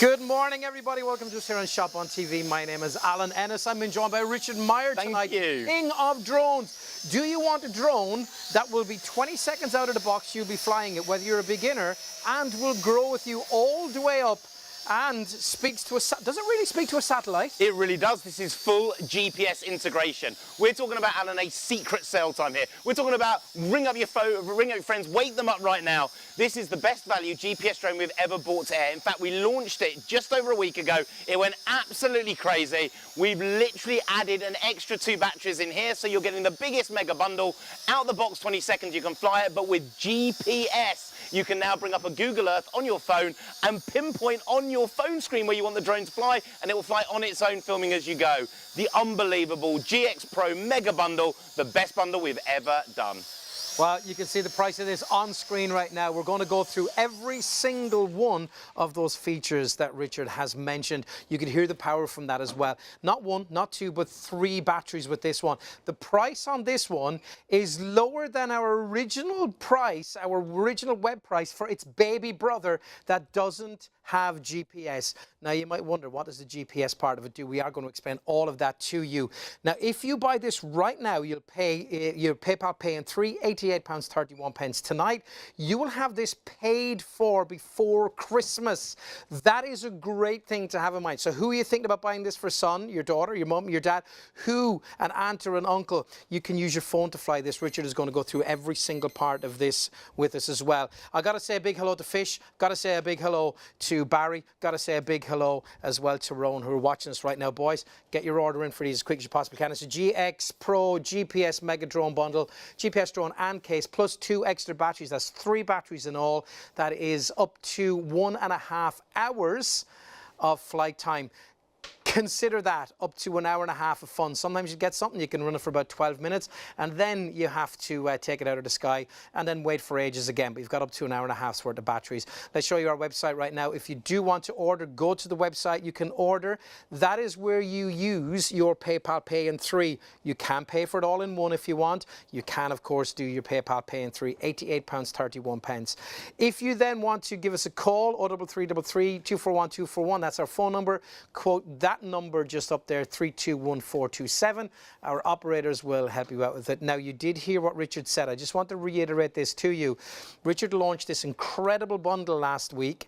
Good morning, everybody. Welcome to us here on Shop on TV. My name is Alan Ennis. I'm being joined by Richard Meyer tonight. Thank you. King of drones. Do you want a drone that will be 20 seconds out of the box, you'll be flying it, whether you're a beginner, and will grow with you all the way up and speaks to a... Does it really speak to a satellite? It really does. This is full GPS integration. We're talking about, Alan, a secret sale time here. We're talking about ring up your phone, ring up your friends, wake them up right now. This is the best value GPS drone we've ever brought to air. In fact, we launched it just over a week ago. It went absolutely crazy. We've literally added an extra 2 batteries in here, so you're getting the biggest mega bundle. Out the box, 20 seconds, you can fly it, but with GPS. You can now bring up a Google Earth on your phone and pinpoint on your phone screen where you want the drone to fly, and it will fly on its own, filming as you go. The unbelievable GX Pro Mega Bundle, the best bundle we've ever done. Well, you can see the price of this on screen right now. We're going to go through every single one of those features that Richard has mentioned. You can hear the power from that as well. Not 1, not 2, but 3 batteries with this one. The price on this one is lower than our original price, our original web price for its baby brother that doesn't have GPS. Now, you might wonder, what does the GPS part of it do? We are going to explain all of that to you. Now, if you buy this right now, you'll pay your PayPal Pay in 3, £88.31 tonight. You will have this paid for before Christmas. That is a great thing to have in mind. So who are you thinking about buying this for? Son, your daughter, your mum, your dad? Who? An aunt or an uncle? You can use your phone to fly this. Richard is going to go through every single part of this with us as well. I got to say a big hello to Fish. Got to say a big hello to Barry. Got to say a big hello as well to Rowan, who are watching us right now. Boys, get your order in for these as quick as you possibly can. It's a GX Pro GPS Mega Drone Bundle, GPS drone and case, plus 2 extra batteries. That's 3 batteries in all. That is up to 1.5 hours of flight time. Consider that up to 1.5 hours of fun. Sometimes you get something, you can run it for about 12 minutes, and then you have to take it out of the sky and then wait for ages again. But you've got up to 1.5 hours worth of batteries. Let's show you our website right now. If you do want to order, go to the website. You can order. That is where you use your PayPal Pay in 3. You can pay for it all in 1 if you want. You can, of course, do your PayPal Pay in 3, £88.31. If you then want to give us a call, 0333 241 241, that's our phone number. Quote that number just up there, 321427. Our operators will help you out with it. Now, you did hear what Richard said. I just want to reiterate this to you. Richard launched this incredible bundle last week.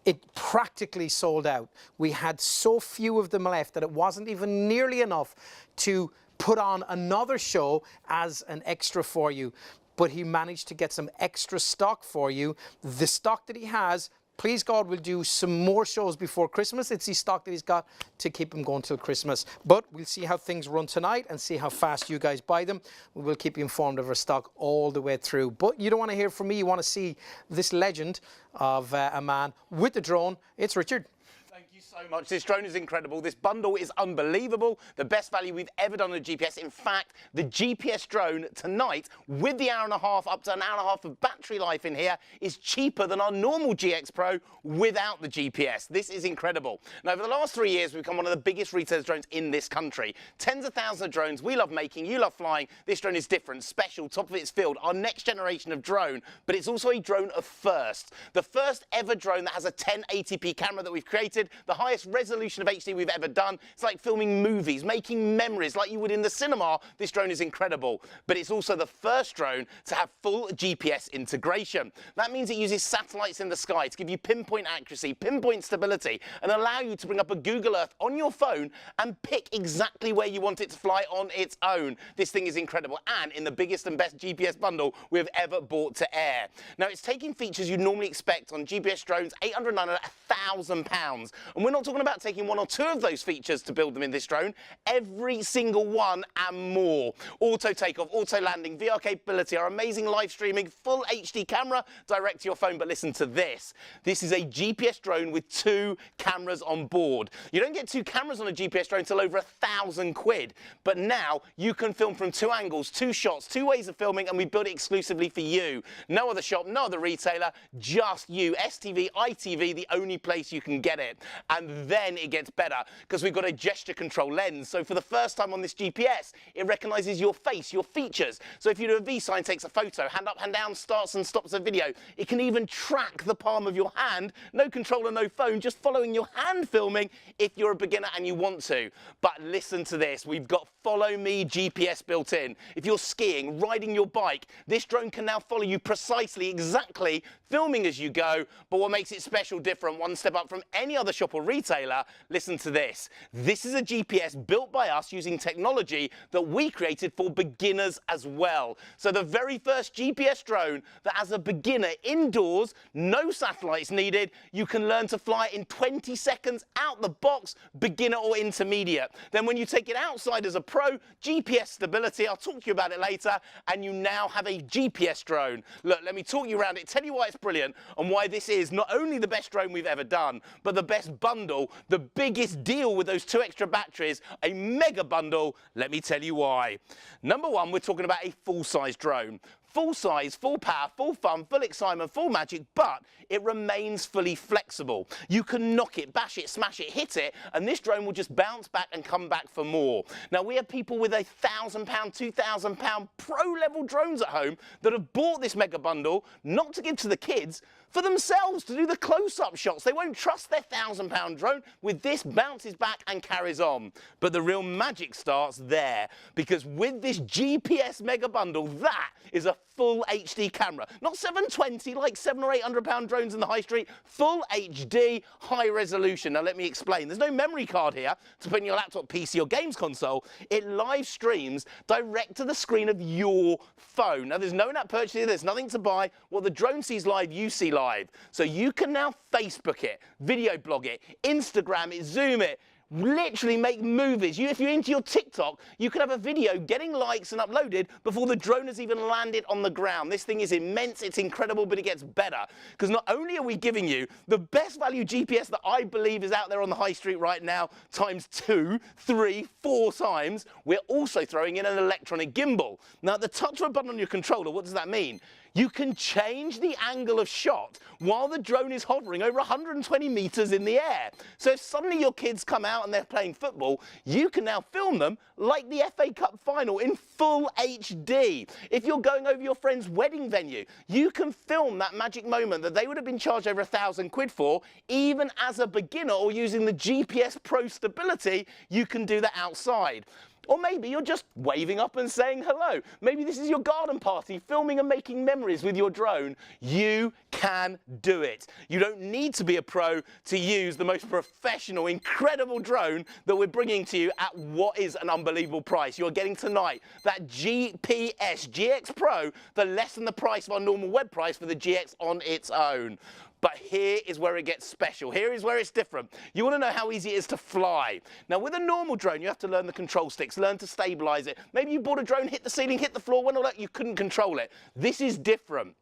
It practically sold out. We had so few of them left that it wasn't even nearly enough to put on another show as an extra for you. But he managed to get some extra stock for you. The stock that he has, please God, we'll do some more shows before Christmas. It's the stock that he's got to keep him going till Christmas. But we'll see how things run tonight and see how fast you guys buy them. We will keep you informed of our stock all the way through. But you don't want to hear from me. You want to see this legend of a man with the drone. It's Richard. Thank you so much. This drone is incredible. This bundle is unbelievable. The best value we've ever done on a GPS. In fact, the GPS drone tonight, with the 1.5 hours, up to 1.5 hours of battery life in here, is cheaper than our normal GX Pro without the GPS. This is incredible. Now, over the last 3 years, we've become one of the biggest retailers of drones in this country. Tens of thousands of drones. We love making. You love flying. This drone is different, special, top of its field. Our next generation of drone, but it's also a drone of first. The first ever drone that has a 1080p camera that we've created. The highest resolution of HD we've ever done. It's like filming movies, making memories like you would in the cinema. This drone is incredible, but it's also the first drone to have full GPS integration. That means it uses satellites in the sky to give you pinpoint accuracy, pinpoint stability, and allow you to bring up a Google Earth on your phone and pick exactly where you want it to fly on its own. This thing is incredible, and in the biggest and best GPS bundle we've ever brought to air. Now, it's taking features you normally expect on GPS drones, £800, £1,000, and we're not talking about taking 1 or 2 of those features to build them in this drone. Every single one and more. Auto takeoff, auto landing, VR capability, our amazing live streaming, full HD camera, direct to your phone. But listen to this. This is a GPS drone with 2 cameras on board. You don't get 2 cameras on a GPS drone until over £1,000. But now you can film from 2 angles, 2 shots, 2 ways of filming, and we build it exclusively for you. No other shop, no other retailer, just you. STV, ITV, the only place you can get it. and then it gets better because we've got a gesture control lens. So for the first time on this GPS, it recognizes your face, your features. So if you do a V sign, takes a photo, hand up, hand down, starts and stops a video. It can even track the palm of your hand, no controller, no phone, just following your hand filming if you're a beginner and you want to. But listen to this, we've got Follow Me GPS built in. If you're skiing, riding your bike, this drone can now follow you precisely, exactly, filming as you go. But what makes it special, different, one step up from any other shop or retailer, listen to this. This is a GPS built by us using technology that we created for beginners as well. So the very first GPS drone that as a beginner indoors, no satellites needed, you can learn to fly in 20 seconds out the box, beginner or intermediate. Then when you take it outside as a pro, GPS stability, I'll talk to you about it later, and you now have a GPS drone. Look, let me talk you around it, tell you why it's brilliant and why this is not only the best drone we've ever done, but the best bundle, the biggest deal with those 2 extra batteries, a mega bundle. Let me tell you why. Number one, we're talking about a full-size drone. Full size, full power, full fun, full excitement, full magic, but it remains fully flexible. You can knock it, bash it, smash it, hit it, and this drone will just bounce back and come back for more. Now, we have people with £1,000, £2,000 pro-level drones at home that have bought this mega bundle, not to give to the kids, for themselves to do the close-up shots. They won't trust their £1,000 drone. With this, bounces back and carries on. But the real magic starts there, because with this GPS mega bundle, that is a full HD camera. Not 720 like £700 or £800 drones in the high street, full HD, high resolution. Now let me explain. There's no memory card here to put in your laptop, PC or games console. It live streams direct to the screen of your phone. Now there's no in-app purchase here, there's nothing to buy. What the drone sees live, you see live. So you can now Facebook it, video blog it, Instagram it, Zoom it, literally make movies. If you're into your TikTok, you can have a video getting likes and uploaded before the drone has even landed on the ground. This thing is immense, it's incredible, but it gets better. Because not only are we giving you the best value GPS that I believe is out there on the high street right now, times 2, 3, 4 times, we're also throwing in an electronic gimbal. Now, at the touch of a button on your controller, what does that mean? You can change the angle of shot while the drone is hovering over 120 meters in the air. So if suddenly your kids come out and they're playing football, you can now film them like the FA Cup final in full HD. If you're going over your friend's wedding venue, you can film that magic moment that they would have been charged over £1,000 for, even as a beginner or using the GPS Pro Stability, you can do that outside. Or maybe you're just waving up and saying hello. Maybe this is your garden party, filming and making memories with your drone. You can do it. You don't need to be a pro to use the most professional, incredible drone that we're bringing to you at what is an unbelievable price. You're getting tonight that GPS GX Pro for less than the price of our normal web price for the GX on its own. But here is where it gets special. Here is where it's different. You want to know how easy it is to fly. Now, with a normal drone, you have to learn the control sticks, learn to stabilize it. Maybe you bought a drone, hit the ceiling, hit the floor, when all that, you couldn't control it. This is different.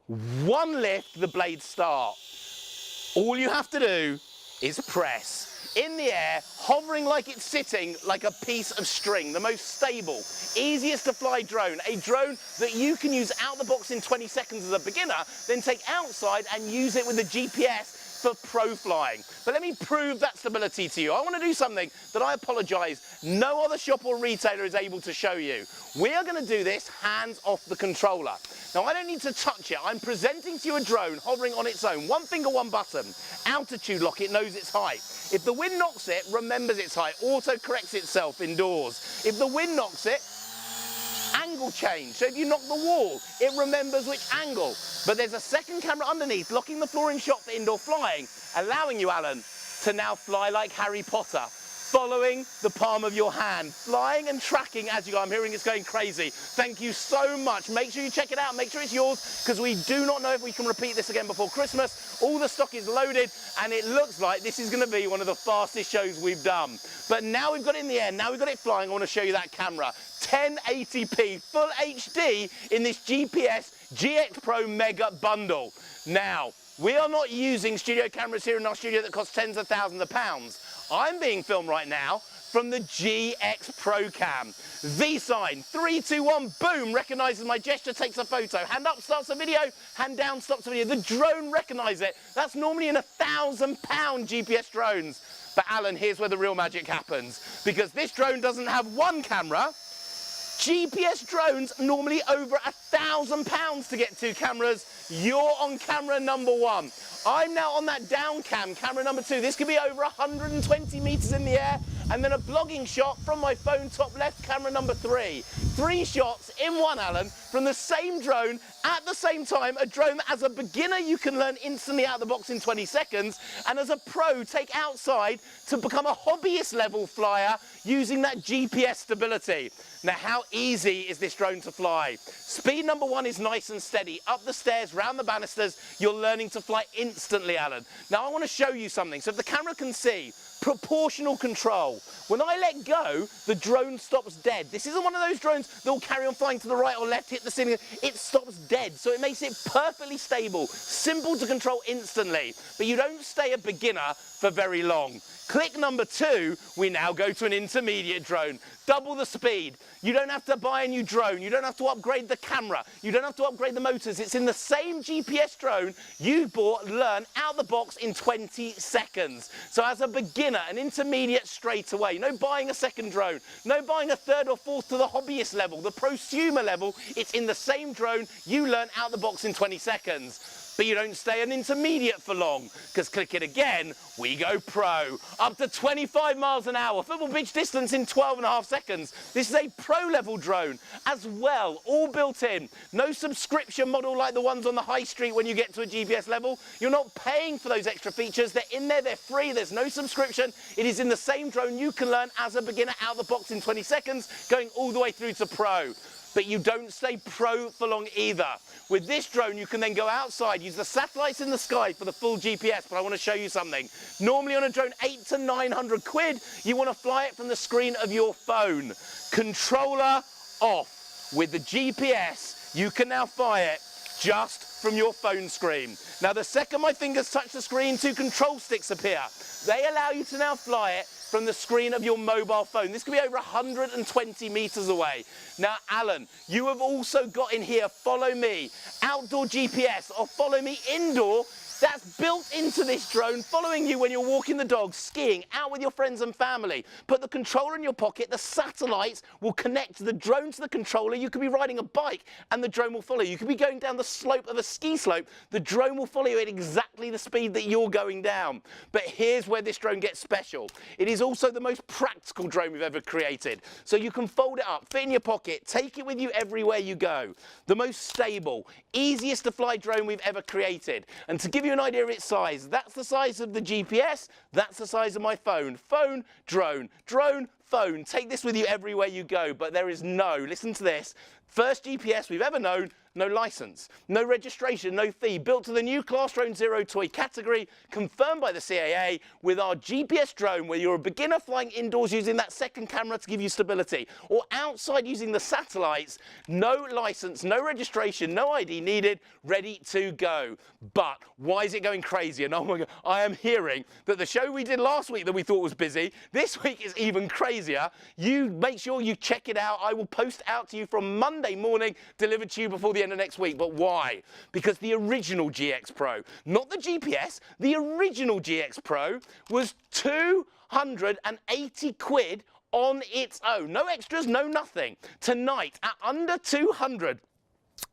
One lift, the blades start. All you have to do is press. In the air, hovering like it's sitting like a piece of string, the most stable, easiest to fly drone, a drone that you can use out the box in 20 seconds as a beginner, then take outside and use it with the GPS for pro flying. But let me prove that stability to you. I want to do something that I apologise no other shop or retailer is able to show you. We are going to do this hands off the controller. Now, I don't need to touch it. I'm presenting to you a drone hovering on its own. One finger, one button. Altitude lock, it knows its height. If the wind knocks it, remembers its height. Auto corrects itself indoors. If the wind knocks it, angle change. So if you knock the wall, it remembers which angle. But there's a second camera underneath, locking the floor in shot for indoor flying, allowing you, Alan, to now fly like Harry Potter, following the palm of your hand, flying and tracking as you go. I'm hearing it's going crazy. Thank you so much. Make sure you check it out. Make sure it's yours, because we do not know if we can repeat this again before Christmas. All the stock is loaded, and it looks like this is going to be one of the fastest shows we've done. But now we've got it in the air, now we've got it flying, I want to show you that camera. 1080p, full HD in this GPS GX Pro Mega Bundle. Now, we are not using studio cameras here in our studio that cost tens of thousands of pounds. I'm being filmed right now from the GX Pro Cam. V sign, 3, 2, 1, boom, recognises my gesture, takes a photo. Hand up starts a video, hand down stops a video. The drone recognises it. That's normally in £1,000 GPS drones. But Alan, here's where the real magic happens. Because this drone doesn't have one camera. GPS drones normally over £1,000 to get 2 cameras. You're on camera number 1. I'm now on that down cam, camera number 2. This could be over 120 meters in the air, and then a vlogging shot from my phone top left, camera number 3. 3 shots in one, Alan, from the same drone at the same time. A drone that as a beginner you can learn instantly out of the box in 20 seconds, and as a pro take outside to become a hobbyist level flyer using that GPS stability. Now, how easy is this drone to fly? Speed number 1 is nice and steady. Up the stairs, round the banisters, you're learning to fly instantly, Alan. Now, I want to show you something. So if the camera can see, proportional control. When I let go, the drone stops dead. This isn't one of those drones that will carry on flying to the right or left, hit the ceiling. It stops dead, so it makes it perfectly stable, simple to control instantly, but you don't stay a beginner for very long. Click number 2, we now go to an intermediate drone. Double the speed. You don't have to buy a new drone. You don't have to upgrade the camera. You don't have to upgrade the motors. It's in the same GPS drone you bought, learn out the box in 20 seconds. So as a beginner, an intermediate straight away. No buying a second drone. No buying a third or fourth to the hobbyist level, the prosumer level. It's in the same drone you learn out the box in 20 seconds. But you don't stay an intermediate for long, because click it again, we go pro. Up to 25 miles an hour, football pitch distance in 12.5 seconds. This is a pro level drone as well, all built in. No subscription model like the ones on the high street when you get to a GPS level. You're not paying for those extra features. They're in there, they're free, there's no subscription. It is in the same drone you can learn as a beginner out the box in 20 seconds, going all the way through to pro. But you don't stay pro for long either. With this drone, you can then go outside, use the satellites in the sky for the full GPS, but I want to show you something. Normally on a drone, 800 to 900 quid, you want to fly it from the screen of your phone. Controller off. With the GPS, you can now fly it just from your phone screen. Now, the second my fingers touch the screen, 2 control sticks appear. They allow you to now fly it from the screen of your mobile phone. This could be over 120 meters away. Now, Alan, you have also got in here, follow me, outdoor GPS, or follow me indoor. That's built into this drone, following you when you're walking the dog, skiing, out with your friends and family. Put the controller in your pocket, the satellites will connect the drone to the controller. You could be riding a bike and the drone will follow you. You could be going down the slope of a ski slope. The drone will follow you at exactly the speed that you're going down. But here's where this drone gets special. It is also the most practical drone we've ever created. So you can fold it up, fit in your pocket, take it with you everywhere you go. The most stable, easiest to fly drone we've ever created. And to give you an idea of its size, that's the size of the GPS, that's the size of my phone. Phone, drone, drone, phone. Take this with you everywhere you go, but there is no, listen to this, first GPS we've ever known, no license, no registration, no fee, built to the new Class Drone Zero toy category, confirmed by the CAA with our GPS drone, where you're a beginner flying indoors using that second camera to give you stability, or outside using the satellites, no license, no registration, no ID needed, ready to go. But why is it going crazy? And oh my God, I am hearing that the show we did last week that we thought was busy, this week is even crazier. You make sure you check it out. I will post out to you from Monday morning, delivered to you before the end of next week. But why? Because the original GX Pro, not the GPS, the original GX Pro was 280 quid on its own. No extras, no nothing. Tonight, at under 200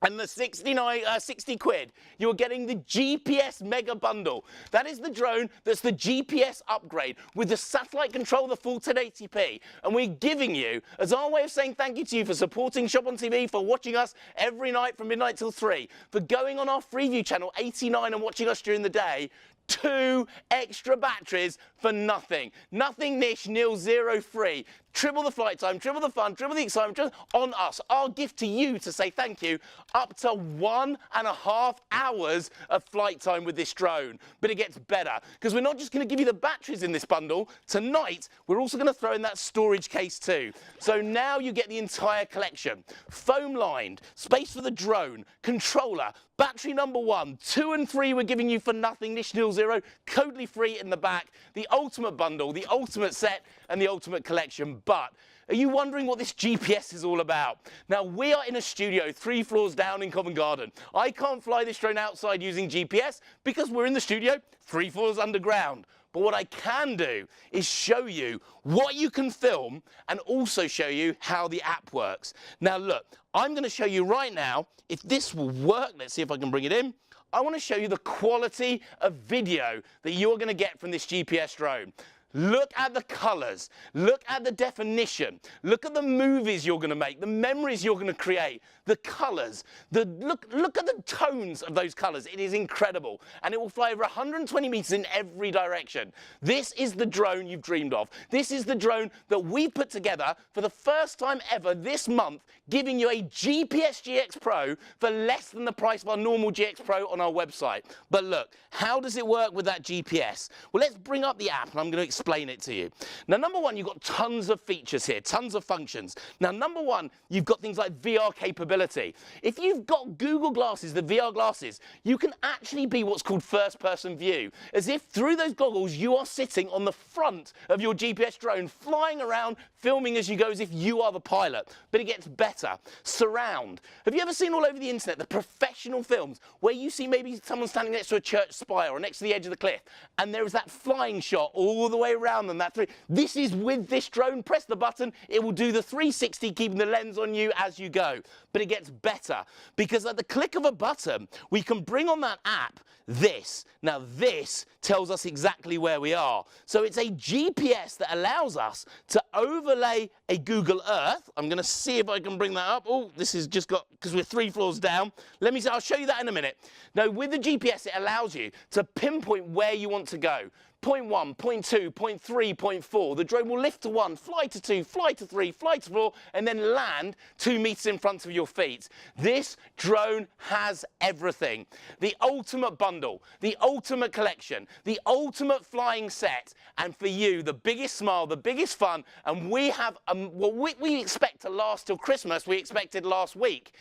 and the 60 quid, you're getting the GPS Mega Bundle. That is the drone that's the GPS upgrade with the satellite control, the full 1080p. And we're giving you, as our way of saying thank you to you for supporting ShopOnTV, for watching us every night from midnight till 3, for going on our Freeview Channel 89 and watching us during the day, 2 extra batteries for nothing. Nothing niche, nil, zero free. triple the flight time, triple the fun, triple the excitement on us. Our gift to you to say thank you, up to 1.5 hours of flight time with this drone. But it gets better, because we're not just going to give you the batteries in this bundle. Tonight, we're also going to throw in that storage case too. So now you get the entire collection. Foam lined, space for the drone, controller, battery number 1, 2 and 3 we're giving you for nothing, this till zero, totally free in the back, the ultimate bundle, the ultimate set and the ultimate collection. But are you wondering what this GPS is all about? Now, we are in a studio 3 floors down in Covent Garden. I can't fly this drone outside using GPS because we're in the studio 3 floors underground. But what I can do is show you what you can film and also show you how the app works. Now look, I'm going to show you right now if this will work. Let's see if I can bring it in. I want to show you the quality of video that you're going to get from this GPS drone. Look at the colours, look at the definition, look at the movies you're going to make, the memories you're going to create, the colours, look at the tones of those colours. It is incredible, and it will fly over 120 metres in every direction. This is the drone you've dreamed of. This is the drone that we put together for the first time ever this month, giving you a GPS GX Pro for less than the price of our normal GX Pro on our website. But look, how does it work with that GPS? Well, let's bring up the app and I'm going to explain it to you. Now, number one, you've got tons of features here, tons of functions. Now, number one, you've got things like VR capability. If you've got Google glasses, the VR glasses, you can actually be what's called first-person view, as if through those goggles you are sitting on the front of your GPS drone, flying around, filming as you go as if you are the pilot. But it gets better. Surround. Have you ever seen all over the internet the professional films where you see maybe someone standing next to a church spire or next to the edge of the cliff, and there is that flying shot all the way around them? This is with this drone. Press the button, it will do the 360, keeping the lens on you as you go. But it gets better, because at the click of a button, we can bring on that app this. Now this tells us exactly where we are. So it's a GPS that allows us to overlay a Google Earth. I'm going to see if I can bring that up. Oh, this has just got, because we're 3 floors down. I'll show you that in a minute. Now with the GPS, it allows you to pinpoint where you want to go. Point 1, point 2, point 3, point 4. The drone will lift to 1, fly to 2, fly to 3, fly to 4, and then land 2 meters in front of your feet. This drone has everything. The ultimate bundle, the ultimate collection, the ultimate flying set, and for you, the biggest smile, the biggest fun, and we have, what we expect to last till Christmas, we expected last week.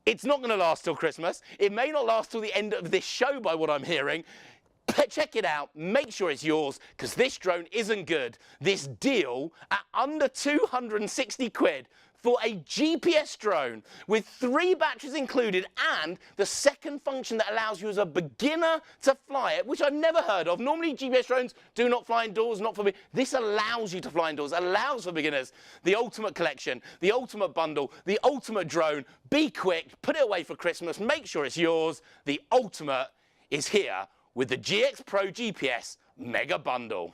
It's not going to last till Christmas. It may not last till the end of this show by what I'm hearing. Check it out, make sure it's yours, because this drone isn't good. This deal at under 260 quid for a GPS drone with 3 batteries included and the second function that allows you as a beginner to fly it, which I've never heard of. Normally GPS drones do not fly indoors, not for me. This allows you to fly indoors, allows for beginners. The ultimate collection, the ultimate bundle, the ultimate drone. Be quick, put it away for Christmas, make sure it's yours. The ultimate is here with the GX Pro GPS Mega Bundle.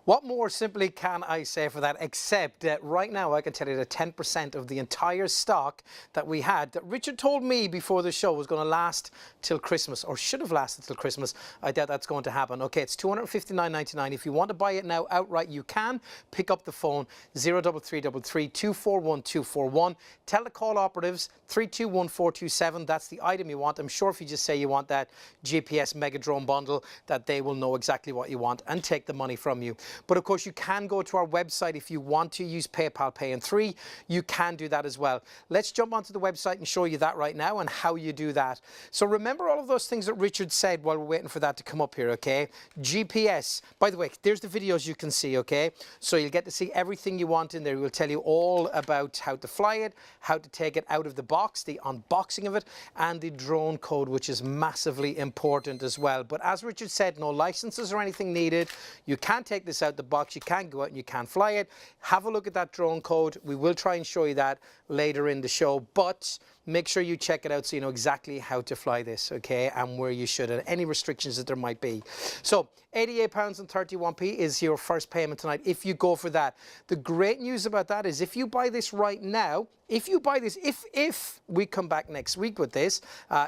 What more simply can I say for that, except that right now I can tell you that 10% of the entire stock that we had, that Richard told me before the show was going to last till Christmas, or should have lasted till Christmas. I doubt that's going to happen. Okay, it's $259.99. If you want to buy it now outright, you can. Pick up the phone, 03333 241 241. Tell the call operatives 321427. That's the item you want. I'm sure if you just say you want that GPS Mega Drone Bundle, that they will know exactly what you want and take the money from you. But of course, you can go to our website if you want to use PayPal Pay in 3. You can do that as well. Let's jump onto the website and show you that right now and how you do that. So remember all of those things that Richard said while we're waiting for that to come up here, okay? GPS. By the way, there's the videos you can see, okay? So you'll get to see everything you want in there. We'll tell you all about how to fly it, how to take it out of the box, the unboxing of it, and the drone code, which is massively important as well. But as Richard said, no licenses or anything needed. You can take this out the box, you can go out and you can fly it. Have a look at that drone code. We will try and show you that later in the show, but make sure you check it out so you know exactly how to fly this, okay, and where you should, and any restrictions that there might be. So £88.31 is your first payment tonight if you go for that. The great news about that is if you buy this right now, if you buy this, if we come back next week with this,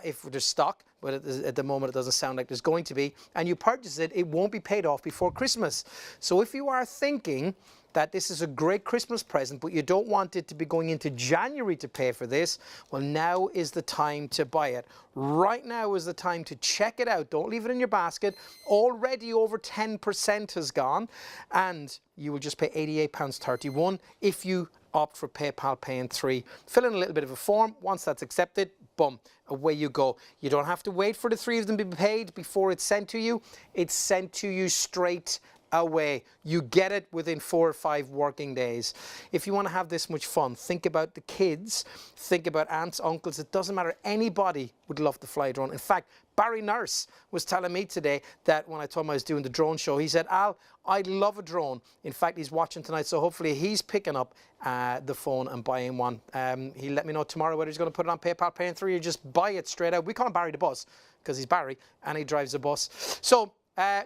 if there's stock, but at the moment it doesn't sound like there's going to be, and you purchase it, it won't be paid off before Christmas. So if you are thinking that this is a great Christmas present, but you don't want it to be going into January to pay for this, well, now is the time to buy it. Right now is the time to check it out. Don't leave it in your basket. Already over 10% has gone, and you will just pay £88.31 if you opt for PayPal Pay in 3. Fill in a little bit of a form. Once that's accepted, boom, away you go. You don't have to wait for the 3 of them to be paid before it's sent to you. It's sent to you straight away. You get it within 4 or 5 working days. If you want to have this much fun, think about the kids, think about aunts, uncles. It doesn't matter. Anybody would love to fly a drone. In fact, Barry Nurse was telling me today that when I told him I was doing the drone show, he said, Al, I love a drone. In fact, he's watching tonight, so hopefully he's picking up the phone and buying one. He'll let me know tomorrow whether he's going to put it on PayPal Pay in 3 or just buy it straight out. We call him Barry the Bus because he's Barry and he drives a bus. So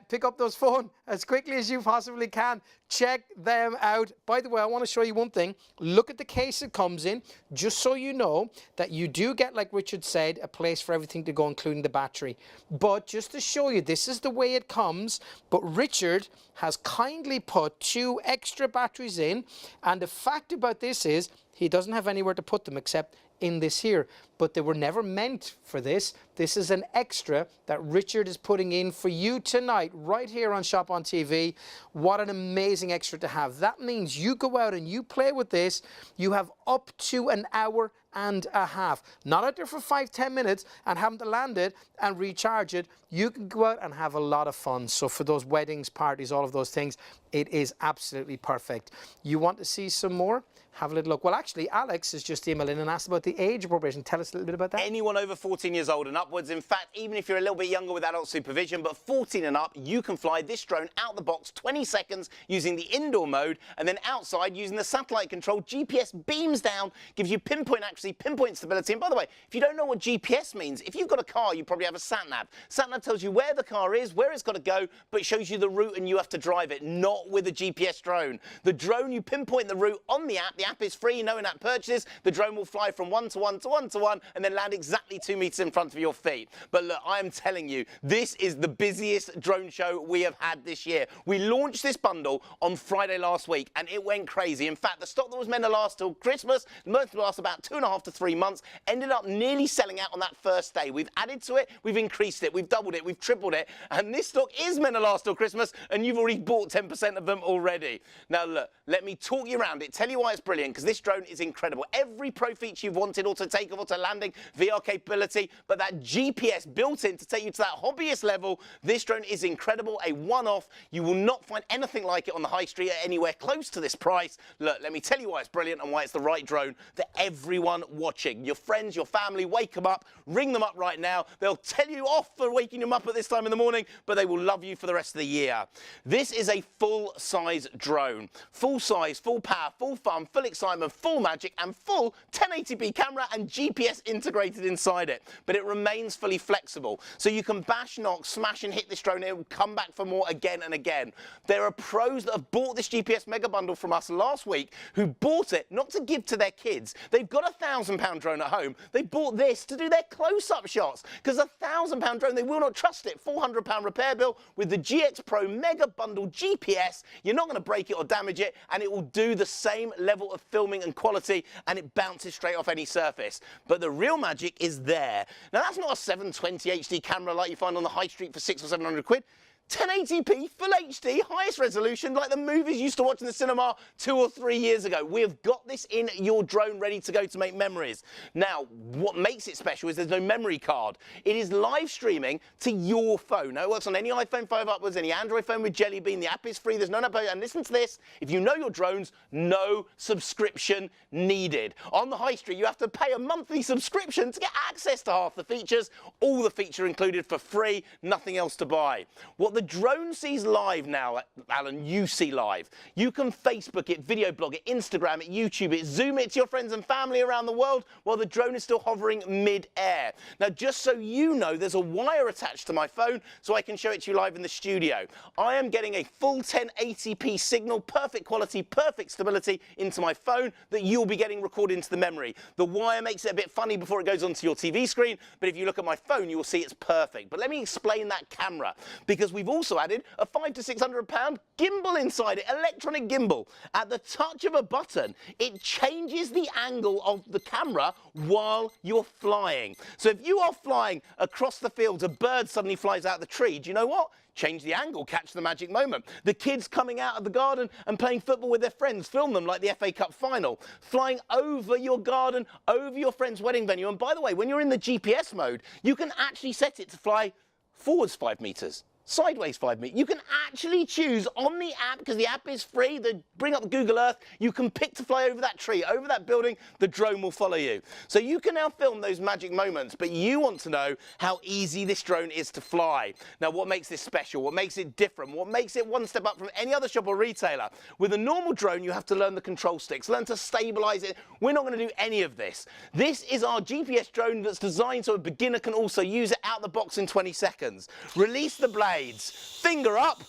pick up those phones as quickly as you possibly can. Check them out. By the way, I want to show you one thing. Look at the case it comes in, just so you know that you do get, like Richard said, a place for everything to go, including the battery. But just to show you, this is the way it comes. But Richard has kindly put 2 extra batteries in. And the fact about this is he doesn't have anywhere to put them except in this here, but they were never meant for this. This is an extra that Richard is putting in for you tonight, right here on Shop on TV. What an amazing extra to have. That means you go out and you play with this, you have up to an hour and a half. Not out there for 5-10 minutes and having to land it and recharge it. You can go out and have a lot of fun. So for those weddings, parties, all of those things, it is absolutely perfect. You want to see some more? Have a little look. Well, actually, Alex has just emailed in and asked about the age appropriation. Tell us a little bit about that. Anyone over 14 years old and upwards. In fact, even if you're a little bit younger with adult supervision, but 14 and up, you can fly this drone out the box 20 seconds using the indoor mode, and then outside using the satellite control. GPS beams down, gives you pinpoint accuracy, pinpoint stability. And by the way, if you don't know what GPS means, if you've got a car, you probably have a sat-nav. Sat-nav tells you where the car is, where it's got to go, but it shows you the route and you have to drive it, not with a GPS drone. The drone, you pinpoint the route on the app. The app is free, no in-app purchases. The drone will fly from 1 to 1 to 1 to 1 and then land exactly 2 meters in front of your feet. But look, I am telling you, this is the busiest drone show we have had this year. We launched this bundle on Friday last week and it went crazy. In fact, the stock that was meant to last till Christmas, meant to last about 2.5 to 3 months, ended up nearly selling out on that first day. We've added to it, we've increased it, we've doubled it, we've tripled it, and this stock is meant to last till Christmas, and you've already bought 10% of them already. Now look, let me talk you around it, tell you why it's brilliant, because this drone is incredible. Every pro feature you've wanted, auto takeoff, auto landing, VR capability, but that GPS built in to take you to that hobbyist level, this drone is incredible, a one-off. You will not find anything like it on the high street at anywhere close to this price. Look, let me tell you why it's brilliant and why it's the right drone for everyone watching. Your friends, your family, wake them up, ring them up right now. They'll tell you off for waking them up at this time in the morning, but they will love you for the rest of the year. This is a full-size drone. Full size, full power, full fun, full excitement, full magic, and full 1080p camera and GPS integrated inside it. But it remains fully flexible, so you can bash, knock, smash and hit this drone. It will come back for more again and again. There are pros that have bought this GPS mega bundle from us last week who bought it not to give to their kids. They've got a £1,000 drone at home. They bought this to do their close-up shots, because a £1,000 drone, they will not trust it. £400 repair bill with the GX Pro mega bundle GPS. You're not going to break it or damage it, and it will do the same level of filming and quality, and it bounces straight off any surface. But the real magic is there. Now, that's not a 720 HD camera like you find on the high street for 600 or 700 quid. 1080p, full HD, highest resolution, like the movies you used to watch in the cinema 2 or 3 years ago. We have got this in your drone ready to go to make memories. Now, what makes it special is there's no memory card. It is live streaming to your phone. Now, it works on any iPhone 5 upwards, any Android phone with Jelly Bean. The app is free, there's no app. And listen to this, if you know your drones, no subscription needed. On the high street, you have to pay a monthly subscription to get access to half the features. All the features included for free, nothing else to buy. What the drone sees live now, Alan, you see live. You can Facebook it, video blog it, Instagram it, YouTube it, Zoom it to your friends and family around the world while the drone is still hovering mid-air. Now, just so you know, there's a wire attached to my phone so I can show it to you live in the studio. I am getting a full 1080p signal, perfect quality, perfect stability into my phone that you'll be getting recorded into the memory. The wire makes it a bit funny before it goes onto your TV screen, but if you look at my phone, you will see it's perfect. But let me explain that camera, because we've we've also added a £500 to £600 gimbal inside it, electronic gimbal. At the touch of a button, it changes the angle of the camera while you're flying. So if you are flying across the fields, a bird suddenly flies out the tree, do you know what? Change the angle, catch the magic moment. The kids coming out of the garden and playing football with their friends, film them like the FA Cup final. Flying over your garden, over your friend's wedding venue. And by the way, when you're in the GPS mode, you can actually set it to fly forwards 5 meters. Sideways 5 meters. You can actually choose on the app, because the app is free, bring up Google Earth, you can pick to fly over that tree, over that building, the drone will follow you. So you can now film those magic moments, but you want to know how easy this drone is to fly. Now, what makes this special? What makes it different? What makes it one step up from any other shop or retailer? With a normal drone, you have to learn the control sticks, learn to stabilize it. We're not going to do any of this. This is our GPS drone that's designed so a beginner can also use it out the box in 20 seconds. Release the blade. Finger up,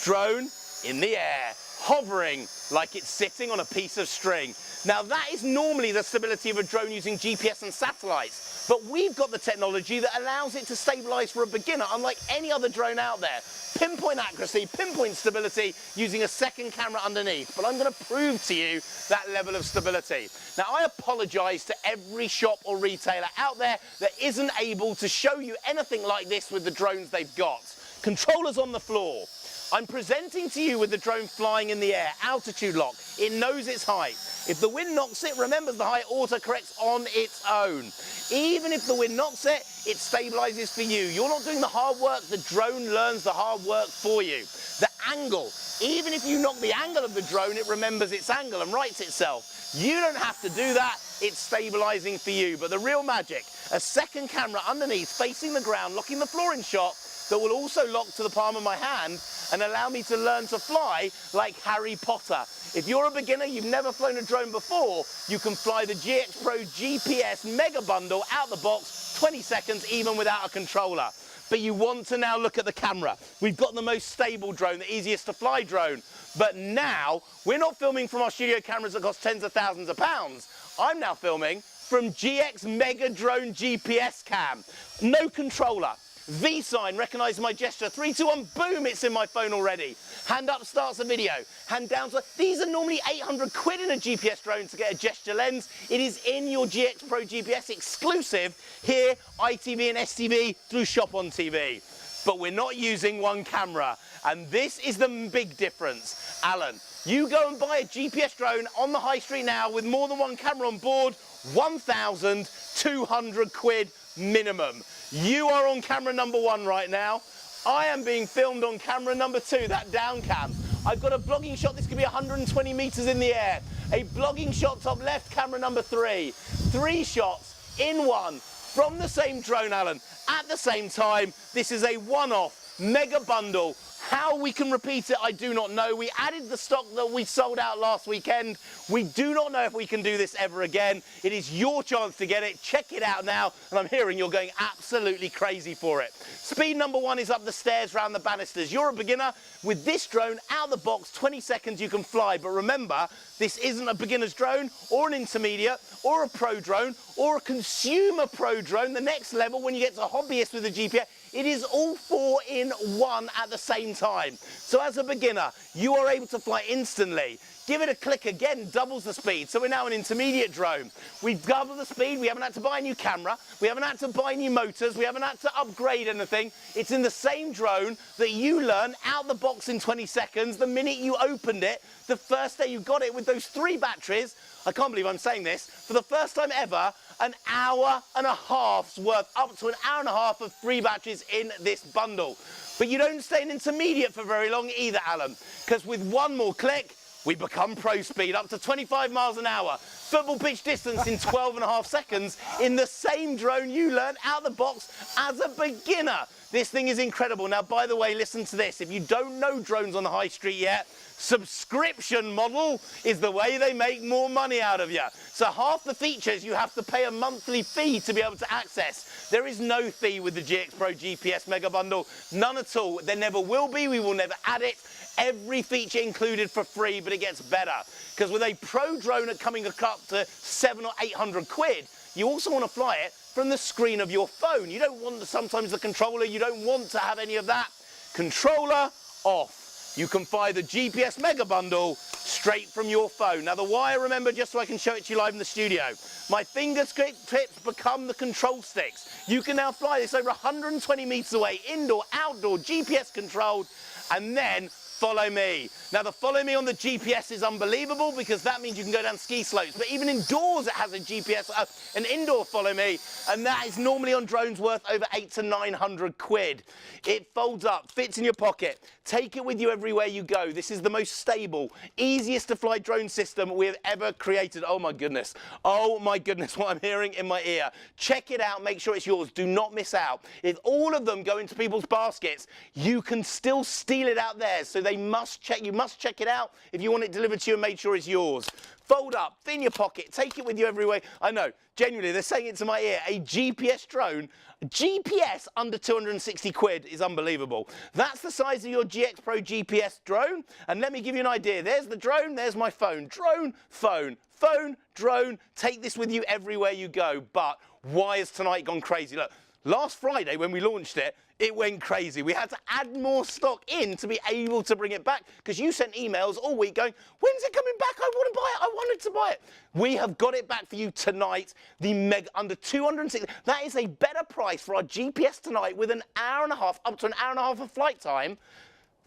drone in the air, hovering like it's sitting on a piece of string. Now that is normally the stability of a drone using GPS and satellites, but we've got the technology that allows it to stabilize for a beginner unlike any other drone out there. Pinpoint accuracy, pinpoint stability using a second camera underneath. But I'm going to prove to you that level of stability. Now I apologize to every shop or retailer out there that isn't able to show you anything like this with the drones they've got. Controllers on the floor. I'm presenting to you with the drone flying in the air, altitude lock. It knows its height. If the wind knocks it, remembers the height auto-corrects on its own. Even if the wind knocks it, it stabilizes for you. You're not doing the hard work, the drone learns the hard work for you. The angle, even if you knock the angle of the drone, it remembers its angle and rights itself. You don't have to do that, it's stabilizing for you. But the real magic, a second camera underneath, facing the ground, locking the floor in shot, that will also lock to the palm of my hand and allow me to learn to fly like Harry Potter. If you're a beginner, you've never flown a drone before, you can fly the GX Pro GPS Mega Bundle out the box, 20 seconds, even without a controller. But you want to now look at the camera. We've got the most stable drone, the easiest to fly drone. But now, we're not filming from our studio cameras that cost tens of thousands of pounds. I'm now filming from GX Mega Drone GPS Cam. No controller. V sign, recognise my gesture, 3, 2, 1, boom, it's in my phone already. Hand up starts the video, hand down, these are normally 800 quid in a GPS drone to get a gesture lens. It is in your GX Pro GPS exclusive here, ITV and STV through ShopOnTV. But we're not using one camera, and this is the big difference. Alan, you go and buy a GPS drone on the high street now with more than one camera on board, 1,200 quid minimum. You are on camera number 1 right now. I am being filmed on camera number 2, that down cam. I've got a vlogging shot, this could be 120 meters in the air. A vlogging shot top left, camera number 3. 3 shots in one from the same drone, Alan, at the same time. This is a one-off mega bundle. How we can repeat it, I do not know. We added the stock that we sold out last weekend. We do not know if we can do this ever again. It is your chance to get it. Check it out now. And I'm hearing you're going absolutely crazy for it. Speed number 1 is up the stairs, round the banisters. You're a beginner. With this drone, out of the box, 20 seconds you can fly. But remember, this isn't a beginner's drone or an intermediate or a pro drone or a consumer pro drone. The next level, when you get to a hobbyist with a GPS, it is all 4 in 1 at the same time. So as a beginner, you are able to fly instantly. Give it a click again, doubles the speed. So we're now an intermediate drone. We've doubled the speed. We haven't had to buy a new camera. We haven't had to buy new motors. We haven't had to upgrade anything. It's in the same drone that you learn out the box in 20 seconds. The minute you opened it, the first day you got it with those 3 batteries, I can't believe I'm saying this, for the first time ever, an hour and a half's worth, up to an hour and a half of free batteries in this bundle. But you don't stay an intermediate for very long either, Alan, because with one more click, we become pro speed, up to 25 miles an hour. Football pitch distance in 12.5 seconds in the same drone you learned out the box as a beginner. This thing is incredible. Now, by the way, listen to this. If you don't know drones on the high street yet, subscription model is the way they make more money out of you. So half the features you have to pay a monthly fee to be able to access. There is no fee with the GX Pro GPS Mega Bundle, none at all. There never will be, we will never add it. Every feature included for free, but it gets better. Because with a pro drone at coming up to 700 or 800 quid, you also want to fly it from the screen of your phone. You don't want sometimes the controller, you don't want to have any of that. controller off. You can fire the GPS Mega Bundle straight from your phone. Now the wire, remember, just so I can show it to you live in the studio, my fingertips become the control sticks. You can now fly this over 120 meters away, indoor, outdoor, GPS controlled, and then follow me. Now the follow me on the GPS is unbelievable because that means you can go down ski slopes, but even indoors it has a GPS, an indoor follow me, and that is normally on drones worth over 800 to 900 quid. It folds up, fits in your pocket, take it with you everywhere you go. This is the most stable, easiest to fly drone system we have ever created. Oh my goodness, what I'm hearing in my ear. Check it out, make sure it's yours, do not miss out. If all of them go into people's baskets, you can still steal it out there, so you must check it out if you want it delivered to you and make sure it's yours. Fold up, fit in your pocket, take it with you everywhere. I know, genuinely, they're saying it to my ear, a GPS drone, GPS under 260 quid is unbelievable. That's the size of your GX Pro GPS drone, and let me give you an idea. There's the drone, there's my phone. Drone, phone, phone, drone, take this with you everywhere you go. But why has tonight gone crazy? Look, last Friday when we launched it, it went crazy. We had to add more stock in to be able to bring it back because you sent emails all week going, when's it coming back? I want to buy it. I wanted to buy it. We have got it back for you tonight. The Mega under 260. That is a better price for our GPS tonight with an hour and a half, up to an hour and a half of flight time,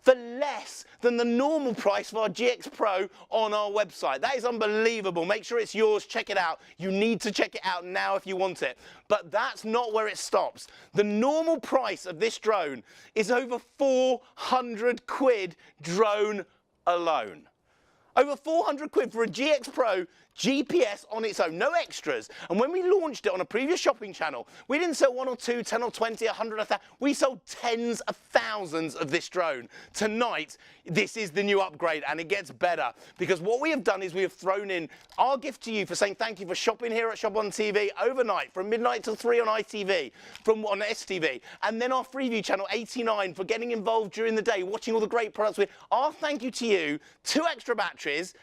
for less than the normal price of our GX Pro on our website. That is unbelievable. Make sure it's yours. Check it out. You need to check it out now if you want it. But that's not where it stops. The normal price of this drone is over 400 quid drone alone. Over 400 quid for a GX Pro GPS on its own, no extras. And when we launched it on a previous shopping channel, we didn't sell 1 or 2, 10 or 20, 100, 1,000. We sold tens of thousands of this drone. Tonight, this is the new upgrade, and it gets better. Because what we have done is we have thrown in our gift to you for saying thank you for shopping here at ShopOnTV overnight, from midnight till 3 on ITV, on STV. And then our Freeview Channel 89 for getting involved during the day, watching all the great products. Our thank you to you, 2 extra batteries,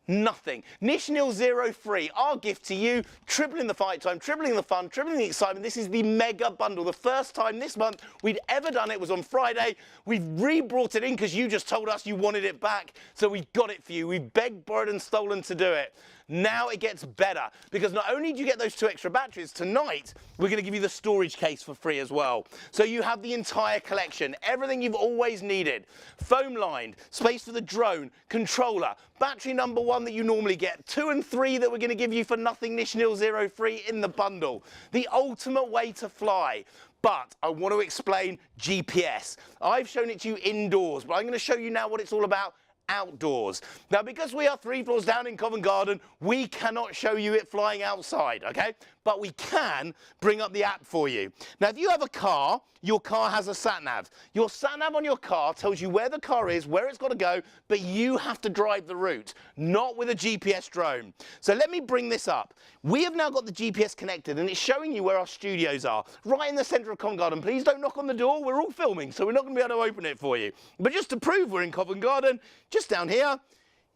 nothing. Nishnil 0 free. Our gift to you, tripling the fight time, tripling the fun, tripling the excitement. This is the Mega Bundle. The first time this month we'd ever done it was on Friday. We've re-brought it in because you just told us you wanted it back. So we got it for you. We begged, borrowed and stolen to do it. Now it gets better because not only do you get those 2 extra batteries, tonight we're going to give you the storage case for free as well. So you have the entire collection, everything you've always needed. Foam lined, space for the drone, controller, battery number 1 that you normally get, 2 and 3 that we're going to give you for nothing, Nishnil 0 free in the bundle. The ultimate way to fly. But I want to explain GPS. I've shown it to you indoors, but I'm going to show you now what it's all about outdoors. Now, because we are 3 floors down in Covent Garden, we cannot show you it flying outside, okay? But we can bring up the app for you. Now, if you have a car, your car has a sat-nav. Your sat-nav on your car tells you where the car is, where it's got to go, but you have to drive the route, not with a GPS drone. So let me bring this up. We have now got the GPS connected, and it's showing you where our studios are, right in the centre of Covent Garden. Please don't knock on the door. We're all filming, so we're not going to be able to open it for you. But just to prove we're in Covent Garden, just down here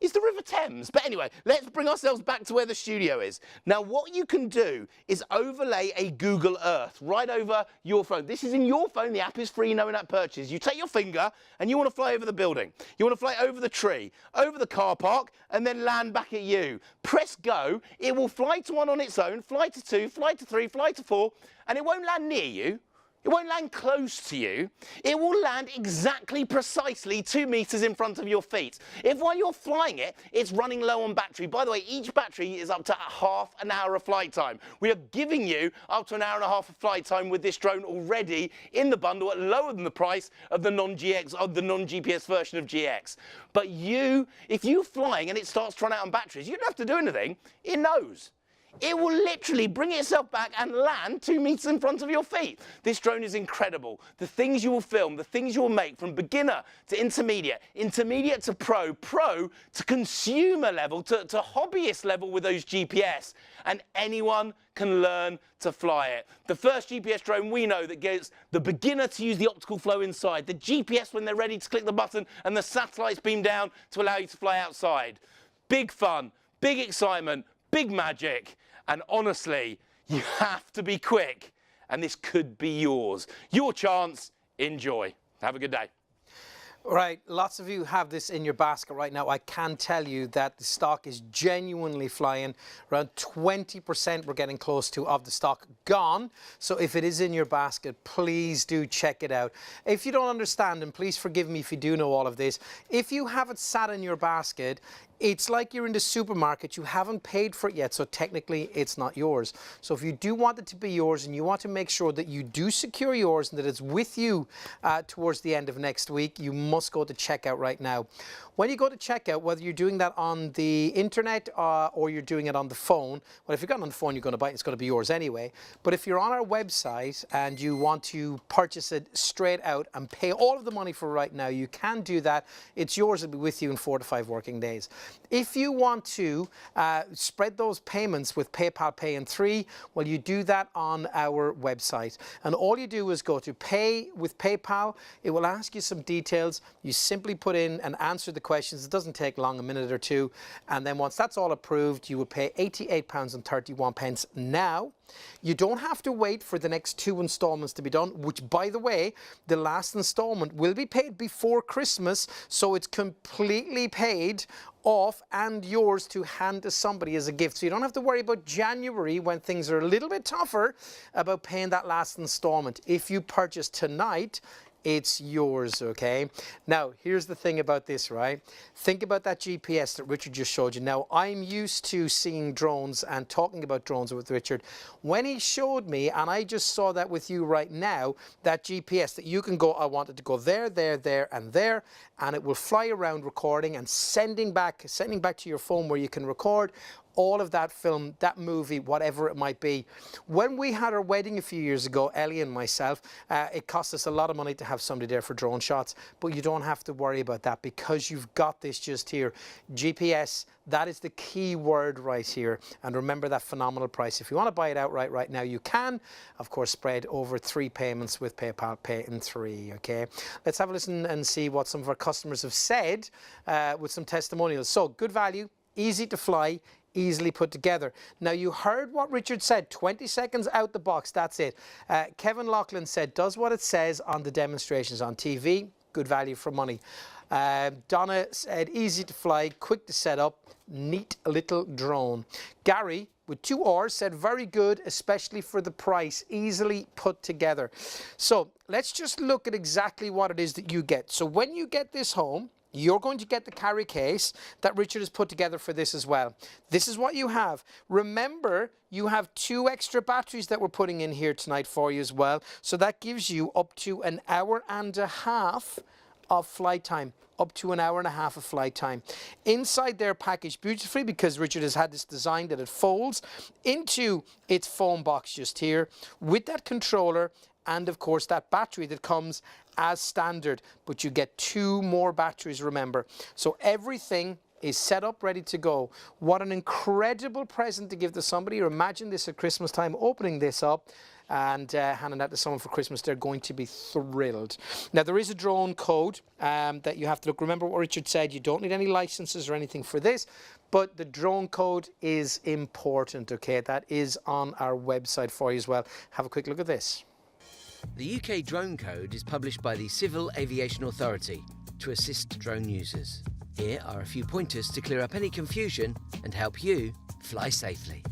is the River Thames. But anyway, let's bring ourselves back to where the studio is. Now, what you can do is overlay a Google Earth right over your phone. This is in your phone. The app is free, no in-app purchase. You take your finger and you want to fly over the building. You want to fly over the tree, over the car park, and then land back at you. Press go. It will fly to 1 on its own, fly to 2, fly to 3, fly to 4, and it won't land near you. It won't land close to you. It will land exactly, precisely 2 meters in front of your feet. If while you're flying it, it's running low on battery. By the way, each battery is up to half an hour of flight time. We are giving you up to an hour and a half of flight time with this drone already in the bundle at lower than the price of the non-GX, of the non-GPS version of GX. But if you're flying and it starts to run out on batteries, you don't have to do anything. It knows. It will literally bring itself back and land 2 meters in front of your feet. This drone is incredible. The things you will film, the things you will make from beginner to intermediate, intermediate to pro, pro to consumer level, to hobbyist level with those GPS. And anyone can learn to fly it. The first GPS drone we know that gets the beginner to use the optical flow inside, the GPS when they're ready to click the button and the satellites beam down to allow you to fly outside. Big fun, big excitement, big magic. And honestly, you have to be quick, and this could be yours. Your chance, enjoy. Have a good day. Right, lots of you have this in your basket right now. I can tell you that the stock is genuinely flying. Around 20% we're getting close to of the stock gone. So if it is in your basket, please do check it out. If you don't understand, and please forgive me if you do know all of this, if you have it sat in your basket, it's like you're in the supermarket, you haven't paid for it yet, so technically it's not yours. So if you do want it to be yours and you want to make sure that you do secure yours and that it's with you towards the end of next week, you must go to checkout right now. When you go to checkout, whether you're doing that on the internet or you're doing it on the phone, well, if you've got it on the phone, you're going to buy it, it's going to be yours anyway. But if you're on our website and you want to purchase it straight out and pay all of the money for it right now, you can do that. It's yours, it'll be with you in 4 to 5 working days. If you want to spread those payments with PayPal Pay in 3, well, you do that on our website. And all you do is go to Pay with PayPal. It will ask you some details. You simply put in and answer the questions. It doesn't take long, a minute or two. And then once that's all approved, you will pay £88.31 now. You don't have to wait for the next 2 installments to be done, which, by the way, the last installment will be paid before Christmas, so it's completely paid off and yours to hand to somebody as a gift. So you don't have to worry about January when things are a little bit tougher about paying that last installment. If you purchase tonight, it's yours, okay? Now, here's the thing about this, right? Think about that GPS that Richard just showed you. Now, I'm used to seeing drones and talking about drones with Richard. When he showed me, and I just saw that with you right now, that GPS that you can go, I want it to go there, there, there, and there, and it will fly around recording and sending back to your phone where you can record all of that film, that movie, whatever it might be. When we had our wedding a few years ago, Ellie and myself, it cost us a lot of money to have somebody there for drone shots, but you don't have to worry about that because you've got this just here. GPS, that is the key word right here. And remember that phenomenal price. If you want to buy it outright right now, you can, of course, spread over 3 payments with PayPal Pay in 3, okay? Let's have a listen and see what some of our customers have said with some testimonials. So, good value, easy to fly, easily put together. Now, you heard what Richard said, 20 seconds out the box, that's it. Kevin Loughlin said, does what it says on the demonstrations on TV, good value for money. Donna said, easy to fly, quick to set up, neat little drone. Gary, with 2 R's, said, very good, especially for the price, easily put together. So, let's just look at exactly what it is that you get. So, when you get this home, you're going to get the carry case that Richard has put together for this as well. This is what you have. Remember, you have 2 extra batteries that we're putting in here tonight for you as well. So that gives you up to an hour and a half of flight time. Up to an hour and a half of flight time. Inside there, packaged beautifully, because Richard has had this design that it folds into its phone box just here with that controller and, of course, that battery that comes as standard, but you get 2 more batteries, remember. So everything is set up, ready to go. What an incredible present to give to somebody. Or imagine this at Christmas time, opening this up and handing that to someone for Christmas. They're going to be thrilled. Now, there is a drone code that you have to look. Remember what Richard said, you don't need any licenses or anything for this, but the drone code is important, okay? That is on our website for you as well. Have a quick look at this. The UK Drone Code is published by the Civil Aviation Authority to assist drone users. Here are a few pointers to clear up any confusion and help you fly safely.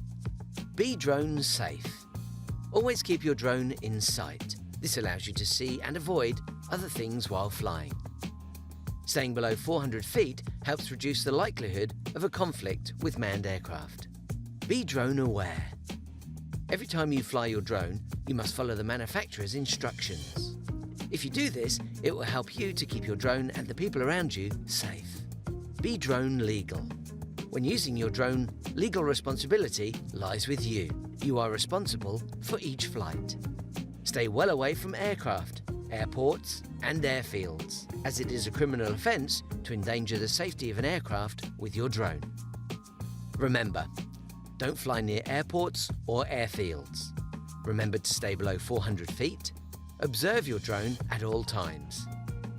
Be drone safe. Always keep your drone in sight. This allows you to see and avoid other things while flying. Staying below 400 feet helps reduce the likelihood of a conflict with manned aircraft. Be drone aware. Every time you fly your drone, you must follow the manufacturer's instructions. If you do this, it will help you to keep your drone and the people around you safe. Be drone legal. When using your drone, legal responsibility lies with you. You are responsible for each flight. Stay well away from aircraft, airports and airfields, as it is a criminal offence to endanger the safety of an aircraft with your drone. Remember, don't fly near airports or airfields. Remember to stay below 400 feet. Observe your drone at all times.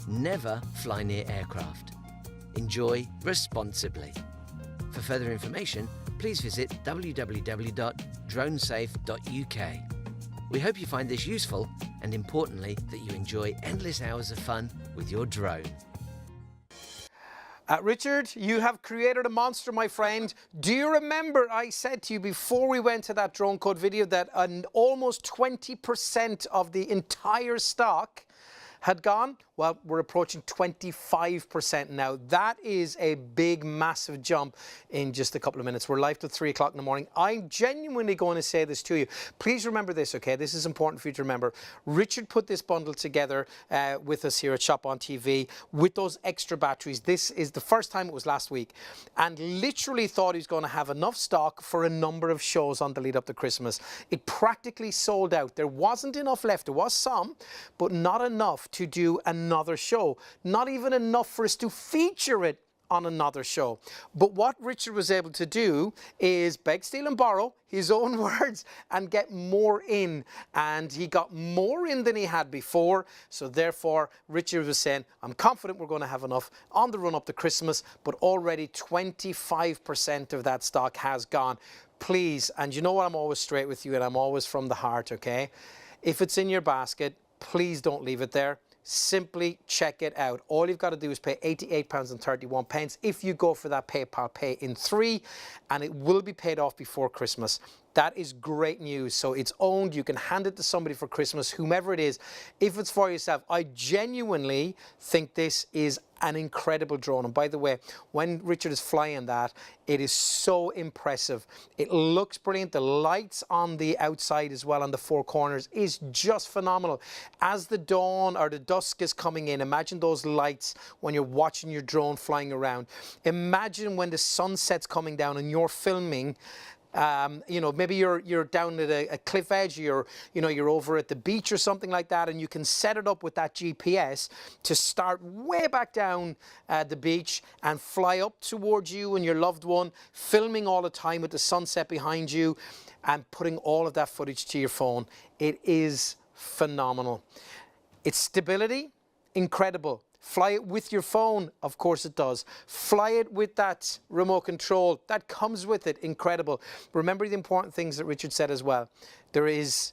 Never fly near aircraft. Enjoy responsibly. For further information, please visit www.dronesafe.uk. We hope you find this useful and, importantly, that you enjoy endless hours of fun with your drone. Richard, you have created a monster, my friend. Do you remember I said to you before we went to that drone code video that almost 20% of the entire stock had gone? Well, we're approaching 25% now. That is a big, massive jump in just a couple of minutes. We're live till 3 o'clock in the morning. I'm genuinely going to say this to you. Please remember this, okay? This is important for you to remember. Richard put this bundle together with us here at ShopOnTV with those extra batteries. This is the first time, it was last week, and literally thought he was going to have enough stock for a number of shows on the lead up to Christmas. It practically sold out. There wasn't enough left. There was some, but not enough to do another show. Not even enough for us to feature it on another show. But what Richard was able to do is beg, steal and borrow, his own words, and get more in. And he got more in than he had before. So therefore, Richard was saying, I'm confident we're going to have enough on the run up to Christmas, but already 25% of that stock has gone. Please, and you know what, I'm always straight with you and I'm always from the heart, okay? If it's in your basket, please don't leave it there. Simply check it out. All you've got to do is pay £88.31 if you go for that PayPal Pay in 3, and it will be paid off before Christmas. That is great news. So it's owned. You can hand it to somebody for Christmas, whomever it is. If it's for yourself, I genuinely think this is an incredible drone. And by the way, when Richard is flying that, it is so impressive. It looks brilliant. The lights on the outside as well, on the 4 corners, is just phenomenal. As the dawn or the dusk is coming in, imagine those lights when you're watching your drone flying around. Imagine when the sunset's coming down and you're filming. You know, maybe you're down at a cliff edge, you're over at the beach or something like that, and you can set it up with that GPS to start way back down the beach and fly up towards you and your loved one, filming all the time with the sunset behind you and putting all of that footage to your phone. It is phenomenal. Its stability, incredible. Fly it with your phone, of course it does. Fly it with that remote control, that comes with it, incredible. Remember the important things that Richard said as well. There is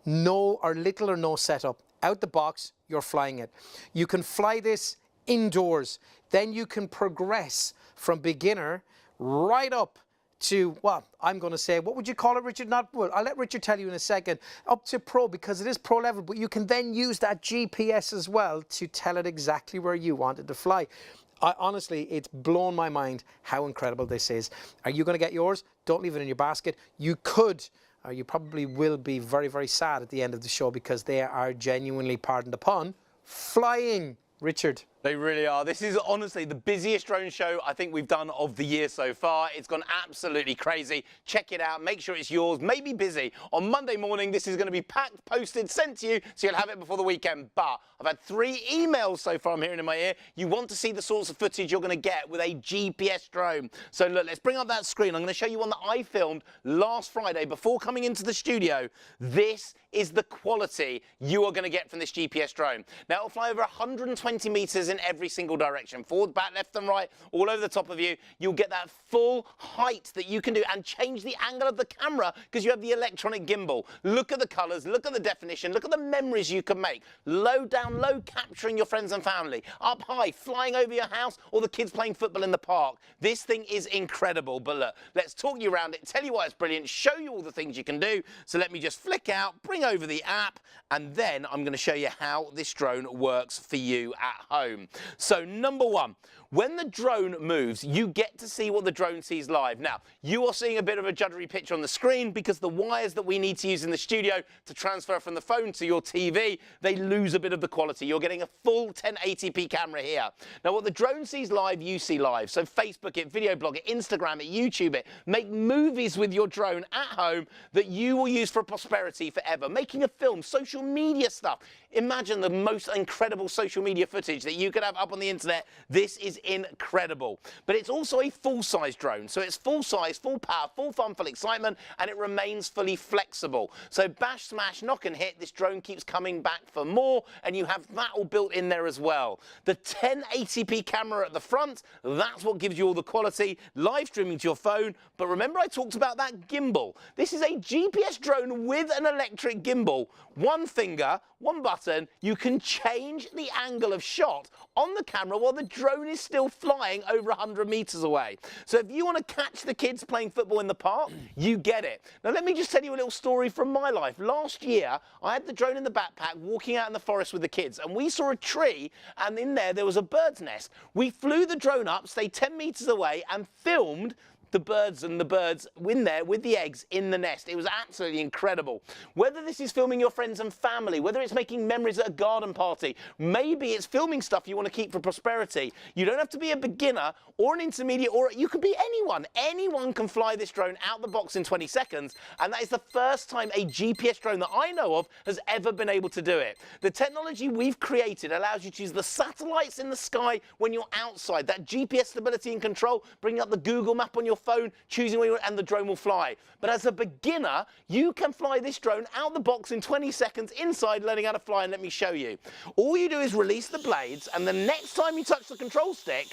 no or little or no setup. Out the box, you're flying it. You can fly this indoors. Then you can progress from beginner right up to, well, I'm going to say, what would you call it, Richard? Not, well, I'll let Richard tell you in a second. Up to pro, because it is pro level, but you can then use that GPS as well to tell it exactly where you want it to fly. Honestly, it's blown my mind how incredible this is. Are you going to get yours? Don't leave it in your basket. You could, or you probably will be very, very sad at the end of the show because they are genuinely, pardon the pun, flying. Richard. They really are. This is honestly the busiest drone show I think we've done of the year so far. It's gone absolutely crazy. Check it out. Make sure it's yours. Maybe busy. On Monday morning, this is going to be packed, posted, sent to you, so you'll have it before the weekend. But I've had 3 emails so far I'm hearing in my ear. You want to see the sorts of footage you're going to get with a GPS drone. So look, let's bring up that screen. I'm going to show you one that I filmed last Friday before coming into the studio. This is the quality you are going to get from this GPS drone. Now, it'll fly over 120 meters in every single direction, forward, back, left and right, all over the top of you. You'll get that full height that you can do and change the angle of the camera because you have the electronic gimbal. Look at the colors, look at the definition, look at the memories you can make. Low down low, capturing your friends and family. Up high, flying over your house or the kids playing football in the park. This thing is incredible. But look, let's talk you around it, tell you why it's brilliant, show you all the things you can do. So let me just flick out, bring over the app, and then I'm going to show you how this drone works for you at home. So number one, when the drone moves, you get to see what the drone sees live. Now, you are seeing a bit of a juddery picture on the screen because the wires that we need to use in the studio to transfer from the phone to your TV, they lose a bit of the quality. You're getting a full 1080p camera here. Now, what the drone sees live, you see live. So Facebook it, video blog it, Instagram it, YouTube it. Make movies with your drone at home that you will use for prosperity forever. Making a film, social media stuff. Imagine the most incredible social media footage that you could have up on the internet. This is incredible. But it's also a full-size drone. So it's full-size, full power, full fun, full excitement, and it remains fully flexible. So bash, smash, knock and hit, this drone keeps coming back for more, and you have that all built in there as well. The 1080p camera at the front, that's what gives you all the quality, live streaming to your phone. But remember I talked about that gimbal. This is a GPS drone with an electric gimbal. One finger, one button, you can change the angle of shot on the camera while the drone is still flying over 100 meters away. So if you want to catch the kids playing football in the park, you get it. Now let me just tell you a little story from my life. Last year, I had the drone in the backpack walking out in the forest with the kids, and we saw a tree, and in there was a bird's nest. We flew the drone up, stayed 10 meters away, and filmed the birds in there with the eggs in the nest. It was absolutely incredible. Whether this is filming your friends and family, whether it's making memories at a garden party, maybe it's filming stuff you want to keep for prosperity. You don't have to be a beginner or an intermediate, or you could be anyone. Anyone can fly this drone out the box in 20 seconds, and that is the first time a GPS drone that I know of has ever been able to do it. The technology we've created allows you to use the satellites in the sky when you're outside, that GPS stability and control, bringing up the Google map on your phone, choosing where you want, and the drone will fly. But as a beginner, you can fly this drone out the box in 20 seconds inside, learning how to fly, and let me show you. All you do is release the blades, and the next time you touch the control stick,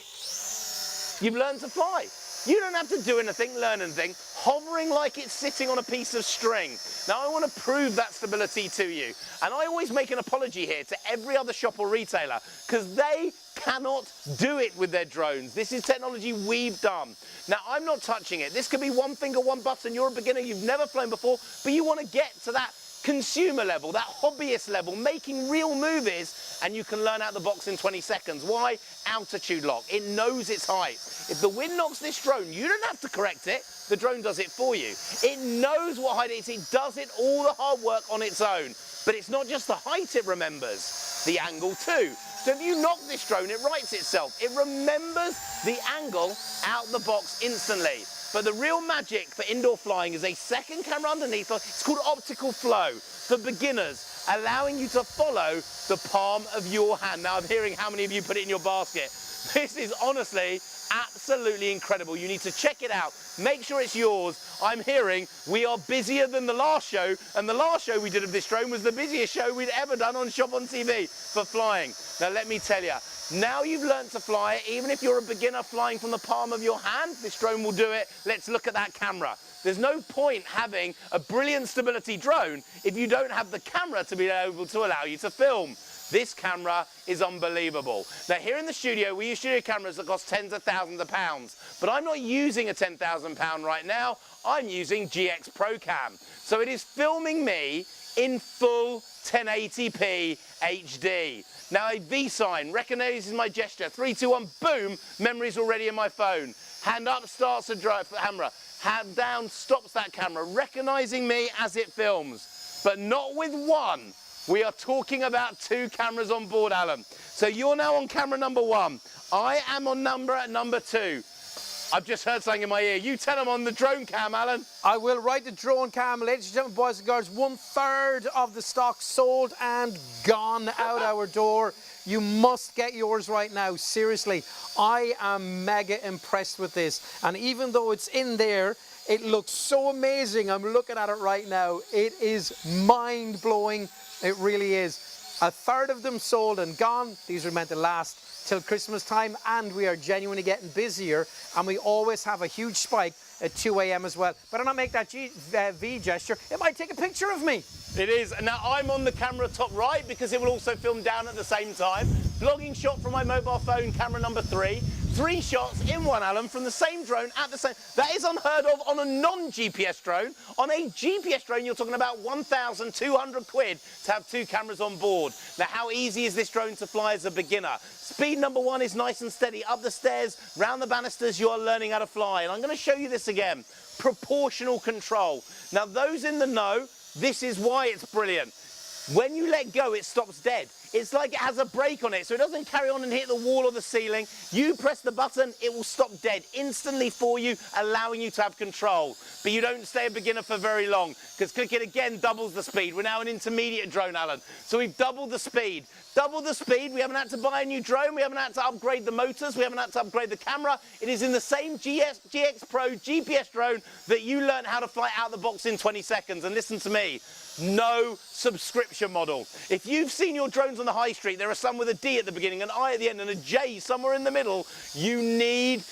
you've learned to fly. You don't have to do anything, learn anything, hovering like it's sitting on a piece of string. Now I want to prove that stability to you. And I always make an apology here to every other shop or retailer, because they cannot do it with their drones. This is technology we've done. Now I'm not touching it. This could be one finger, one button. You're a beginner, you've never flown before, but you want to get to that consumer level, that hobbyist level, making real movies, and you can learn out the box in 20 seconds. Why? Altitude lock. It knows its height. If the wind knocks this drone, you don't have to correct it. The drone does it for you. It knows what height it is. It does it all the hard work on its own. But it's not just the height it remembers, the angle too. So if you knock this drone, it rights itself. It remembers the angle out the box instantly. But the real magic for indoor flying is a second camera underneath. It's called optical flow for beginners, allowing you to follow the palm of your hand. Now I'm hearing how many of you put it in your basket. This is honestly absolutely incredible. You need to check it out. Make sure it's yours. I'm hearing we are busier than the last show, and the last show we did of this drone was the busiest show we'd ever done on ShopOnTV for flying. Now let me tell you, now you've learned to fly, even if you're a beginner flying from the palm of your hand, this drone will do it. Let's look at that camera. There's no point having a brilliant stability drone if you don't have the camera to be able to allow you to film. This camera is unbelievable. Now here in the studio, we use studio cameras that cost tens of thousands of pounds, but I'm not using a £10,000 right now. I'm using GX Pro Cam. So it is filming me in full 1080p HD. Now a V sign recognizes my gesture. 3, 2, 1, boom, memory's already in my phone. Hand up starts the camera. Hand down stops that camera, recognizing me as it films. But not with one. We are talking about 2 cameras on board, Alan. So you're now on camera number 1. I am on number 2. I've just heard something in my ear. You tell them on the drone cam, Alan. I will. Right, the drone cam. Ladies and gentlemen, boys and girls, 1/3 of the stock sold and gone out our door. You must get yours right now. Seriously, I am mega impressed with this. And even though it's in there, it looks so amazing. I'm looking at it right now. It is mind-blowing. It really is. 1/3 of them sold and gone. These are meant to last till Christmas time, and we are genuinely getting busier, and we always have a huge spike at 2 a.m. as well. Better not make that V gesture. It might take a picture of me. It is. Now I'm on the camera top right because it will also film down at the same time. Vlogging shot from my mobile phone, camera number 3. 3 shots in one, Alan, from the same drone at the same. That is unheard of on a non-GPS drone. On a GPS drone, you're talking about 1,200 quid to have 2 cameras on board. Now, how easy is this drone to fly as a beginner? Speed number 1 is nice and steady. Up the stairs, round the banisters, you are learning how to fly. And I'm going to show you this again. Proportional control. Now, those in the know, this is why it's brilliant. When you let go, it stops dead. It's like it has a brake on it, so it doesn't carry on and hit the wall or the ceiling. You press the button, it will stop dead instantly for you, allowing you to have control. But you don't stay a beginner for very long, because click it again doubles the speed. We're now an intermediate drone, Alan. So we've doubled the speed. Double the speed, we haven't had to buy a new drone, we haven't had to upgrade the motors, we haven't had to upgrade the camera. It is in the same GX Pro GPS drone that you learn how to fly out the box in 20 seconds. And listen to me, no subscription model. If you've seen your drones on the high street, there are some with a D at the beginning, an I at the end, and a J somewhere in the middle. You need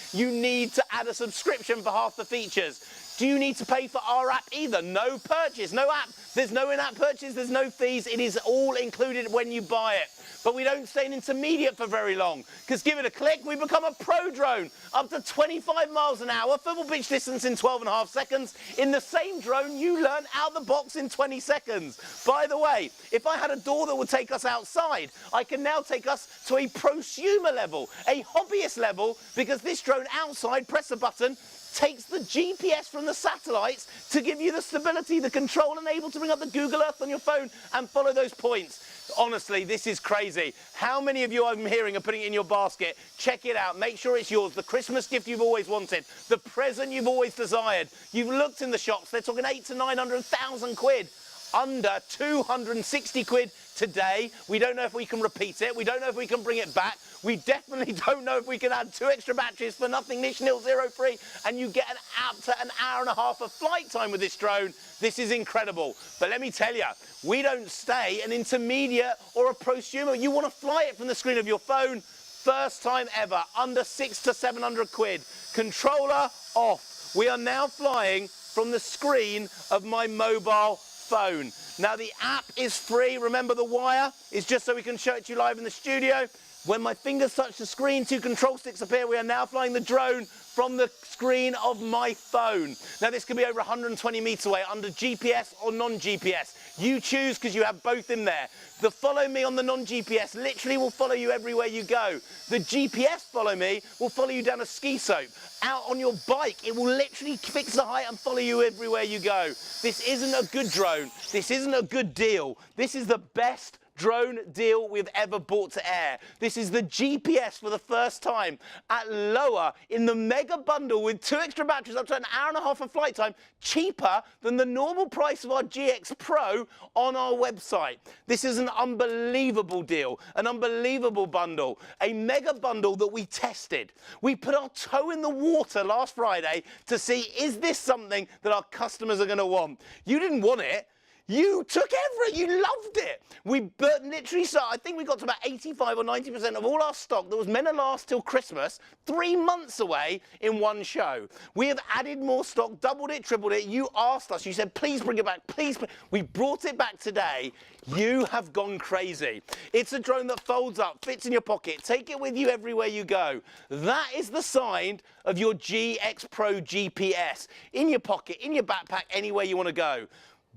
to add a subscription for half the features. Do you need to pay for our app either? No purchase, no app. There's no in-app purchase, there's no fees. It is all included when you buy it. But we don't stay an intermediate for very long, because give it a click, we become a pro drone, up to 25 miles an hour, football pitch distance in 12.5 seconds. In the same drone, you learn out the box in 20 seconds. By the way, if I had a door that would take us outside, I can now take us to a prosumer level, a hobbyist level, because this drone outside, press a button, takes the GPS from the satellites to give you the stability, the control, and able to bring up the Google Earth on your phone and follow those points. Honestly, this is crazy. How many of you I'm hearing are putting it in your basket? Check it out. Make sure it's yours. The Christmas gift you've always wanted. The present you've always desired. You've looked in the shops. They're talking 800 to 900,000 quid. Under 260 quid today. We don't know if we can repeat it. We don't know if we can bring it back. We definitely don't know if we can add 2 extra batteries for nothing, niche, nil, zero, free, and you get up to an hour and a half of flight time with this drone. This is incredible. But let me tell you, we don't stay an intermediate or a prosumer. You want to fly it from the screen of your phone. First time ever, under 600 to 700 quid. Controller off. We are now flying from the screen of my mobile phone. Now the app is free. Remember, the wire is just so we can show it to you live in the studio. When my fingers touch the screen, 2 control sticks appear. We are now flying the drone from the screen of my phone. Now this could be over 120 meters away, under GPS or non-GPS. You choose, because you have both in there. The follow me on the non-GPS literally will follow you everywhere you go. The GPS follow me will follow you down a ski slope. Out on your bike, it will literally fix the height and follow you everywhere you go. This isn't a good drone. This isn't a good deal. This is the best drone deal we've ever brought to air. This is the GPS for the first time at lower in the mega bundle with 2 extra batteries, up to an hour and a half of flight time, cheaper than the normal price of our GX Pro on our website. This is an unbelievable deal, an unbelievable bundle, a mega bundle that we tested. We put our toe in the water last Friday to see, is this something that our customers are going to want? You didn't want it. You took everything, you loved it. We literally saw, I think we got to about 85 or 90% of all our stock that was meant to last till Christmas, 3 months away in one show. We have added more stock, doubled it, tripled it. You asked us, you said, please bring it back, please. We brought it back today. You have gone crazy. It's a drone that folds up, fits in your pocket. Take it with you everywhere you go. That is the sign of your GX Pro GPS. In your pocket, in your backpack, anywhere you want to go.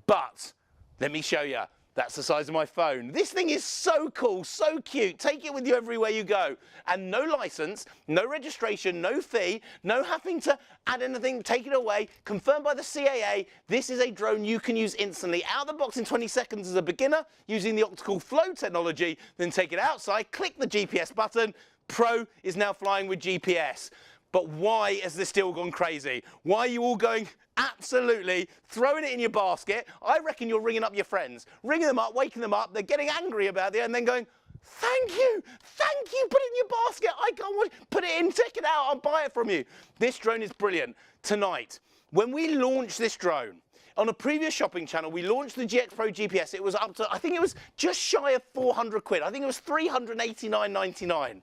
But let me show you. That's the size of my phone. This thing is so cool, so cute. Take it with you everywhere you go. And no license, no registration, no fee, no having to add anything, take it away. Confirmed by the CAA, this is a drone you can use instantly. Out of the box in 20 seconds as a beginner, using the optical flow technology. Then take it outside, click the GPS button. Pro is now flying with GPS. But why has this deal gone crazy? Why are you all going absolutely throwing it in your basket? I reckon you're ringing up your friends, ringing them up, waking them up. They're getting angry about it and then going, thank you, put it in your basket. I can't wait. Put it in, take it out, I'll buy it from you. This drone is brilliant. Tonight, when we launched this drone, on a previous shopping channel, we launched the GX Pro GPS. It was up to, I think it was just shy of 400 quid. I think it was 389.99.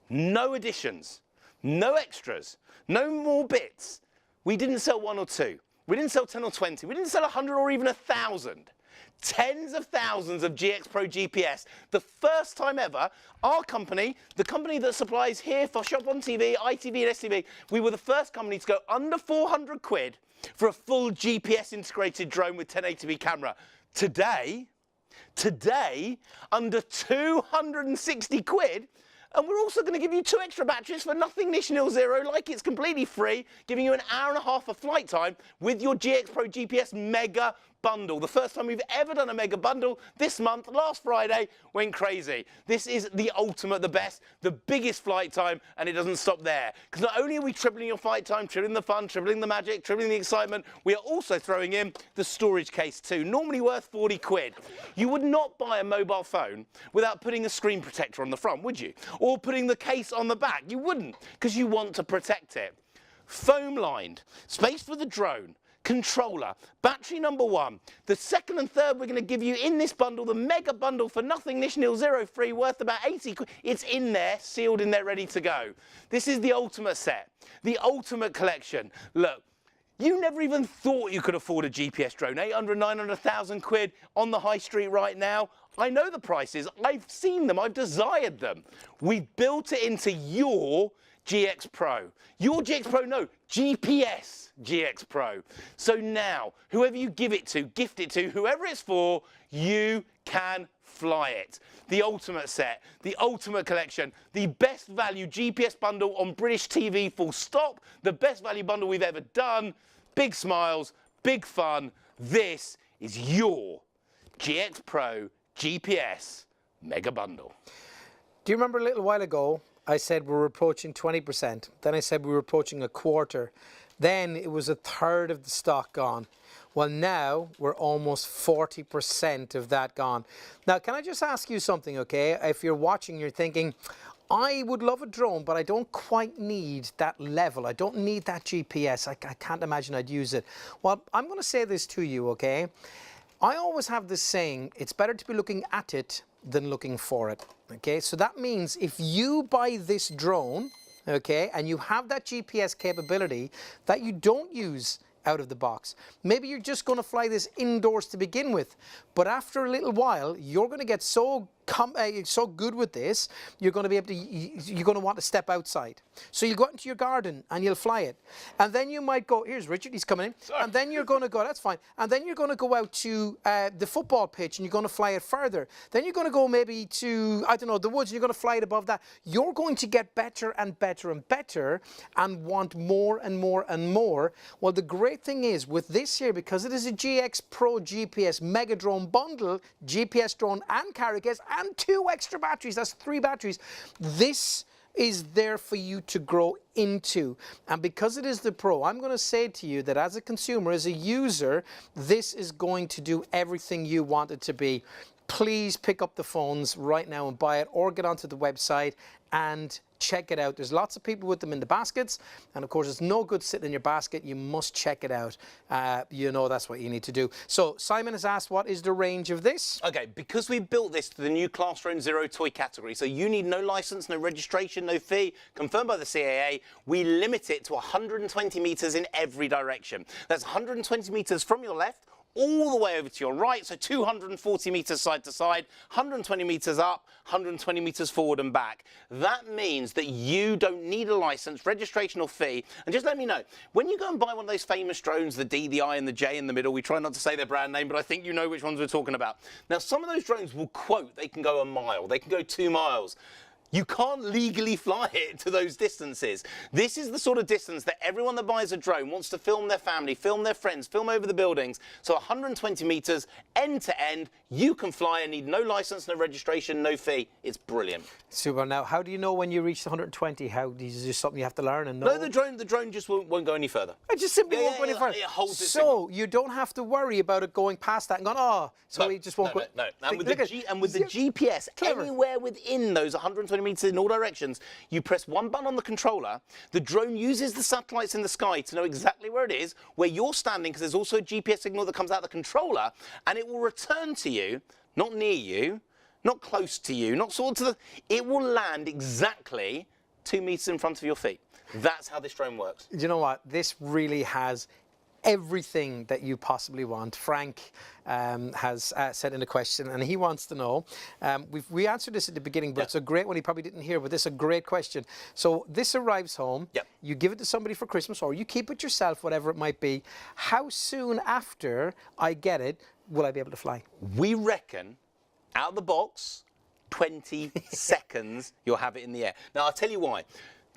No additions. No extras, no more bits. We didn't sell 1 or 2. We didn't sell 10 or 20. We didn't sell 100 or even 1,000. Tens of thousands of GX Pro GPS. The first time ever, our company, the company that supplies here for ShopOnTV, ITV and STV, we were the first company to go under 400 quid for a full GPS integrated drone with 1080p camera. Today, under 260 quid, and we're also going to give you 2 extra batteries for nothing, niche, nil, zero, like it's completely free, giving you an hour and a half of flight time with your GX Pro GPS mega bundle. The first time we've ever done a mega bundle. This month, last Friday, went crazy. This is the ultimate, the best, the biggest flight time, and it doesn't stop there. Because not only are we tripling your flight time, tripling the fun, tripling the magic, tripling the excitement, we are also throwing in the storage case too, normally worth 40 quid. You would not buy a mobile phone without putting a screen protector on the front, would you? Or putting the case on the back. You wouldn't, because you want to protect it. Foam lined, space for the drone, controller, battery number 1. The second and third we're going to give you in this bundle, the mega bundle for nothing, niche, nil, zero, free, worth about 80 quid. It's in there, sealed in there, ready to go. This is the ultimate set, the ultimate collection. Look, You never even thought you could afford a GPS drone. 800, 900, 1,000 quid on the high street right now. I know the prices. I've seen them. I've desired them. We've built it into your GX Pro. Your GX Pro, no, GPS GX Pro. So now, whoever you give it to, gift it to, whoever it's for, you can fly it. The ultimate set, the ultimate collection, the best value GPS bundle on British TV, full stop, the best value bundle we've ever done. Big smiles, big fun. This is your GX Pro GPS Mega Bundle. Do you remember a little while ago, I said we were approaching 20%. Then I said we were approaching a quarter. Then it was a third of the stock gone. Well, now we're almost 40% of that gone. Now, can I just ask you something, okay? If you're watching, you're thinking, I would love a drone, but I don't quite need that level. I don't need that GPS. I can't imagine I'd use it. Well, I'm going to say this to you, okay? I always have this saying, it's better to be looking at it than looking for it, okay? So that means if you buy this drone, okay, and you have that GPS capability that you don't use out of the box. Maybe you're just going to fly this indoors to begin with, but after a little while, you're going to get so good with this, you're going to be able to, you're going to want to step outside. So you'll go out into your garden and you'll fly it. And then you might go, here's Richard, he's coming in. Sorry. And then you're going to go, that's fine. And then you're going to go out to the football pitch and you're going to fly it further. Then you're going to go maybe to, I don't know, the woods, and you're going to fly it above that. You're going to get better and better and better and want more and more and more. Well, the great thing is with this here, because it is a GX Pro GPS Mega Drone Bundle, GPS drone and carry case, and 2 extra batteries, that's 3 batteries. This is there for you to grow into. And because it is the Pro, I'm going to say to you that as a consumer, as a user, this is going to do everything you want it to be. Please pick up the phones right now and buy it, or get onto the website and check it out. There's lots of people with them in the baskets, and of course it's no good sitting in your basket. You must check it out. You know that's what you need to do. So Simon has asked, what is the range of this? Okay, because we built this to the new Class Drone Zero toy category, so you need no license, no registration, no fee, confirmed by the CAA, we limit it to 120 meters in every direction. That's 120 meters from your left all the way over to your right, so 240 meters side to side, 120 meters up, 120 meters forward and back. That means that you don't need a license, registration or fee. And just let me know, when you go and buy one of those famous drones, the D, the I and the J in the middle, we try not to say their brand name, but I think you know which ones we're talking about. Now, some of those drones will quote, they can go a mile, they can go 2 miles. You can't legally fly it to those distances. This is the sort of distance that everyone that buys a drone wants to film their family, film their friends, film over the buildings. So 120 meters, end to end, you can fly and need no license, no registration, no fee. It's brilliant. Super. Now, how do you know when you reach the 120? How is this something you have to learn and know? No, the drone just won't go any further. It just simply won't go any further. It holds its so signal. you don't have to worry about it going past that and going, oh, so it just won't go. No. And with the GPS, clever. Anywhere within those 120 meters in all directions, you press one button on the controller, the drone uses the satellites in the sky to know exactly where it is, where you're standing, because there's also a GPS signal that comes out of the controller, and it will return to you, not near you, not close to you, not sort of to the, it will land exactly 2 meters in front of your feet. That's how this drone works. You know what? This really has everything that you possibly want. Frank has sent in a question, and he wants to know. We answered this at the beginning, but it's a great one. He probably didn't hear, but this is a great question. So this arrives home. Yep. You give it to somebody for Christmas, or you keep it yourself, whatever it might be. How soon after I get it will I be able to fly? We reckon, out of the box, 20 seconds, you'll have it in the air. Now, I'll tell you why.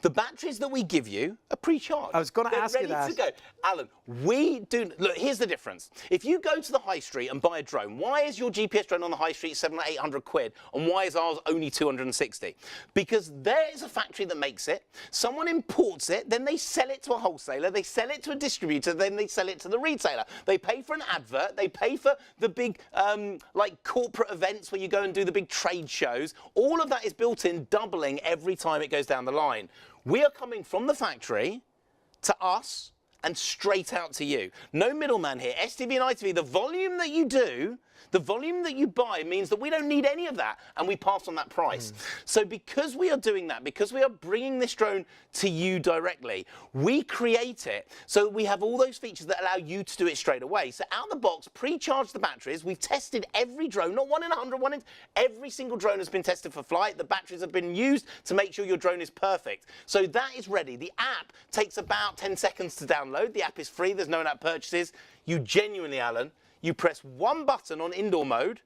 The batteries that we give you are pre-charged. I was going to ask you that. Ready to go. Alan, we do... Look, here's the difference. If you go to the high street and buy a drone, why is your GPS drone on the high street 700 or 800 quid, and why is ours only 260? Because there is a factory that makes it, someone imports it, then they sell it to a wholesaler, they sell it to a distributor, then they sell it to the retailer. They pay for an advert, they pay for the big, like, corporate events where you go and do the big trade shows. All of that is built in, doubling every time it goes down the line. We are coming from the factory to us and straight out to you. No middleman here. STV and ITV, the volume that you do, the volume that you buy means that we don't need any of that, and we pass on that price. So because we are doing that, because we are bringing this drone to you directly, we create it so we have all those features that allow you to do it straight away. So out of the box, pre-charge the batteries. We've tested every drone, not 1 in 100, every single drone has been tested for flight. The batteries have been used to make sure your drone is perfect. So that is ready. The app takes about 10 seconds to download. The app is free. There's no in-app purchases. You genuinely, Alan, you press one button on indoor mode,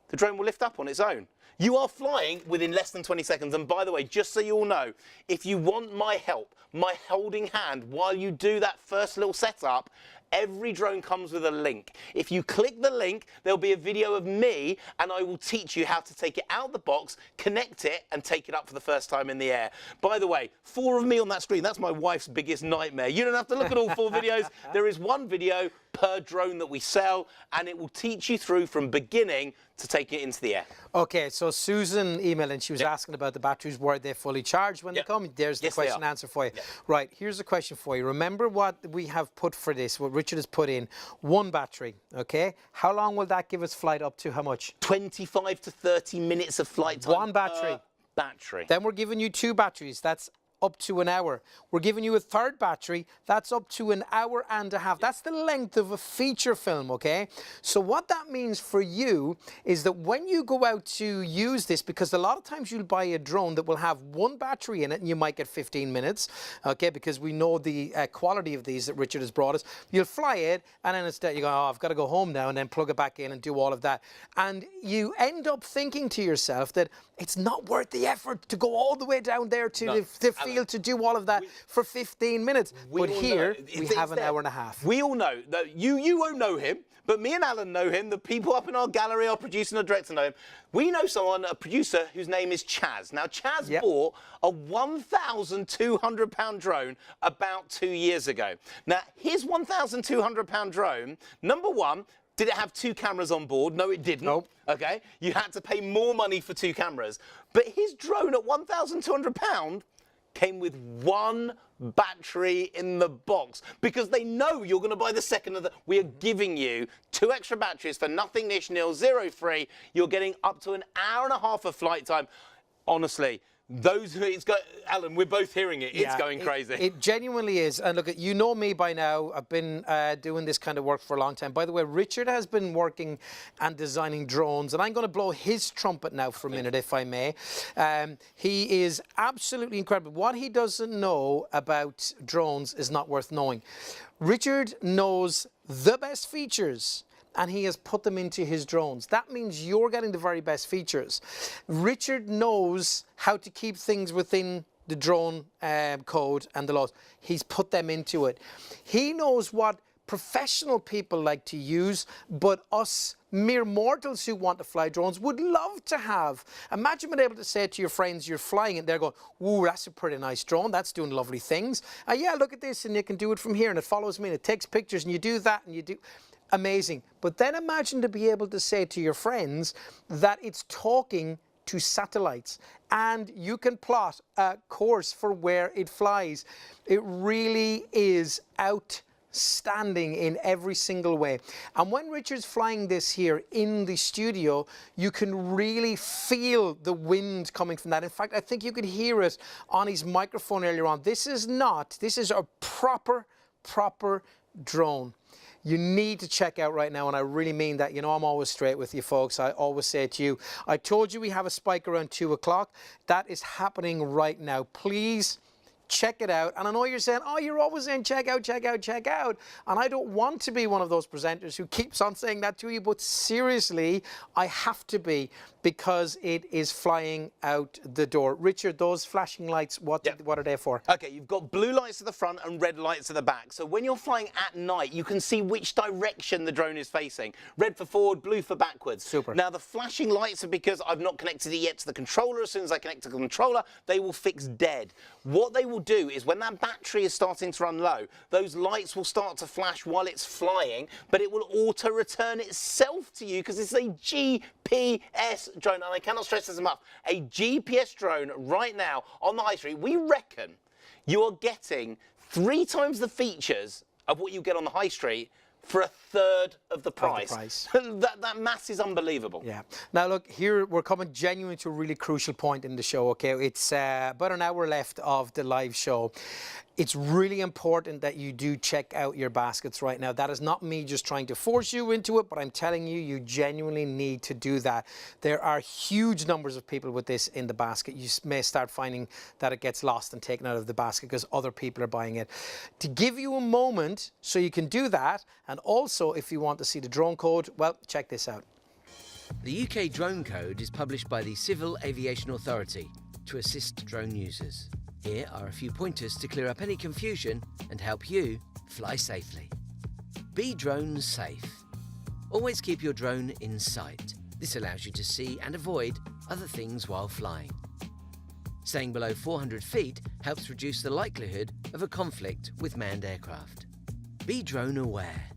the drone will lift up on its own. You are flying within less than 20 seconds. And by the way, just so you all know, if you want my help, my holding hand while you do that first little setup, every drone comes with a link. If you click the link, there'll be a video of me and I will teach you how to take it out of the box, connect it and take it up for the first time in the air. By the way, 4 of me on that screen, that's my wife's biggest nightmare. You don't have to look at all 4 videos. There is 1 video per drone that we sell and it will teach you through from beginning to take it into the air. Okay, so Susan emailed and she was asking about the batteries. Were they fully charged when they come? There's the question answer for you. Right, here's a question for you. Remember what we have put for this, what Richard has put in. 1 battery, okay? How long will that give us flight up to? How much? 25 to 30 minutes of flight time. 1 battery. Battery. Then we're giving you 2 batteries. That's up to an hour. We're giving you a 3rd battery. That's up to an hour and a half. That's the length of a feature film, okay? So what that means for you is that when you go out to use this, because a lot of times you'll buy a drone that will have 1 battery in it and you might get 15 minutes, okay, because we know the quality of these that Richard has brought us. You'll fly it and then instead you go, oh, I've got to go home now, and then plug it back in and do all of that. And you end up thinking to yourself that it's not worth the effort to go all the way down there to the field to do all of that for 15 minutes. But here, we have an hour and a half. We all know that you won't know him, but me and Alan know him. The people up in our gallery, our producer and our director know him. We know someone, a producer, whose name is Chaz. Now, Chaz bought a £1,200 drone about 2 years ago. Now, his £1,200 drone, number one, did it have 2 cameras on board? No, it didn't. Nope. Okay, you had to pay more money for 2 cameras. But his drone at £1,200 came with 1 battery in the box because they know you're going to buy the second of the. We are giving you 2 extra batteries for nothing, nish, nil, 0 free. You're getting up to an hour and a half of flight time. Honestly, those who it's got, Alan, we're both hearing it. It's going crazy. It genuinely is. And look, you know me by now. I've been doing this kind of work for a long time. By the way, Richard has been working and designing drones, and I'm going to blow his trumpet now for a minute, if I may. He is absolutely incredible. What he doesn't know about drones is not worth knowing. Richard knows the best features, and he has put them into his drones. That means you're getting the very best features. Richard knows how to keep things within the drone code and the laws. He's put them into it. He knows what professional people like to use, but us mere mortals who want to fly drones would love to have. Imagine being able to say to your friends you're flying and they're going, ooh, that's a pretty nice drone, that's doing lovely things. Yeah, look at this, and you can do it from here, and it follows me, and it takes pictures, and you do that, and you do. Amazing. But then imagine to be able to say to your friends that it's talking to satellites and you can plot a course for where it flies. It really is outstanding in every single way. And when Richard's flying this here in the studio, you can really feel the wind coming from that. In fact, I think you could hear it on his microphone earlier on. This is a proper drone. You need to check out right now, and I really mean that. You know, I'm always straight with you folks. I always say to you, I told you we have a spike around 2 o'clock. That is happening right now. Please check it out. And I know you're saying, oh, you're always saying check out, check out, check out. And I don't want to be one of those presenters who keeps on saying that to you, but seriously, I have to be, because it is flying out the door. Richard, those flashing lights, what are they for? Okay, you've got blue lights at the front and red lights at the back. So when you're flying at night, you can see which direction the drone is facing. Red for forward, blue for backwards. Super. Now, the flashing lights are because I've not connected it yet to the controller. As soon as I connect to the controller, they will fix dead. What they will do is when that battery is starting to run low, those lights will start to flash while it's flying, but it will auto-return itself to you because it's a GPS drone, and I cannot stress this enough. A GPS drone right now on the high street, we reckon you are getting 3 times the features of what you get on the high street for 1/3 of the price. that mass is unbelievable. Yeah. Now look, here we're coming genuinely to a really crucial point in the show, okay? It's about an hour left of the live show. It's really important that you do check out your baskets right now. That is not me just trying to force you into it, but I'm telling you, you genuinely need to do that. There are huge numbers of people with this in the basket. You may start finding that it gets lost and taken out of the basket because other people are buying it. To give you a moment so you can do that, and also if you want to see the drone code, well, check this out. The UK Drone Code is published by the Civil Aviation Authority to assist drone users. Here are a few pointers to clear up any confusion and help you fly safely. Be drone safe. Always keep your drone in sight. This allows you to see and avoid other things while flying. Staying below 400 feet helps reduce the likelihood of a conflict with manned aircraft. Be drone aware.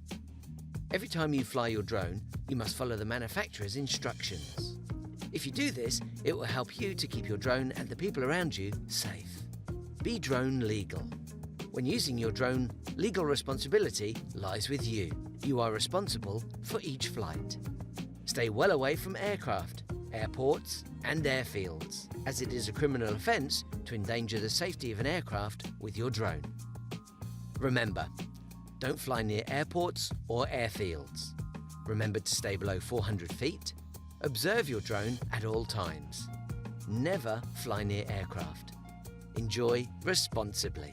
Every time you fly your drone, you must follow the manufacturer's instructions. If you do this, it will help you to keep your drone and the people around you safe. Be drone legal. When using your drone, legal responsibility lies with you. You are responsible for each flight. Stay well away from aircraft, airports and airfields, as it is a criminal offence to endanger the safety of an aircraft with your drone. Remember, don't fly near airports or airfields. Remember to stay below 400 feet. Observe your drone at all times. Never fly near aircraft. Enjoy responsibly.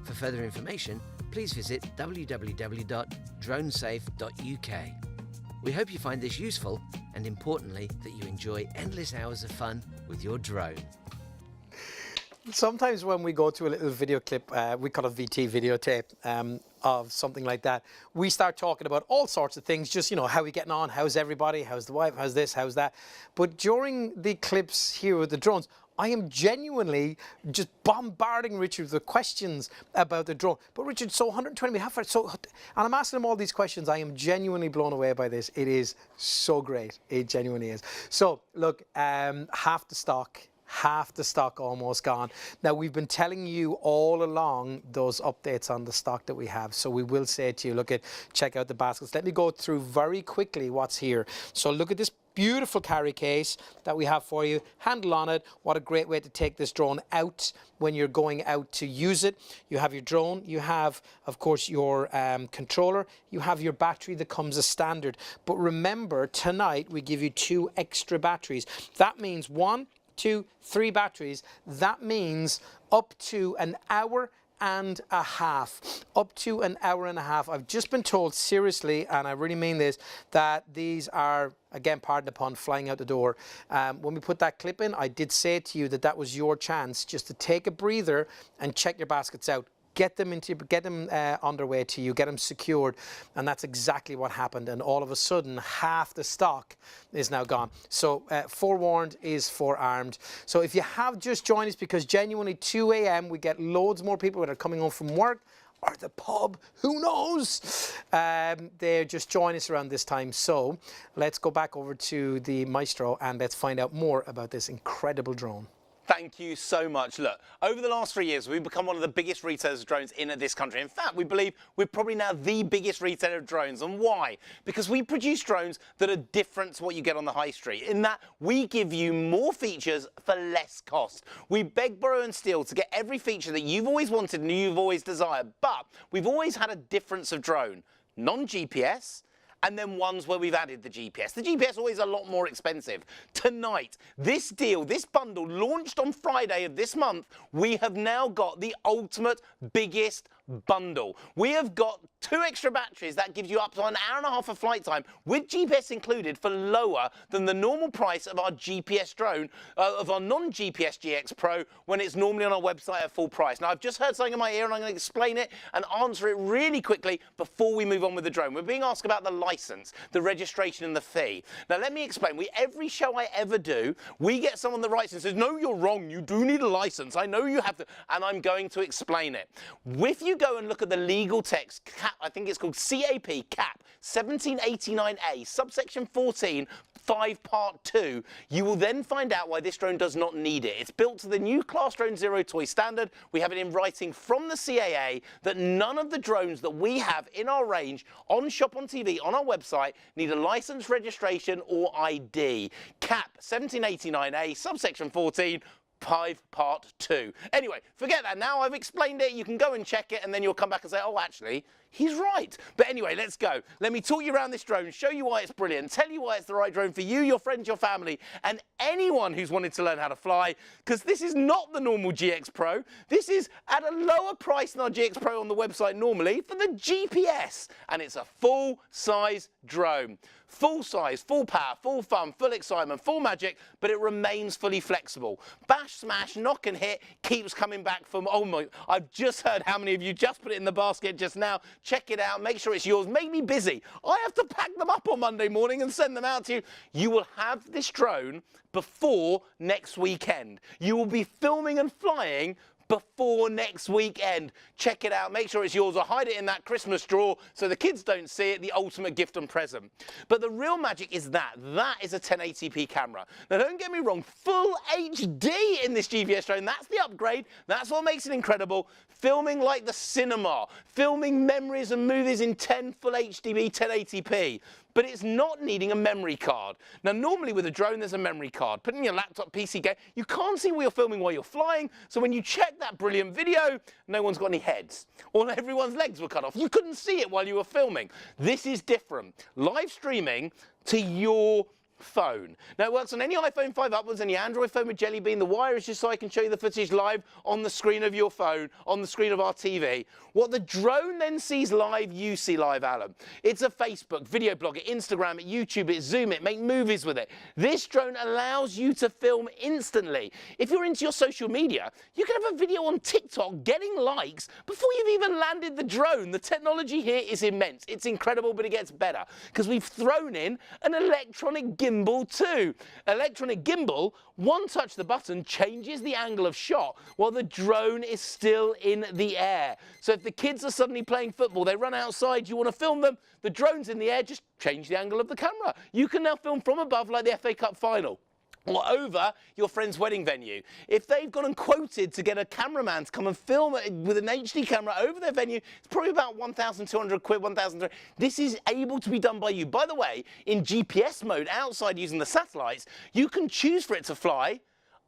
For further information, please visit www.dronesafe.uk. We hope you find this useful and, importantly, that you enjoy endless hours of fun with your drone. Sometimes when we go to a little video clip, we call it VT videotape, of something like that, we start talking about all sorts of things, just, you know, how are we getting on, how's everybody, how's the wife, how's this, how's that. But during the clips here with the drones, I am genuinely just bombarding Richard with questions about the drone. But Richard, so 120, and I'm asking him all these questions. I am genuinely blown away by this. It is so great. It genuinely is. So look, half the stock almost gone. Now, we've been telling you all along those updates on the stock that we have. So we will say to you, check out the baskets. Let me go through very quickly what's here. So look at this beautiful carry case that we have for you. Handle on it. What a great way to take this drone out when you're going out to use it. You have your drone. You have, of course, your controller. You have your battery that comes as standard. But remember, tonight we give you 2 extra batteries. That means 1, 2, 3 batteries. That means up to an hour and a half. Up to an hour and a half. I've just been told, seriously, and I really mean this, that these are, again, pardon the pun, flying out the door. When we put that clip in, I did say to you that that was your chance just to take a breather and check your baskets out. Get them on their way to you, get them secured, and that's exactly what happened. And all of a sudden, half the stock is now gone. So forewarned is forearmed. So if you have just joined us, because genuinely 2 a.m. we get loads more people that are coming home from work or the pub, who knows? They just join us around this time. So let's go back over to the maestro and let's find out more about this incredible drone. Thank you so much. Look, over the last 3 years, we've become one of the biggest retailers of drones in this country. In fact, we believe we're probably now the biggest retailer of drones. And why? Because we produce drones that are different to what you get on the high street, in that we give you more features for less cost. We beg, borrow and steal to get every feature that you've always wanted and you've always desired. But we've always had a difference of drone. Non-GPS, and then ones where we've added the GPS. The GPS is always a lot more expensive. Tonight, this deal, this bundle, launched on Friday of this month, we have now got the ultimate biggest bundle. We have got 2 extra batteries that gives you up to an hour and a half of flight time with GPS included for lower than the normal price of our GPS drone, of our non-GPS GX Pro, when it's normally on our website at full price. Now, I've just heard something in my ear and I'm going to explain it and answer it really quickly before we move on with the drone. We're being asked about the license, the registration and the fee. Now, let me explain. Every show I ever do, we get someone that writes and says, no, you're wrong. You do need a license. I know you have to, and I'm going to explain it. If you go and look at the legal text, I think it's called CAP 1789A, subsection 14, 5 Part 2, you will then find out why this drone does not need it. It's built to the new Class Drone Zero toy standard. We have it in writing from the CAA that none of the drones that we have in our range on ShopOnTV on our website need a license, registration or ID. Cap 1789A, subsection 14, 5 Part 2. Anyway, forget that now. I've explained it. You can go and check it, and then you'll come back and say, oh, actually, he's right. But anyway, let's go. Let me talk you around this drone, show you why it's brilliant, tell you why it's the right drone for you, your friends, your family, and anyone who's wanted to learn how to fly, because this is not the normal GX Pro. This is at a lower price than our GX Pro on the website normally for the GPS, and it's a full-size drone. Full size, full power, full fun, full excitement, full magic, but it remains fully flexible. Bash, smash, knock and hit keeps coming back from, oh my, I've just heard how many of you just put it in the basket just now. Check it out, make sure it's yours, make me busy. I have to pack them up on Monday morning and send them out to you. You will have this drone before next weekend. You will be filming and flying before next weekend. Check it out, make sure it's yours, or hide it in that Christmas drawer so the kids don't see it, the ultimate gift and present. But the real magic is that is a 1080p camera. Now don't get me wrong, full HD in this GPS drone, that's the upgrade, that's what makes it incredible. Filming like the cinema, filming memories and movies in 10 full HDB 1080p. But it's not needing a memory card. Now, normally with a drone, there's a memory card. Put in your laptop, PC game, you can't see what you're filming while you're flying, so when you check that brilliant video, no one's got any heads, or everyone's legs were cut off. You couldn't see it while you were filming. This is different. Live streaming to your phone. Now, it works on any iPhone 5 upwards, any Android phone with Jelly Bean. The wire is just so I can show you the footage live on the screen of your phone, on the screen of our TV. What the drone then sees live, you see live, Alan. It's a Facebook, video blog, it, Instagram, it, YouTube, it, Zoom it, make movies with it. This drone allows you to film instantly. If you're into your social media, you can have a video on TikTok getting likes before you've even landed the drone. The technology here is immense. It's incredible, but it gets better because we've thrown in an electronic gimbal too. Electronic gimbal, one touch the button changes the angle of shot while the drone is still in the air. So if the kids are suddenly playing football, they run outside, you want to film them, the drone's in the air, just change the angle of the camera. You can now film from above like the FA Cup final, or over your friend's wedding venue. If they've gone and quoted to get a cameraman to come and film it with an HD camera over their venue, it's probably about 1,200 quid, 1,300. This is able to be done by you. By the way, in GPS mode, outside using the satellites, you can choose for it to fly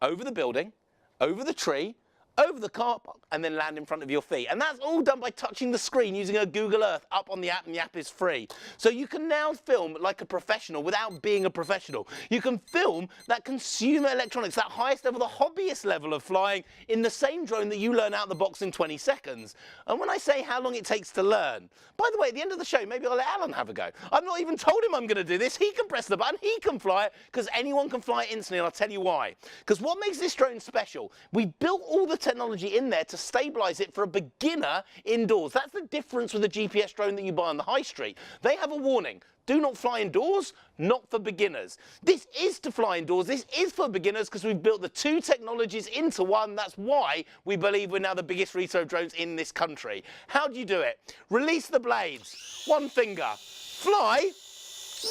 over the building, over the tree, over the car park, and then land in front of your feet. And that's all done by touching the screen using a Google Earth up on the app, and the app is free. So you can now film like a professional without being a professional. You can film that consumer electronics, that highest level, the hobbyist level of flying in the same drone that you learn out of the box in 20 seconds. And when I say how long it takes to learn, by the way, at the end of the show, maybe I'll let Alan have a go. I've not even told him I'm going to do this. He can press the button, he can fly it, because anyone can fly it instantly, and I'll tell you why. Because what makes this drone special, we built all the technology in there to stabilize it for a beginner indoors. That's the difference with a GPS drone that you buy on the high street. They have a warning. Do not fly indoors, not for beginners. This is to fly indoors, this is for beginners because we've built the two technologies into one. That's why we believe we're now the biggest retailer of drones in this country. How do you do it? Release the blades, one finger. Fly,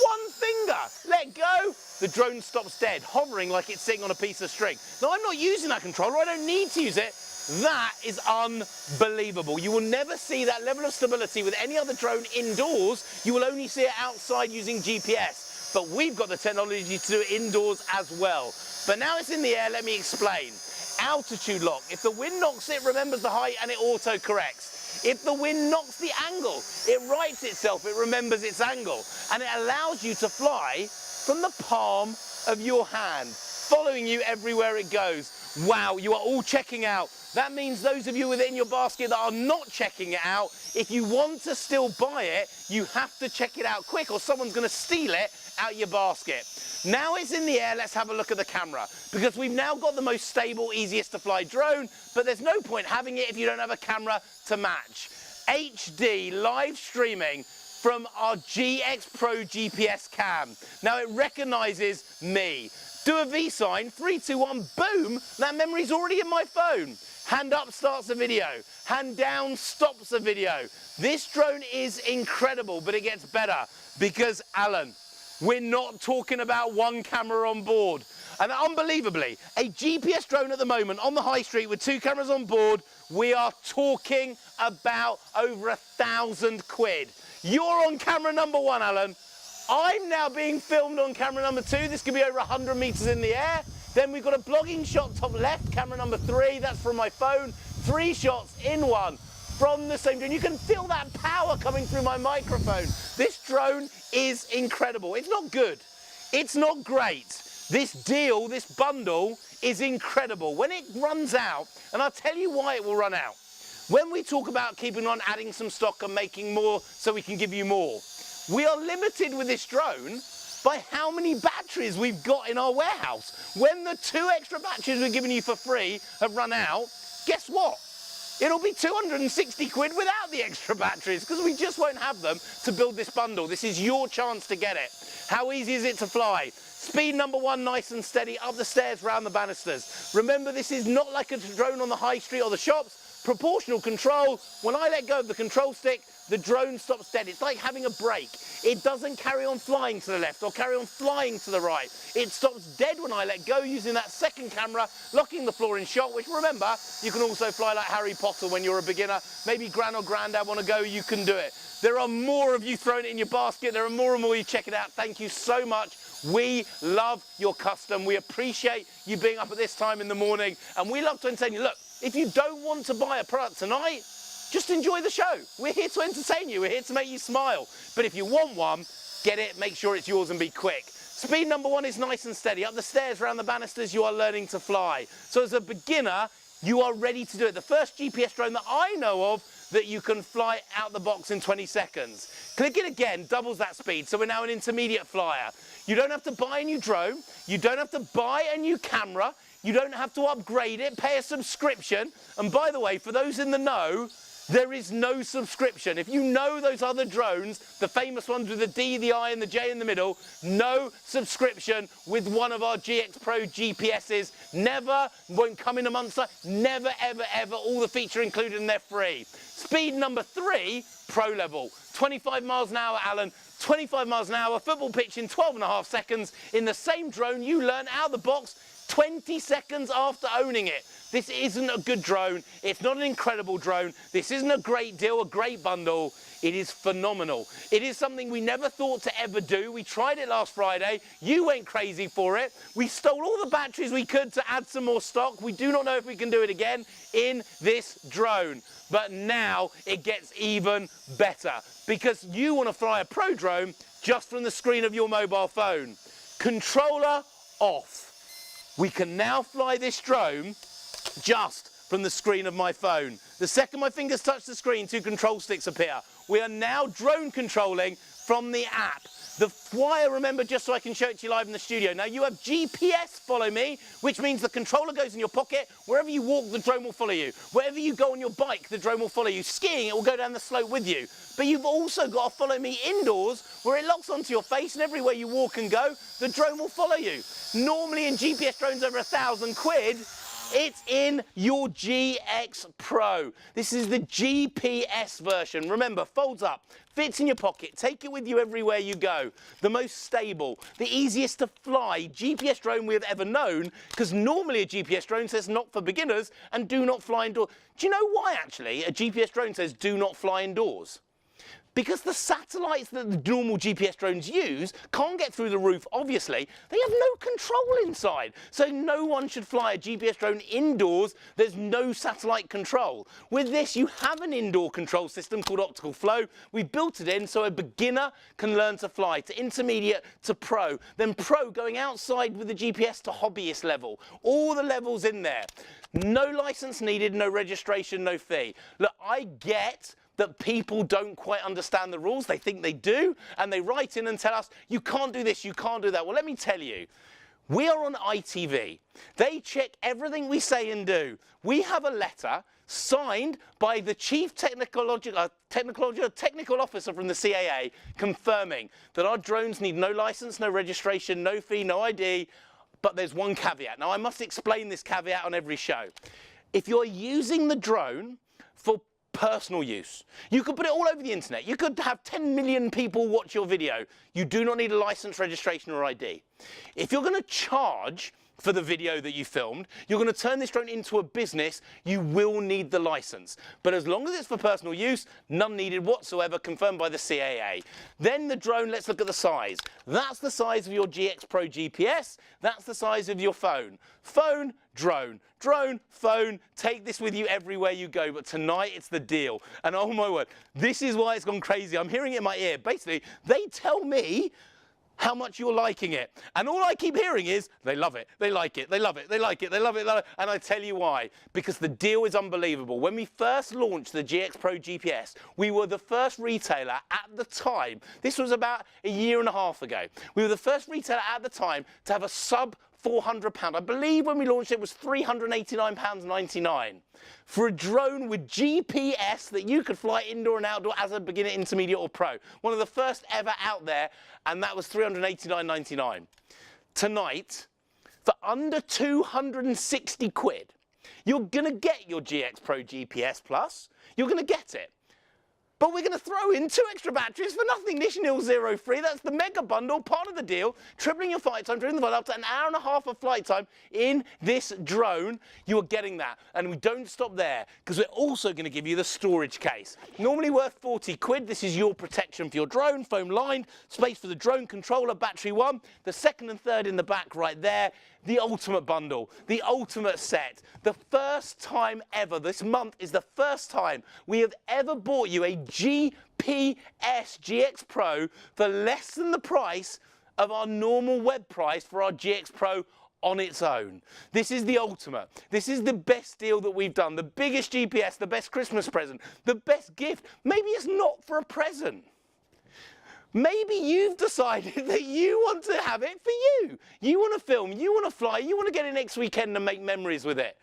one finger. Let go. The drone stops dead, hovering like it's sitting on a piece of string. Now, I'm not using that controller, I don't need to use it. That is unbelievable. You will never see that level of stability with any other drone indoors. You will only see it outside using GPS. But we've got the technology to do it indoors as well. But now it's in the air, let me explain. Altitude lock. If the wind knocks it, remembers the height and it auto-corrects. If the wind knocks the angle, it rights itself, it remembers its angle. And it allows you to fly from the palm of your hand, following you everywhere it goes. Wow, you are all checking out. That means those of you within your basket that are not checking it out, if you want to still buy it, you have to check it out quick or someone's going to steal it out your basket. Now it's in the air, let's have a look at the camera, because we've now got the most stable, easiest to fly drone, but there's no point having it if you don't have a camera to match. HD live streaming from our GX Pro GPS cam. Now it recognizes me. Do a V sign, 3, 2, 1, boom, that memory's already in my phone. Hand up starts a video, hand down stops a video. This drone is incredible, but it gets better because, Alan, We're not talking about one camera on board. And unbelievably, a GPS drone at the moment on the high street with 2 cameras on board, we are talking about over £1,000. You're on camera number 1, Alan. I'm now being filmed on camera number 2. This could be over 100 meters in the air. Then we've got a blogging shot top left, camera number 3. That's from my phone. 3 shots in one from the same drone. You can feel that power coming through my microphone. This drone is incredible. It's not good. It's not great. This deal, this bundle is incredible. When it runs out, and I'll tell you why it will run out. When we talk about keeping on adding some stock and making more so we can give you more, we are limited with this drone by how many batteries we've got in our warehouse. When the 2 extra batteries we're giving you for free have run out, guess what? It'll be 260 quid without the extra batteries because we just won't have them to build this bundle. This is your chance to get it. How easy is it to fly? Speed number 1, nice and steady, up the stairs, round the banisters. Remember, this is not like a drone on the high street or the shops. Proportional control. When I let go of the control stick, the drone stops dead. It's like having a brake. It doesn't carry on flying to the left or carry on flying to the right. It stops dead when I let go using that second camera, locking the floor in shot, which remember, you can also fly like Harry Potter when you're a beginner. Maybe gran or granddad want to go, you can do it. There are more of you throwing it in your basket. There are more and more you check it out. Thank you so much. We love your custom. We appreciate you being up at this time in the morning. And we love to entertain you. Look, if you don't want to buy a product tonight, just enjoy the show. We're here to entertain you. We're here to make you smile. But if you want one, get it, make sure it's yours and be quick. Speed number 1 is nice and steady. Up the stairs, around the banisters, you are learning to fly. So as a beginner, you are ready to do it. The first GPS drone that I know of that you can fly out the box in 20 seconds. Click it again, doubles that speed. So we're now an intermediate flyer. You don't have to buy a new drone. You don't have to buy a new camera. You don't have to upgrade it, pay a subscription. And by the way, for those in the know, there is no subscription. If you know those other drones, the famous ones with the D, the I and the J in the middle, no subscription with one of our GX Pro GPSs. Never, won't come in a month's time, never, ever, ever. All the features included and they're free. Speed number 3, pro level. 25 miles an hour, Alan. 25 miles an hour, football pitch in 12.5 seconds. In the same drone, you learn out of the box 20 seconds after owning it. This isn't a good drone. It's not an incredible drone. This isn't a great deal, a great bundle. It is phenomenal. It is something we never thought to ever do. We tried it last Friday. You went crazy for it. We stole all the batteries we could to add some more stock. We do not know if we can do it again in this drone. But now it gets even better because you want to fly a pro drone just from the screen of your mobile phone. Controller off. We can now fly this drone just from the screen of my phone. The second my fingers touch the screen, 2 control sticks appear. We are now drone controlling from the app. The wire, remember, just so I can show it to you live in the studio. Now you have GPS, follow me, which means the controller goes in your pocket. Wherever you walk, the drone will follow you. Wherever you go on your bike, the drone will follow you. Skiing, it will go down the slope with you. But you've also got to follow me indoors, where it locks onto your face, and everywhere you walk and go, the drone will follow you. Normally in GPS drones over 1,000 quid, it's in your GX Pro. This is the GPS version. Remember, folds up, fits in your pocket, take it with you everywhere you go. The most stable, the easiest to fly GPS drone we have ever known, because normally a GPS drone says not for beginners and do not fly indoors. Do you know why actually a GPS drone says do not fly indoors? Because the satellites that the normal GPS drones use can't get through the roof, obviously. They have no control inside. So no one should fly a GPS drone indoors. There's no satellite control. With this, you have an indoor control system called optical flow. We built it in so a beginner can learn to fly, to intermediate, to pro. Then pro going outside with the GPS to hobbyist level. All the levels in there. No license needed, no registration, no fee. Look, I get that people don't quite understand the rules. They think they do, and they write in and tell us, you can't do this, you can't do that. Well, let me tell you, we are on ITV. They check everything we say and do. We have a letter signed by the Chief Technical Officer from the CAA confirming that our drones need no license, no registration, no fee, no ID, but there's one caveat. Now, I must explain this caveat on every show. If you're using the drone for personal use. You could put it all over the internet. You could have 10 million people watch your video. You do not need a license, registration or ID. If you're going to charge for the video that you filmed, you're going to turn this drone into a business, you will need the license. But as long as it's for personal use, none needed whatsoever, confirmed by the CAA. Then the drone, let's look at the size. That's the size of your GX Pro GPS. That's the size of your phone. Phone, drone. Drone, phone, take this with you everywhere you go. But tonight, it's the deal. And oh my word, this is why it's gone crazy. I'm hearing it in my ear. Basically, they tell me how much you're liking it. And all I keep hearing is, they love it, they like it, they love it, they like it, they love it, they love it. And I tell you why. Because the deal is unbelievable. When we first launched the GX Pro GPS, we were the first retailer at the time, this was about a year and a half ago, we were the first retailer at the time to have a sub £400. I believe when we launched it was £389.99 for a drone with GPS that you could fly indoor and outdoor as a beginner, intermediate or pro. One of the first ever out there, and that was £389.99. Tonight, for under 260 quid, you're going to get your GX Pro GPS Plus. You're going to get it. But we're going to throw in 2 extra batteries for nothing. This nil 0 free. That's the mega bundle, part of the deal. Tripling your flight time, tripling the flight up to an hour and a half of flight time in this drone. You are getting that. And we don't stop there, because we're also going to give you the storage case. Normally worth 40 quid. This is your protection for your drone, foam lined, space for the drone controller, battery 1, the second and third in the back right there. The ultimate bundle, the ultimate set. The first time ever, this month is the first time we have ever bought you a GPS GX Pro for less than the price of our normal web price for our GX Pro on its own. This is the ultimate. This is the best deal that we've done. The biggest GPS, the best Christmas present, the best gift. Maybe it's not for a present. Maybe you've decided that you want to have it for you. You want to film, you want to fly, you want to get it next weekend and make memories with it.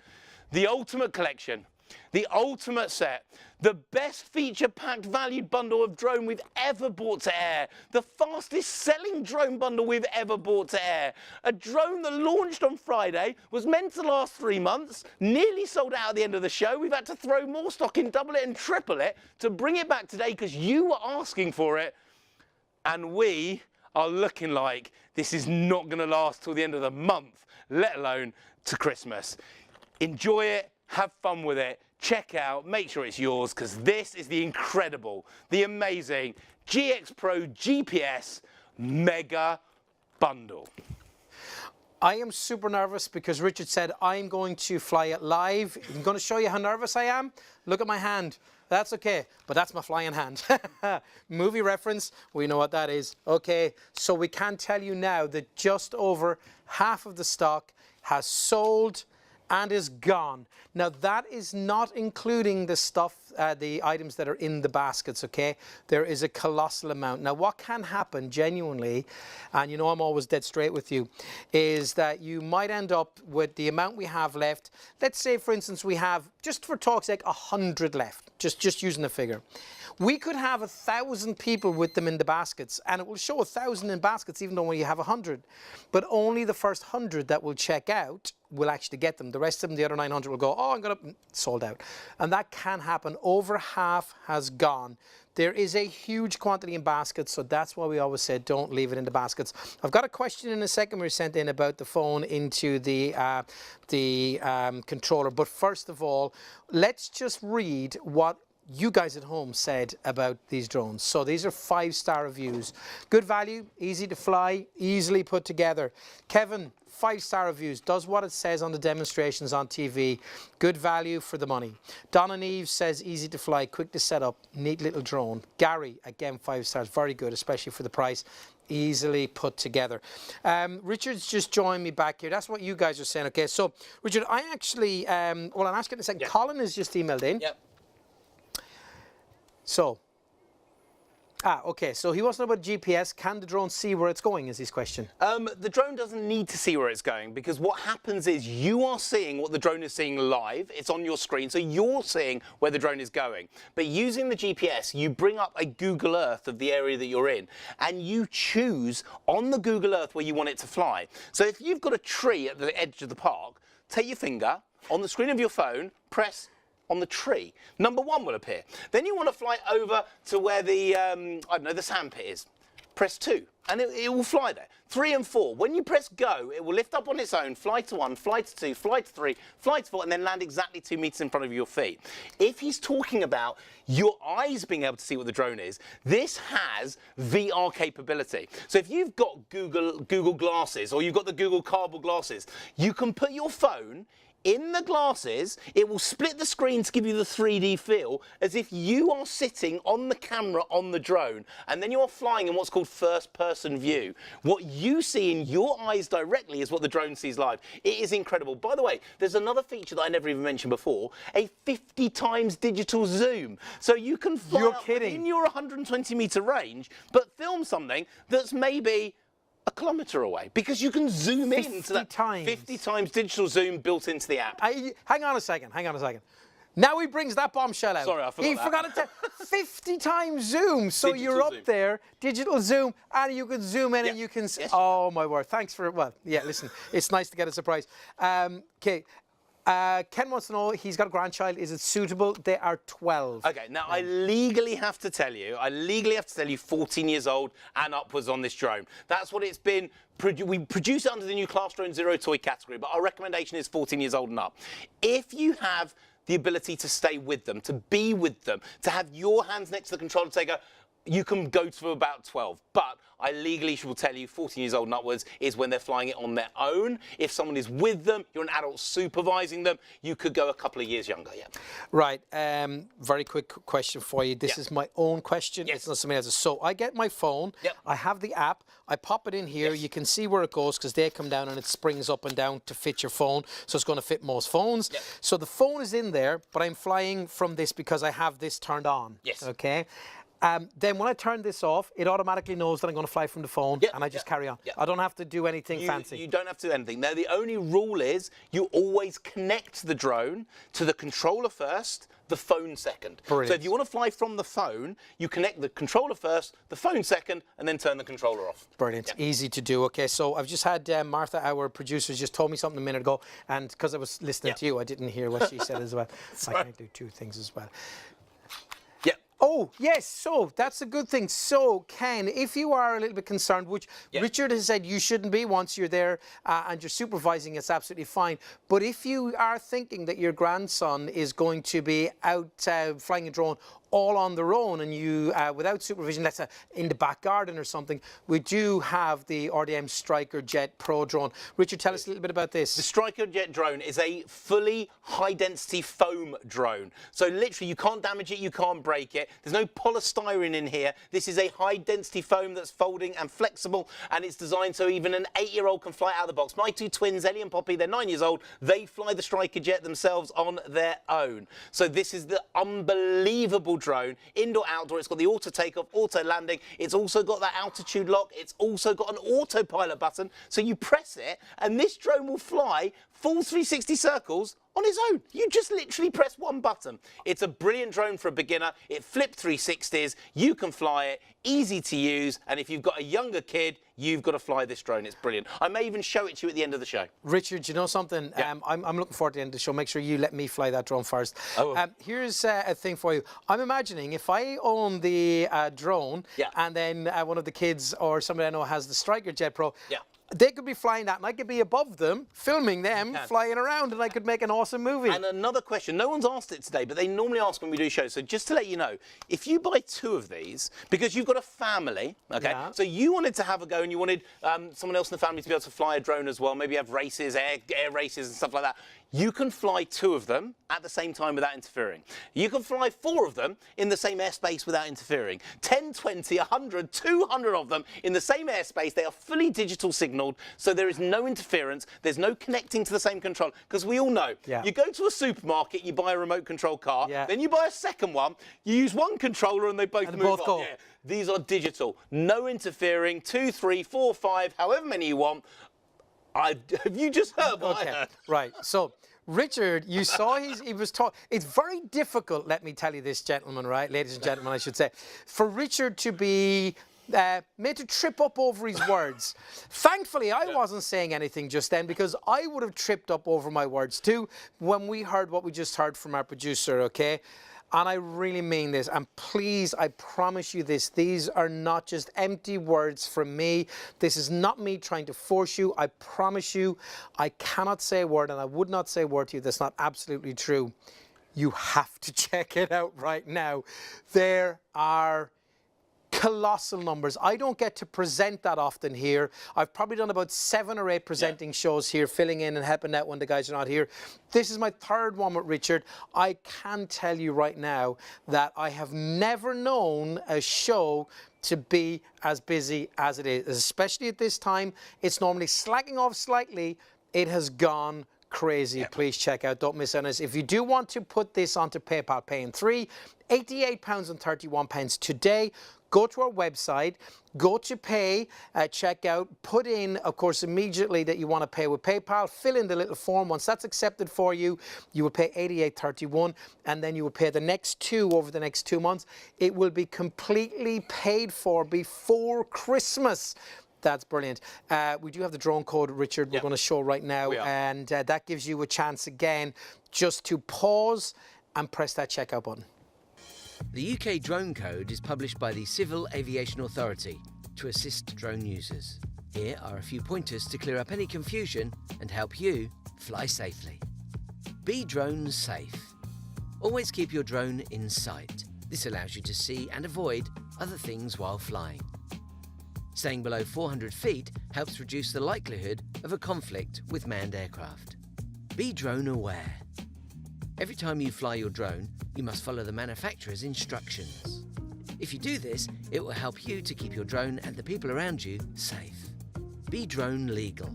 The ultimate collection, the ultimate set, the best feature-packed valued bundle of drone we've ever brought to air, the fastest selling drone bundle we've ever brought to air. A drone that launched on Friday, was meant to last 3 months, nearly sold out at the end of the show. We've had to throw more stock in, double it and triple it to bring it back today because you were asking for it. And we are looking like this is not going to last till the end of the month, let alone to Christmas. Enjoy it, have fun with it, check out, make sure it's yours, because this is the incredible, the amazing GX Pro GPS Mega Bundle. I am super nervous because Richard said I'm going to fly it live. I'm going to show you how nervous I am. Look at my hand. That's okay, but that's my flying hand. Movie reference, we know what that is. Okay, so we can tell you now that just over half of the stock has sold and is gone. Now that is not including the stuff, the items that are in the baskets, okay? There is a colossal amount. Now what can happen genuinely, and you know I'm always dead straight with you, is that you might end up with the amount we have left. Let's say for instance we have, just for talk's sake, 100 left, just using the figure. We could have 1,000 people with them in the baskets, and it will show 1,000 in baskets even though you have 100. But only the first 100 that will check out will actually get them. The rest of them, the other 900, will go, oh, I'm going to, sold out. And that can happen. Over half has gone. There is a huge quantity in baskets, so that's why we always said don't leave it in the baskets. I've got a question in a second we sent in about the phone into the controller. But first of all, let's just read what you guys at home said about these drones. So these are 5-star reviews. Good value, easy to fly, easily put together. Kevin, 5-star reviews, does what it says on the demonstrations on TV. Good value for the money. Donna Neve says easy to fly, quick to set up, neat little drone. Gary, again 5 stars, very good, especially for the price. Easily put together. Richard's just joined me back here. That's what you guys are saying. Okay, so Richard, I actually, well, I'll ask you in a second. Yep. Colin has just emailed in. Yep. So, okay, so he wants to know about GPS. Can the drone see where it's going, is his question. The drone doesn't need to see where it's going, because what happens is you are seeing what the drone is seeing live. It's on your screen, so you're seeing where the drone is going. But using the GPS, you bring up a Google Earth of the area that you're in, and you choose on the Google Earth where you want it to fly. So if you've got a tree at the edge of the park, take your finger, on the screen of your phone, press on the tree. Number 1 will appear. Then you want to fly over to where the, I don't know, the sandpit is. Press 2, and it will fly there. 3 and 4, when you press go, it will lift up on its own, fly to 1, fly to 2, fly to 3, fly to 4, and then land exactly 2 meters in front of your feet. If he's talking about your eyes being able to see what the drone is, this has VR capability. So if you've got Google glasses, or you've got the Google cardboard glasses, you can put your phone in the glasses, it will split the screen to give you the 3D feel as if you are sitting on the camera on the drone, and then you are flying in what's called first-person view. What you see in your eyes directly is what the drone sees live. It is incredible. By the way, there's another feature that I never even mentioned before, a 50 times digital zoom. So you can fly in your 120-meter range, but film something that's maybe a kilometre away, because you can zoom in to that 50 times digital zoom built into the app. Hang on a second. Now he brings that bombshell out. Sorry, I forgot He forgot to 50 times zoom. So Digital you're up zoom. there, digital zoom, and you can zoom in and you can... Yes, oh, my word. Thanks for... Well, yeah, listen, it's nice to get a surprise. Okay. Ken wants to know, he's got a grandchild, is it suitable? They are 12. Okay, now I legally have to tell you 14 years old and upwards on this drone. That's what it's been. We produce it under the new Class Drone Zero toy category, but our recommendation is 14 years old and up. If you have the ability to stay with them, to be with them, to have your hands next to the controller to go, you can go to about 12, but I legally will tell you 14 years old and upwards is when they're flying it on their own. If someone is with them, you're an adult supervising them, you could go a couple of years younger, yeah. Right, very quick question for you. This is my own question, it's not somebody else's. So I get my phone, I have the app, I pop it in here, you can see where it goes because they come down and it springs up and down to fit your phone, so it's going to fit most phones. So the phone is in there, but I'm flying from this because I have this turned on. Okay. Then when I turn this off, it automatically knows that I'm going to fly from the phone, and I just carry on. I don't have to do anything fancy. You don't have to do anything. Now, the only rule is you always connect the drone to the controller first, the phone second. Brilliant. So if you want to fly from the phone, you connect the controller first, the phone second, and then turn the controller off. Brilliant. Easy to do. Okay, so I've just had Martha, our producer, just told me something a minute ago, and because I was listening to you, I didn't hear what she said as well. I can do 2 things as well. Oh, yes, so that's a good thing. So, Ken, if you are a little bit concerned, which Richard has said you shouldn't be once you're there and you're supervising, it's absolutely fine. But if you are thinking that your grandson is going to be out flying a drone all on their own and you, without supervision, let's say in the back garden or something, we do have the RDM Striker Jet Pro drone. Richard, tell us a little bit about this. The Striker Jet drone is a fully high-density foam drone. So literally, you can't damage it, you can't break it. There's no polystyrene in here. This is a high-density foam that's folding and flexible, and it's designed so even an 8-year-old can fly out of the box. My 2 twins, Ellie and Poppy, they're 9 years old. They fly the Striker Jet themselves on their own. So this is the unbelievable drone, indoor, outdoor. It's got the auto takeoff, auto landing. It's also got that altitude lock. It's also got an autopilot button. So you press it, and this drone will fly full 360 circles on its own. You just literally press one button. It's a brilliant drone for a beginner. It flipped 360s. You can fly it, easy to use. And if you've got a younger kid, you've got to fly this drone. It's brilliant. I may even show it to you at the end of the show. Richard, you know something? I'm looking forward to the end of the show. Make sure you let me fly that drone first. Here's a thing for you. I'm imagining if I own the drone and then one of the kids or somebody I know has the Striker Jet Pro, they could be flying that and I could be above them, filming them, flying around, and I could make an awesome movie. And another question, no one's asked it today, but they normally ask when we do shows. So just to let you know, if you buy 2 of these, because you've got a family, so you wanted to have a go and you wanted someone else in the family to be able to fly a drone as well, maybe have races, air races and stuff like that, you can fly 2 of them at the same time without interfering. You can fly 4 of them in the same airspace without interfering. 10, 20, 100, 200 of them in the same airspace. They are fully digital signalled, so there is no interference. There's no connecting to the same control. Because we all know, you go to a supermarket, you buy a remote control car, then you buy a second one, you use one controller and they both move on. These are digital. No interfering. 2, 3, 4, 5, however many you want. Have you just heard what I heard? Right. So, Richard, you saw he was talking. It's very difficult, let me tell you this, gentlemen, right? Ladies and gentlemen, I should say, for Richard to be made to trip up over his words. Thankfully, I wasn't saying anything just then, because I would have tripped up over my words too when we heard what we just heard from our producer, okay? And I really mean this, and please, I promise you this, these are not just empty words from me. This is not me trying to force you. I promise you, I cannot say a word, and I would not say a word to you that's not absolutely true. You have to check it out right now. There are colossal numbers. I don't get to present that often here. I've probably done about 7 or 8 presenting shows here, filling in and helping out when the guys are not here. This is my 3rd one with Richard. I can tell you right now that I have never known a show to be as busy as it is, especially at this time. It's normally slacking off slightly. It has gone crazy. Yep. Please check out, don't miss on this. If you do want to put this onto PayPal Pay in 3, £88.31 today. Go to our website, go to pay, check out, put in, of course, immediately that you want to pay with PayPal, fill in the little form. Once that's accepted for you, you will pay £88.31, and then you will pay the next 2 over the next 2 months. It will be completely paid for before Christmas. That's brilliant. We do have the drone code, Richard, we're going to show right now, and that gives you a chance again just to pause and press that checkout button. The UK drone code is published by the Civil Aviation Authority to assist drone users. Here are a few pointers to clear up any confusion and help you fly safely. Be drone safe. Always keep your drone in sight. This allows you to see and avoid other things while flying. Staying below 400 feet helps reduce the likelihood of a conflict with manned aircraft. Be drone aware. Every time you fly your drone, you must follow the manufacturer's instructions. If you do this, it will help you to keep your drone and the people around you safe. Be drone legal.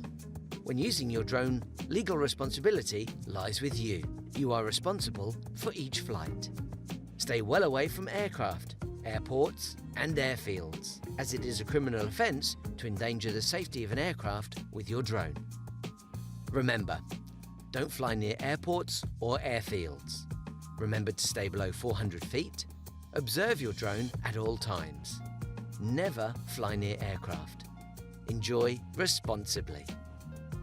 When using your drone, legal responsibility lies with you. You are responsible for each flight. Stay well away from aircraft, airports and airfields, as it is a criminal offence to endanger the safety of an aircraft with your drone. Remember, don't fly near airports or airfields. Remember to stay below 400 feet. Observe your drone at all times. Never fly near aircraft. Enjoy responsibly.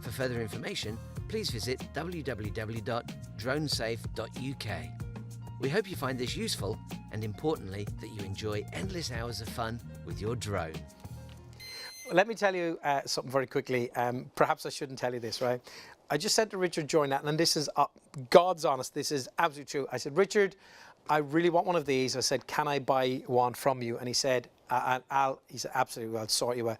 For further information, please visit www.dronesafe.uk. We hope you find this useful and, importantly, that you enjoy endless hours of fun with your drone. Let me tell you something very quickly. Perhaps I shouldn't tell you this, right? I just said to Richard during that, and this is God's honest, this is absolutely true. I said, Richard, I really want one of these. I said, can I buy one from you? And he said, he said, absolutely, I'll sort you out.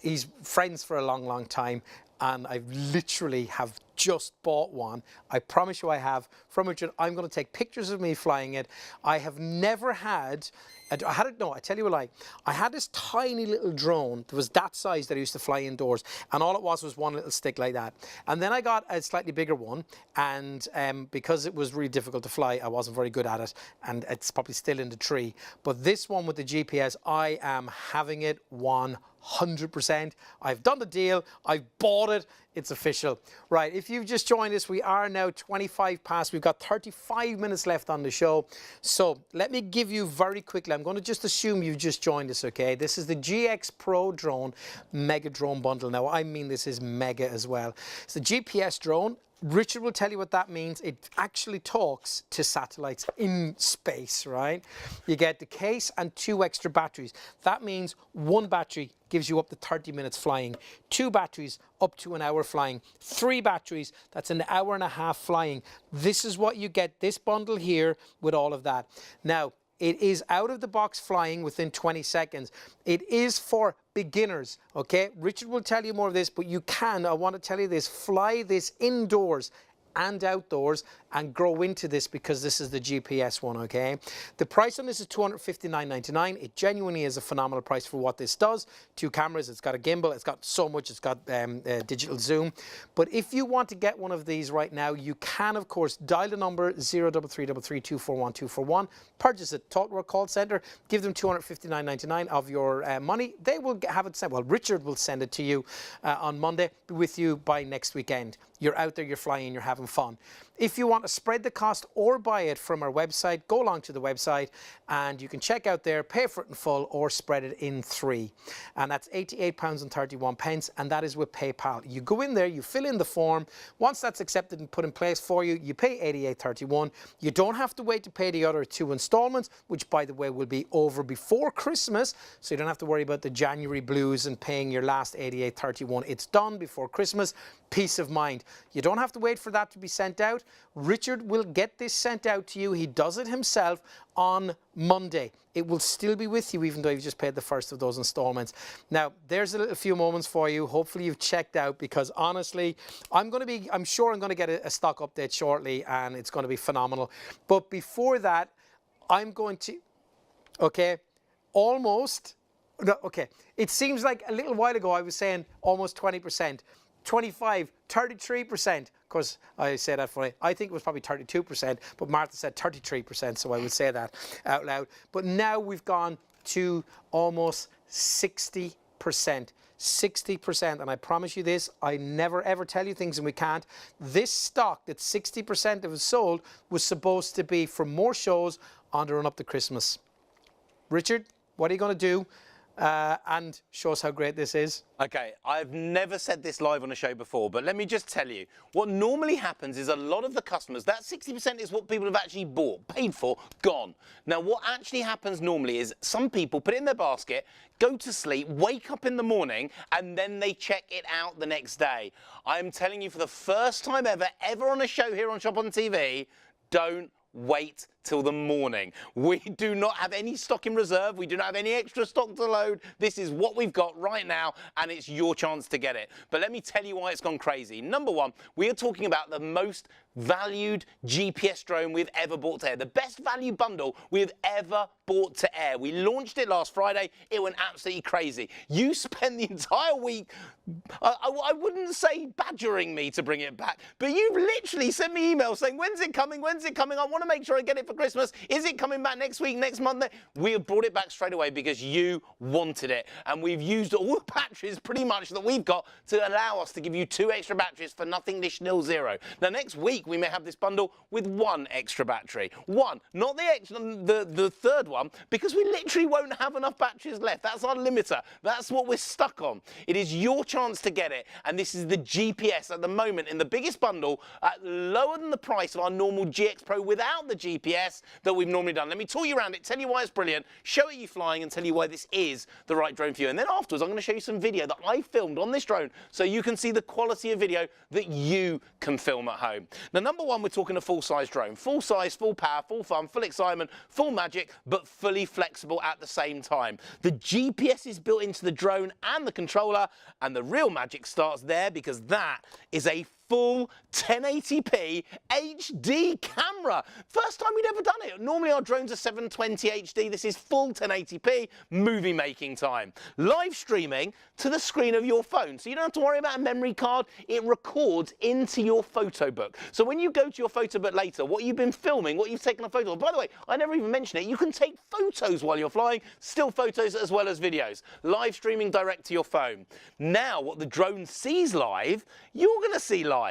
He's friends for a long, long time, and I literally have just bought one. I promise you I have, from Richard. I'm going to take pictures of me flying it. I have never had, I tell you a lie. I had this tiny little drone that was that size that I used to fly indoors, and all it was one little stick like that. And then I got a slightly bigger one, and because it was really difficult to fly, I wasn't very good at it, and it's probably still in the tree. But this one with the GPS, I am having it 100%. I've done the deal. I've bought it. It's official. Right, if you've just joined us, we are now 25 past. We've got 35 minutes left on the show. So let me give you very quickly, I'm going to just assume you've just joined us, okay? This is the GX Pro Drone Mega Drone Bundle. Now, I mean this is mega as well. It's the GPS drone. Richard will tell you what that means. It actually talks to satellites in space, right? You get the case and 2 extra batteries. That means 1 battery gives you up to 30 minutes flying, 2 batteries up to an hour flying, 3 batteries, that's an hour and a half flying. This is what you get, this bundle here with all of that. Now, it is out of the box flying within 20 seconds. It is for beginners, okay? Richard will tell you more of this, but you can, I want to tell you this, fly this indoors and outdoors and grow into this because this is the GPS one, okay? The price on this is $259.99. It genuinely is a phenomenal price for what this does. 2 cameras, it's got a gimbal, it's got so much, it's got digital zoom. But if you want to get one of these right now, you can, of course, dial the number 03333241241, purchase it, talk to our call center, give them $259.99 of your money. They will have it sent, well, Richard will send it to you on Monday, be with you by next weekend. You're out there, you're flying, you're having fun. If you want to spread the cost or buy it from our website, go along to the website and you can check out there, pay for it in full or spread it in 3. And that's £88.31, and that is with PayPal. You go in there, you fill in the form. Once that's accepted and put in place for you, you pay £88.31. You don't have to wait to pay the other 2 installments, which by the way will be over before Christmas, so you don't have to worry about the January blues and paying your last £88.31. It's done before Christmas. Peace of mind. You don't have to wait for that to be sent out. Richard will get this sent out to you. He does it himself on Monday. It will still be with you even though you've just paid the first of those installments. Now, there's a few moments for you. Hopefully you've checked out, because honestly, I'm sure I'm going to get a stock update shortly and it's going to be phenomenal. But before that, I'm going to, okay, it seems like a little while ago I was saying almost 20%. 25, 33%. Of course, I say that funny. I think it was probably 32%, but Martha said 33%, so I would say that out loud. But now we've gone to almost 60%. 60%, and I promise you this, I never ever tell you things and we can't. This stock that 60% of it sold was supposed to be for more shows on the run up to Christmas. Richard, what are you going to do? And show us how great this is. Okay, I've never said this live on a show before, but let me just tell you, what normally happens is a lot of the customers, that 60% is what people have actually bought, paid for, gone. Now, what actually happens normally is some people put it in their basket, go to sleep, wake up in the morning, and then they check it out the next day. I'm telling you, for the first time ever on a show here on Shop on TV, don't wait till the morning. We do not have any stock in reserve. We do not have any extra stock to load. This is what we've got right now, and it's your chance to get it. But let me tell you why it's gone crazy. Number one, we are talking about the most valued GPS drone we've ever bought to air. The best value bundle we've ever bought to air. We launched it last Friday. It went absolutely crazy. You spent the entire week, I wouldn't say badgering me to bring it back, but you've literally sent me emails saying, when's it coming? When's it coming? I want to make sure I get it for Christmas. Is it coming back next week, next month? We have brought it back straight away because you wanted it. And we've used all the batteries pretty much that we've got to allow us to give you 2 extra batteries for nothing additional zero. Now, next week, we may have this bundle with 1 extra battery. 1, not the third one, because we literally won't have enough batteries left. That's our limiter. That's what we're stuck on. It is your chance to get it. And this is the GPS at the moment in the biggest bundle at lower than the price of our normal GX Pro without the GPS that we've normally done. Let me talk you around it, tell you why it's brilliant, show it you flying, and tell you why this is the right drone for you. And then afterwards, I'm going to show you some video that I filmed on this drone so you can see the quality of video that you can film at home. Now, number one, we're talking a full-size drone. Full size, full power, full fun, full excitement, full magic, but fully flexible at the same time. The GPS is built into the drone and the controller, and the real magic starts there because that is a full 1080p HD camera. First time we'd ever done it. Normally our drones are 720 HD. This is full 1080p movie making time. Live streaming to the screen of your phone. So you don't have to worry about a memory card. It records into your photo book. So when you go to your photo book later, what you've been filming, what you've taken a photo of, by the way, I never even mentioned it, you can take photos while you're flying, still photos as well as videos. Live streaming direct to your phone. Now what the drone sees live, you're going to see live.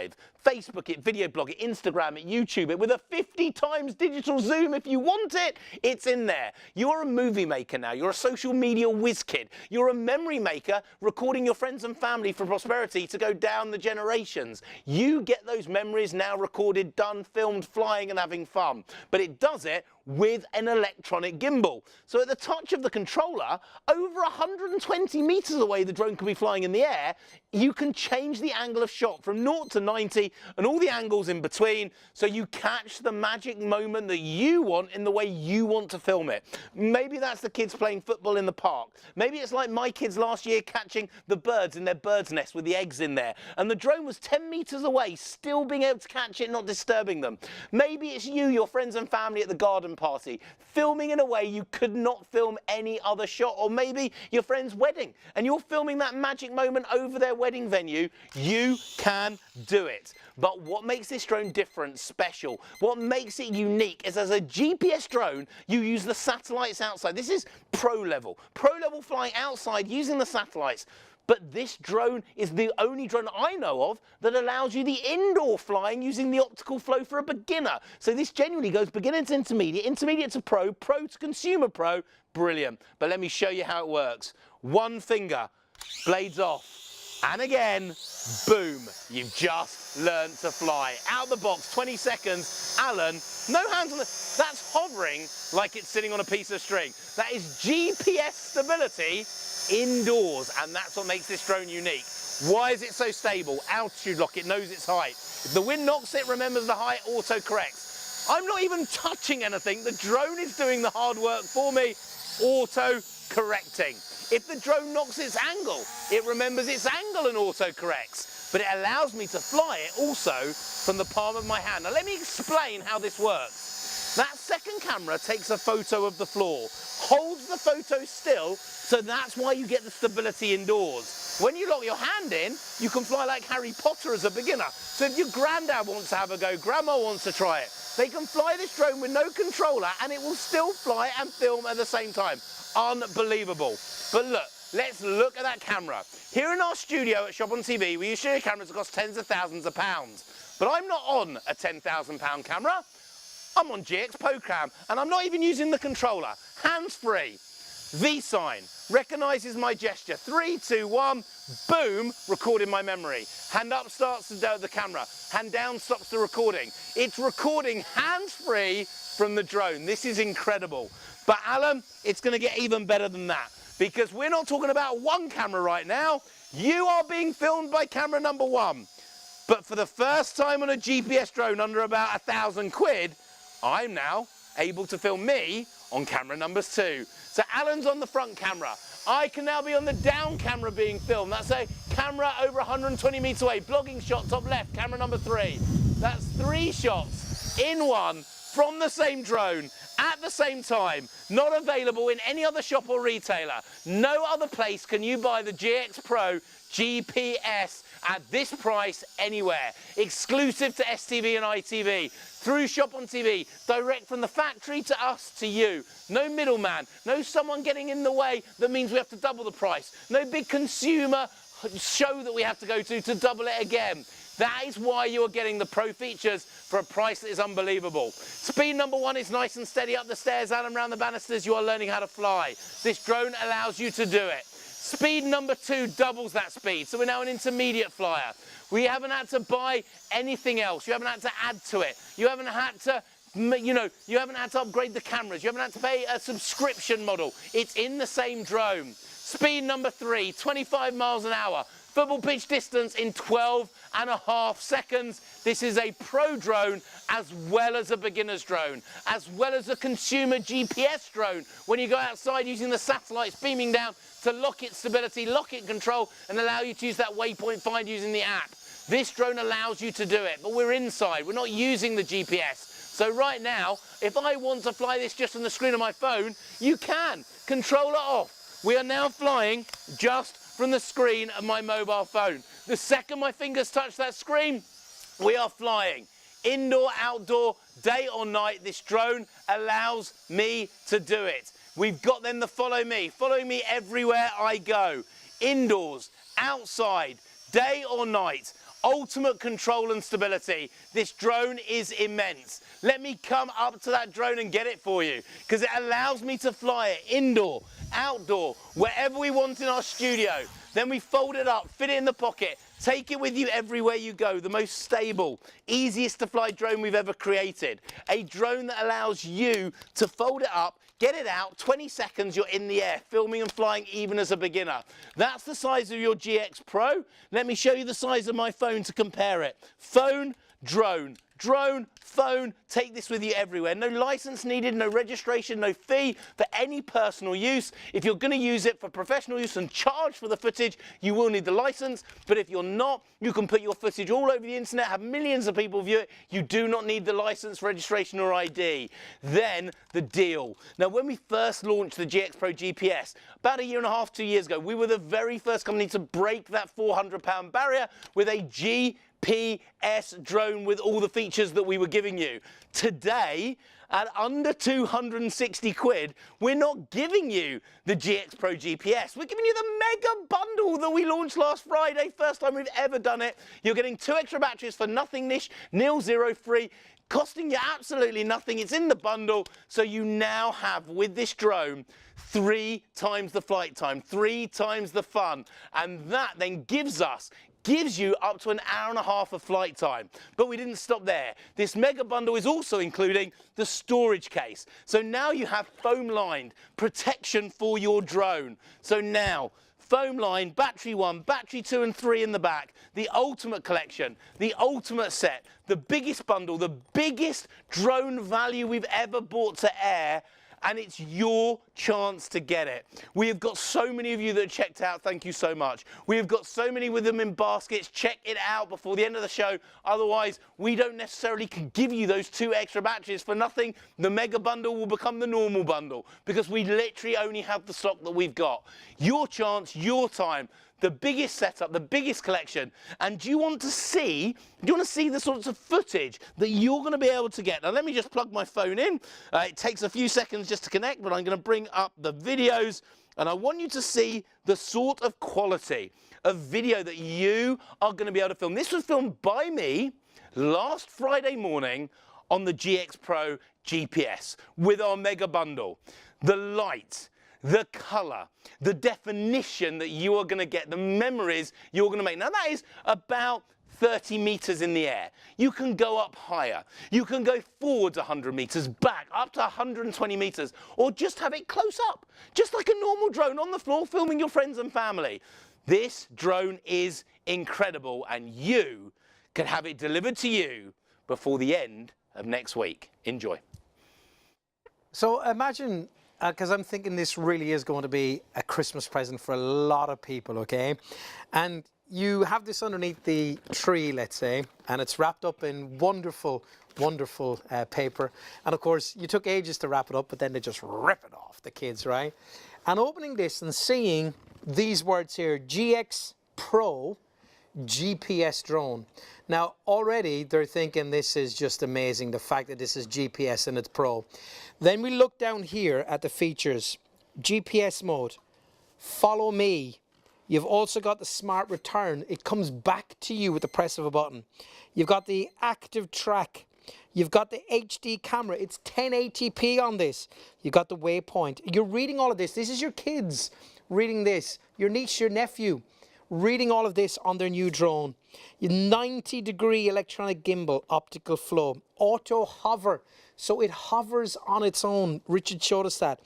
Facebook it, video blog it, Instagram it, YouTube it, with a 50 times digital zoom if you want it, it's in there. You're a movie maker now, you're a social media whiz kid, you're a memory maker recording your friends and family for prosperity to go down the generations. You get those memories now recorded, done, filmed, flying and having fun. But it does it with an electronic gimbal. So at the touch of the controller, over 120 meters away the drone can be flying in the air, you can change the angle of shot from 0 to 90 and all the angles in between so you catch the magic moment that you want in the way you want to film it. Maybe that's the kids playing football in the park. Maybe it's like my kids last year catching the birds in their bird's nest with the eggs in there and the drone was 10 meters away still being able to catch it, not disturbing them. Maybe it's you, your friends and family at the garden party, filming in a way you could not film any other shot, or maybe your friend's wedding and you're filming that magic moment over their wedding venue. You can do it. But what makes this drone different, special, what makes it unique is as a GPS drone, you use the satellites outside. This is pro level flying outside using the satellites. but this drone is the only drone I know of that allows you the indoor flying using the optical flow for a beginner. So this genuinely goes beginner to intermediate, intermediate to pro, pro to consumer pro. Brilliant. But let me show you how it works. One finger, blades off. And again, boom, you've just learned to fly. Out the box, 20 seconds. Alan, no hands on the, that's hovering like it's sitting on a piece of string. That is GPS stability indoors, and that's what makes this drone unique. Why is it so stable? Altitude lock, it knows its height. If the wind knocks it, remembers the height, auto corrects. I'm not even touching anything. The drone is doing the hard work for me, auto correcting. If the drone knocks its angle, it remembers its angle and auto-corrects. But it allows me to fly it also from the palm of my hand. Now let me explain how this works. That second camera takes a photo of the floor, holds the photo still, so that's why you get the stability indoors. When you lock your hand in, you can fly like Harry Potter as a beginner. So if your granddad wants to have a go, grandma wants to try it, they can fly this drone with no controller and it will still fly and film at the same time. Unbelievable. But look, let's look at that camera. Here in our studio at ShopOnTV, we use studio cameras that cost tens of thousands of pounds. But I'm not on a £10,000 camera. I'm on GX ProCam, and I'm not even using the controller. Hands-free. V-sign, recognises my gesture. 3, 2, 1, boom, recording my memory. Hand up starts the camera. Hand down stops the recording. It's recording hands-free from the drone. This is incredible. But Alan, it's going to get even better than that, because we're not talking about one camera right now. You are being filmed by camera number 1. But for the first time on a GPS drone under about £1,000, I'm now able to film me on camera number 2. So Alan's on the front camera. I can now be on the down camera being filmed. That's a camera over 120 meters away. Blogging shot, top left, camera number 3. That's 3 shots in one from the same drone at the same time. Not available in any other shop or retailer. No other place can you buy the GX Pro GPS at this price anywhere. Exclusive to STV and ITV. Through ShopOnTV, direct from the factory to us to you. No middleman, no someone getting in the way that means we have to double the price. No big consumer show that we have to go to double it again. That is why you are getting the pro features for a price that is unbelievable. Speed number 1 is nice and steady up the stairs and around the banisters. You are learning how to fly. This drone allows you to do it. Speed number 2 doubles that speed, so we're now an intermediate flyer. We haven't had to buy anything else. You haven't had to add to it. You haven't had to, you haven't had to upgrade the cameras. You haven't had to pay a subscription model. It's in the same drone. Speed number 3, 25 miles an hour. Football pitch distance in 12.5 seconds. This is a pro drone as well as a beginner's drone, as well as a consumer GPS drone. When you go outside using the satellites beaming down to lock its stability, lock it control, and allow you to use that waypoint find using the app. This drone allows you to do it, but we're inside. We're not using the GPS. So right now, if I want to fly this just on the screen of my phone, you can. Controller off. We are now flying just from the screen of my mobile phone. The second my fingers touch that screen, we are flying. Indoor, outdoor, day or night, this drone allows me to do it. We've got then the follow me, following me everywhere I go. Indoors, outside, day or night, ultimate control and stability. This drone is immense. Let me come up to that drone and get it for you, because it allows me to fly it indoor, outdoor, wherever we want in our studio. Then we fold it up, fit it in the pocket, take it with you everywhere you go. The most stable, easiest to fly drone we've ever created. A drone that allows you to fold it up, get it out, 20 seconds, you're in the air, filming and flying even as a beginner. That's the size of your GX Pro. Let me show you the size of my phone to compare it. Phone, drone. Drone, phone, take this with you everywhere. No license needed, no registration, no fee for any personal use. If you're going to use it for professional use and charge for the footage, you will need the license. But if you're not, you can put your footage all over the internet, have millions of people view it. You do not need the license, registration or ID. Then the deal. Now, when we first launched the GX Pro GPS, about 1.5 years, 2 years ago, we were the very first company to break that £400 barrier with a GPS drone with all the features that we were giving you. Today, at under 260 quid, we're not giving you the GX Pro GPS. We're giving you the mega bundle that we launched last Friday. First time we've ever done it. You're getting 2 extra batteries for nothing-ish, nil, zero, free, costing you absolutely nothing. It's in the bundle. So you now have, with this drone, 3 times the flight time, 3 times the fun. And that then gives you up to an hour and a half of flight time. But we didn't stop there. This mega bundle is also including the storage case. So now you have foam-lined protection for your drone. So now, foam line, battery 1, battery 2 and 3 in the back, the ultimate collection, the ultimate set, the biggest bundle, the biggest drone value we've ever brought to air, and it's your chance to get it. We have got so many of you that have checked out. Thank you so much. We have got so many with them in baskets. Check it out before the end of the show. Otherwise, we don't necessarily can give you those 2 extra batteries for nothing. The mega bundle will become the normal bundle because we literally only have the stock that we've got. Your chance, your time. The biggest setup, the biggest collection. And do you want to see the sorts of footage that you're going to be able to get? Now, let me just plug my phone in. It takes a few seconds just to connect, but I'm going to bring up the videos. And I want you to see the sort of quality of video that you are going to be able to film. This was filmed by me last Friday morning on the GX Pro GPS with our mega bundle. The light, the colour, the definition that you are going to get, the memories you're going to make. Now that is about 30 metres in the air. You can go up higher. You can go forwards 100 metres, back up to 120 metres, or just have it close up, just like a normal drone on the floor filming your friends and family. This drone is incredible, and you can have it delivered to you before the end of next week. Enjoy. So imagine, because I'm thinking this really is going to be a Christmas present for a lot of people, okay? And you have this underneath the tree, let's say, and it's wrapped up in wonderful, wonderful paper. And of course, you took ages to wrap it up, but then they just rip it off, the kids, right? And opening this and seeing these words here, GX Pro GPS drone. Now, already they're thinking this is just amazing, the fact that this is GPS and it's Pro. Then we look down here at the features, GPS mode, follow me. You've also got the smart return. It comes back to you with the press of a button. You've got the active track. You've got the HD camera. It's 1080p on this. You've got the waypoint. You're reading all of this. This is your kids reading this. Your niece, your nephew reading all of this on their new drone. Your 90-degree electronic gimbal, optical flow, auto hover. So it hovers on its own. Richard showed us that.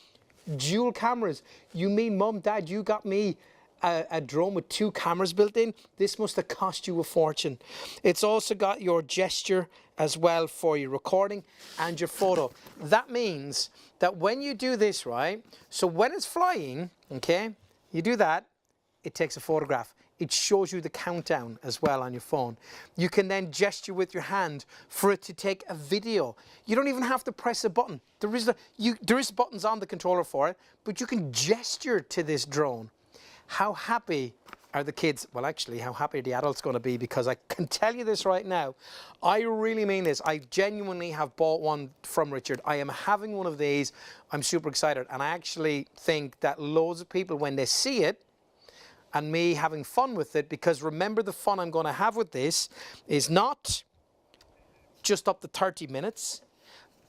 Dual cameras. You mean, Mum, Dad, you got me a drone with 2 cameras built in? This must have cost you a fortune. It's also got your gesture as well for your recording and your photo. That means that when you do this, right, so when it's flying, okay, you do that, it takes a photograph. It shows you the countdown as well on your phone. You can then gesture with your hand for it to take a video. You don't even have to press a button. There is buttons on the controller for it, but you can gesture to this drone. How happy are the kids? Well, actually, how happy are the adults going to be? Because I can tell you this right now. I really mean this. I genuinely have bought one from Richard. I am having one of these. I'm super excited. And I actually think that loads of people, when they see it, and me having fun with it, because remember, the fun I'm going to have with this is not just up to 30 minutes,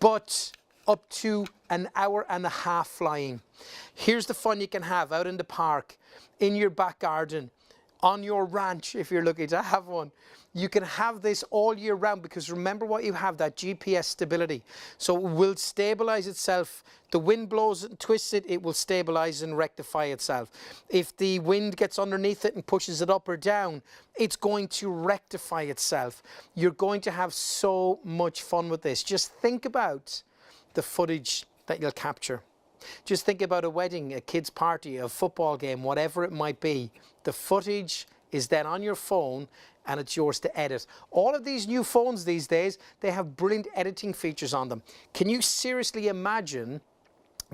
but up to an hour and a half flying. Here's the fun you can have out in the park, in your back garden, on your ranch, if you're lucky to have one. You can have this all year round, because remember what you have, that GPS stability. So it will stabilize itself. The wind blows and twists it, it will stabilize and rectify itself. If the wind gets underneath it and pushes it up or down, it's going to rectify itself. You're going to have so much fun with this. Just think about the footage that you'll capture. Just think about a wedding, a kid's party, a football game, whatever it might be. The footage is then on your phone and it's yours to edit. All of these new phones these days, they have brilliant editing features on them. Can you seriously imagine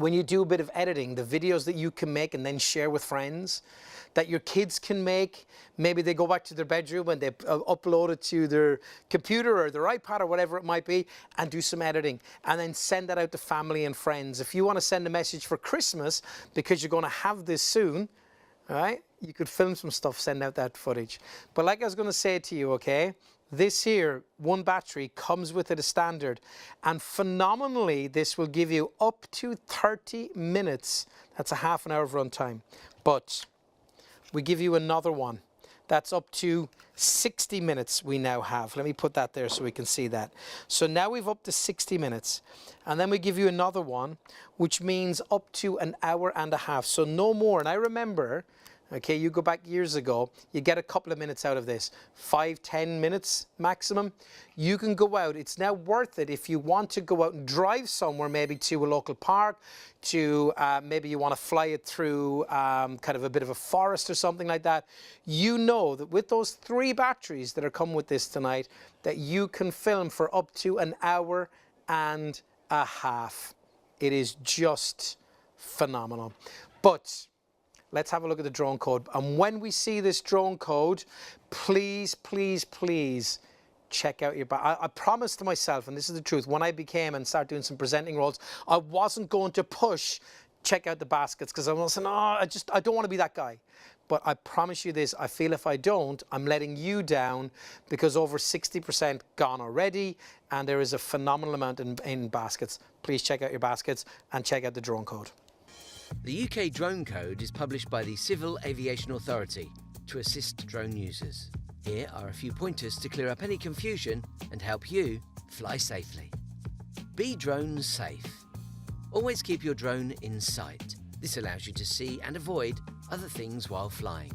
when you do a bit of editing, the videos that you can make and then share with friends, that your kids can make, maybe they go back to their bedroom and they upload it to their computer or their iPad or whatever it might be, and do some editing, and then send that out to family and friends. If you want to send a message for Christmas, because you're going to have this soon, all right, you could film some stuff, send out that footage. But like I was going to say to you, okay, this here, one battery comes with it as standard, and phenomenally, this will give you up to 30 minutes. That's a half an hour of runtime. But we give you another one. That's up to 60 minutes we now have. Let me put that there so we can see that. So now we've up to 60 minutes. And then we give you another one, which means up to an hour and a half. So no more. And I remember, okay, you go back years ago, you get a couple of minutes out of this, 5-10 minutes maximum. You can go out. It's now worth it if you want to go out and drive somewhere, maybe to a local park, to maybe you want to fly it through kind of a bit of a forest or something like that. You know that with those 3 batteries that are coming with this tonight, that you can film for up to an hour and a half. It is just phenomenal. But let's have a look at the drone code. And when we see this drone code, please, please, please check out your I promised to myself, and this is the truth, when I became and started doing some presenting roles, I wasn't going to push check out the baskets, because I was saying, oh, I don't want to be that guy. But I promise you this, I feel if I don't, I'm letting you down, because over 60% gone already, and there is a phenomenal amount in baskets. Please check out your baskets and check out the drone code. The UK Drone Code is published by the Civil Aviation Authority to assist drone users. Here are a few pointers to clear up any confusion and help you fly safely. Be drone safe. Always keep your drone in sight. This allows you to see and avoid other things while flying.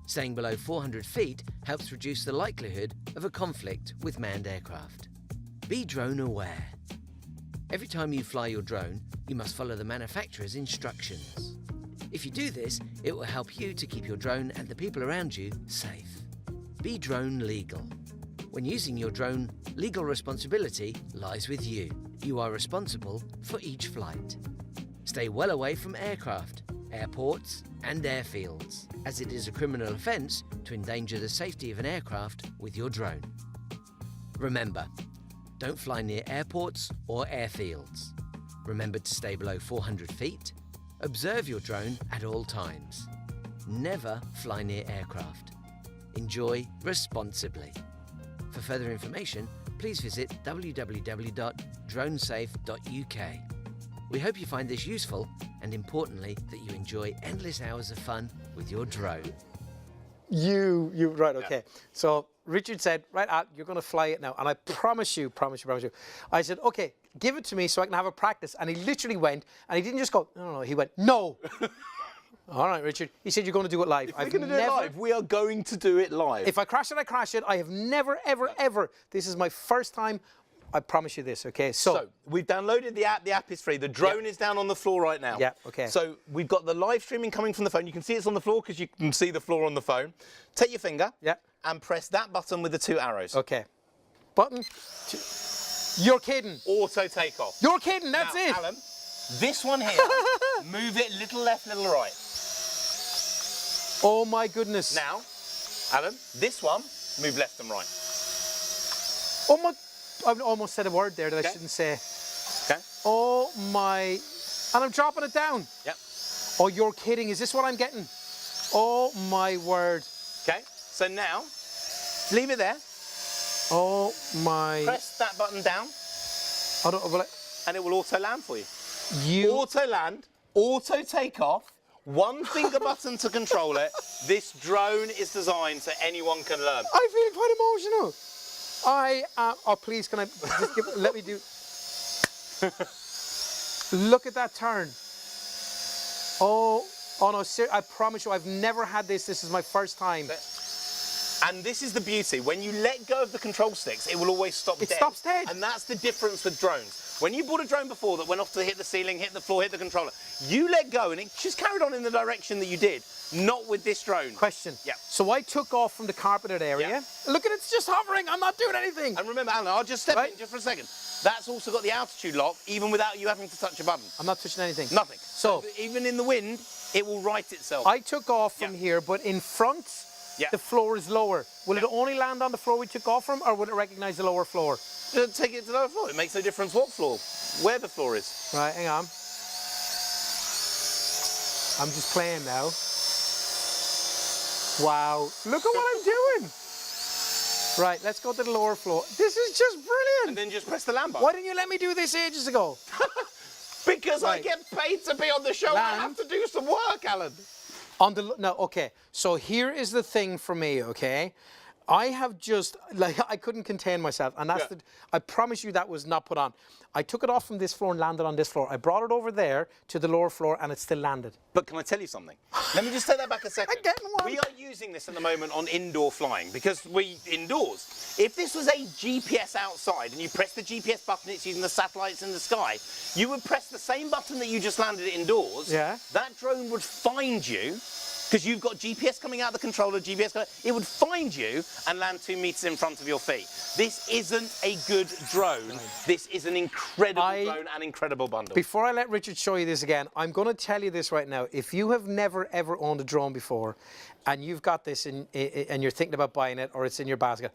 Staying below 400 feet helps reduce the likelihood of a conflict with manned aircraft. Be drone aware. Every time you fly your drone, you must follow the manufacturer's instructions. If you do this, it will help you to keep your drone and the people around you safe. Be drone legal. When using your drone, legal responsibility lies with you. You are responsible for each flight. Stay well away from aircraft, airports and airfields, as it is a criminal offence to endanger the safety of an aircraft with your drone. Remember, don't fly near airports or airfields. Remember to stay below 400 feet. Observe your drone at all times. Never fly near aircraft. Enjoy responsibly. For further information, please visit www.dronesafe.uk. We hope you find this useful, and importantly, that you enjoy endless hours of fun with your drone. Right, okay. Yeah. So Richard said, right, Al, you're going to fly it now. And I promise you. I said, okay, give it to me so I can have a practice. And he literally went, and he didn't just go, no, he went, no. All right, Richard. He said, you're going to do it live. If we're going to do it live, we are going to do it live. If I crash it, I crash it. I have never, ever. This is my first time. I promise you this, okay? So we've downloaded the app. The app is free. The drone is down on the floor right now. Yeah, okay. So we've got the live streaming coming from the phone. You can see it's on the floor because you can see the floor on the phone. Take your finger and press that button with the 2 arrows. Okay. Button. You're kidding. Auto takeoff. You're kidding. That's it. Alan, this one here, move it little left, little right. Oh my goodness. Now, Alan, this one, move left and right. Oh my, I've almost said a word there that I shouldn't say. Okay. Oh my, and I'm dropping it down. Yep. Oh, you're kidding. Is this what I'm getting? Oh my word. Okay, so now, leave it there. Oh my. Press that button down. And it will auto land for you. Auto land, auto take off. 1 finger button to control it. This drone is designed so anyone can learn. I feel quite emotional. Oh please, can I just let me do. Look at that turn. Oh no, I promise you, I've never had this. This is my first time. And this is the beauty. When you let go of the control sticks, it will always stop dead. It stops dead. And that's the difference with drones. When you bought a drone before that went off to hit the ceiling, hit the floor, hit the controller, you let go and it just carried on in the direction that you did. Not with this drone. Question. Yeah. So I took off from the carpeted area. Yeah. Look at it, it's just hovering. I'm not doing anything. And remember, Alan, I'll just step in just for a second. That's also got the altitude lock, even without you having to touch a button. I'm not touching anything. Nothing. So even in the wind, it will right itself. I took off from here, but in front, the floor is lower. Will it only land on the floor we took off from, or will it recognise the lower floor? Take it to the lower floor. It makes no difference what floor, where the floor is. Right, hang on. I'm just playing now. Wow, look at what I'm doing. Right, let's go to the lower floor. This is just brilliant. And then just press the land button. Why didn't you let me do this ages ago? Because I get paid to be on the show. Land. I have to do some work, Alan. No, okay. So here is the thing for me, okay? I have just, like, I couldn't contain myself. And that's I promise you that was not put on. I took it off from this floor and landed on this floor. I brought it over there to the lower floor and it still landed. But can I tell you something? Let me just take that back a second. I'm getting one. We are using this at the moment on indoor flying because we indoors. If this was a GPS outside and you press the GPS button, it's using the satellites in the sky, you would press the same button that you just landed indoors. Yeah. That drone would find you, because you've got GPS coming out of the controller, it would find you and land 2 meters in front of your feet. This isn't a good drone. This is an incredible drone and incredible bundle. Before I let Richard show you this again, I'm going to tell you this right now. If you have never, ever owned a drone before and you've got this and you're thinking about buying it or it's in your basket,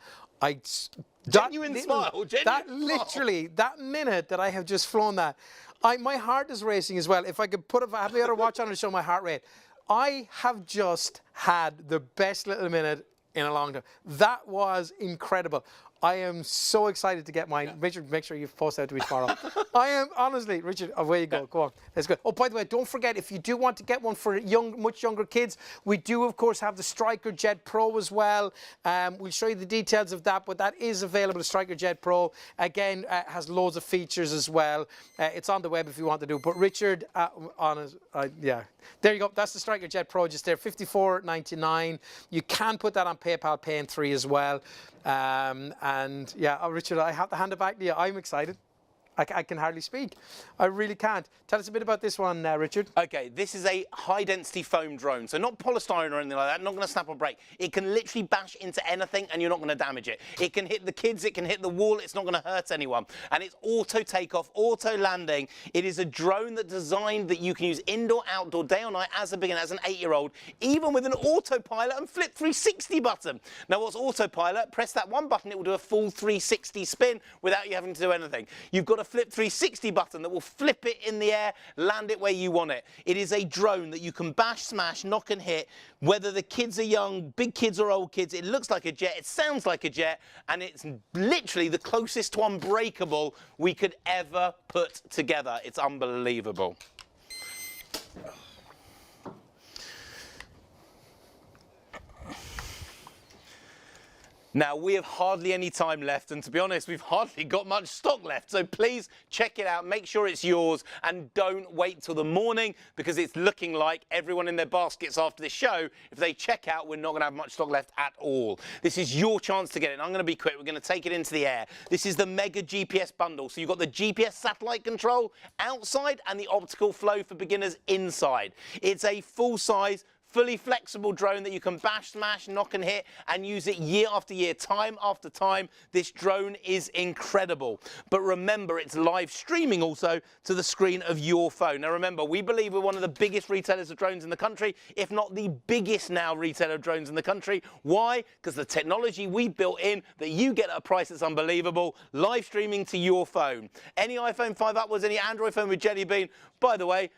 Genuine smile. Literally, that minute that I have just flown that, my heart is racing as well. If I could have the other watch on and show my heart rate. I have just had the best little minute in a long time. That was incredible. I am so excited to get mine. Richard, make sure you post that to me tomorrow. I am, honestly, Richard, away you go. Go on. Let's go. Oh, by the way, don't forget, if you do want to get one for much younger kids, we do, of course, have the Striker Jet Pro as well. We'll show you the details of that, but that is available, the Striker Jet Pro. Again, has loads of features as well. It's on the web if you want to do it. But Richard, there you go. That's the Striker Jet Pro just there, $54.99. You can put that on PayPal Pay in 3 as well. And yeah, Richard, I have to hand it back to you. I'm excited. I can hardly speak. I really can't. Tell us a bit about this one, Richard. Okay, this is a high-density foam drone, so not polystyrene or anything like that, not going to snap or break. It can literally bash into anything and you're not going to damage it. It can hit the kids, it can hit the wall, it's not going to hurt anyone. And it's auto takeoff, auto landing. It is a drone that's designed that you can use indoor, outdoor, day or night as a beginner, as an 8-year-old, even with an autopilot and flip 360 button. Now, what's autopilot? Press that one button, it will do a full 360 spin without you having to do anything. You've got a flip 360 button that will flip it in the air, land it where you want it. It is a drone that you can bash, smash, knock and hit, whether the kids are young, big kids or old kids. It looks like a jet, it sounds like a jet, and it's literally the closest to unbreakable we could ever put together. It's unbelievable. Now, we have hardly any time left, and to be honest, we've hardly got much stock left. So please check it out, make sure it's yours, and don't wait till the morning, because it's looking like everyone in their baskets after this show, if they check out, we're not going to have much stock left at all. This is your chance to get it, and I'm going to be quick. We're going to take it into the air. This is the Mega GPS bundle. So you've got the GPS satellite control outside and the optical flow for beginners inside. It's a full-size, fully flexible drone that you can bash, smash, knock and hit and use it year after year, time after time. This drone is incredible. But remember, it's live streaming also to the screen of your phone. Now remember, we believe we're one of the biggest retailers of drones in the country, if not the biggest now retailer of drones in the country. Why? Because the technology we built in that you get at a price that's unbelievable, live streaming to your phone. Any iPhone 5 upwards, any Android phone with Jelly Bean, by the way,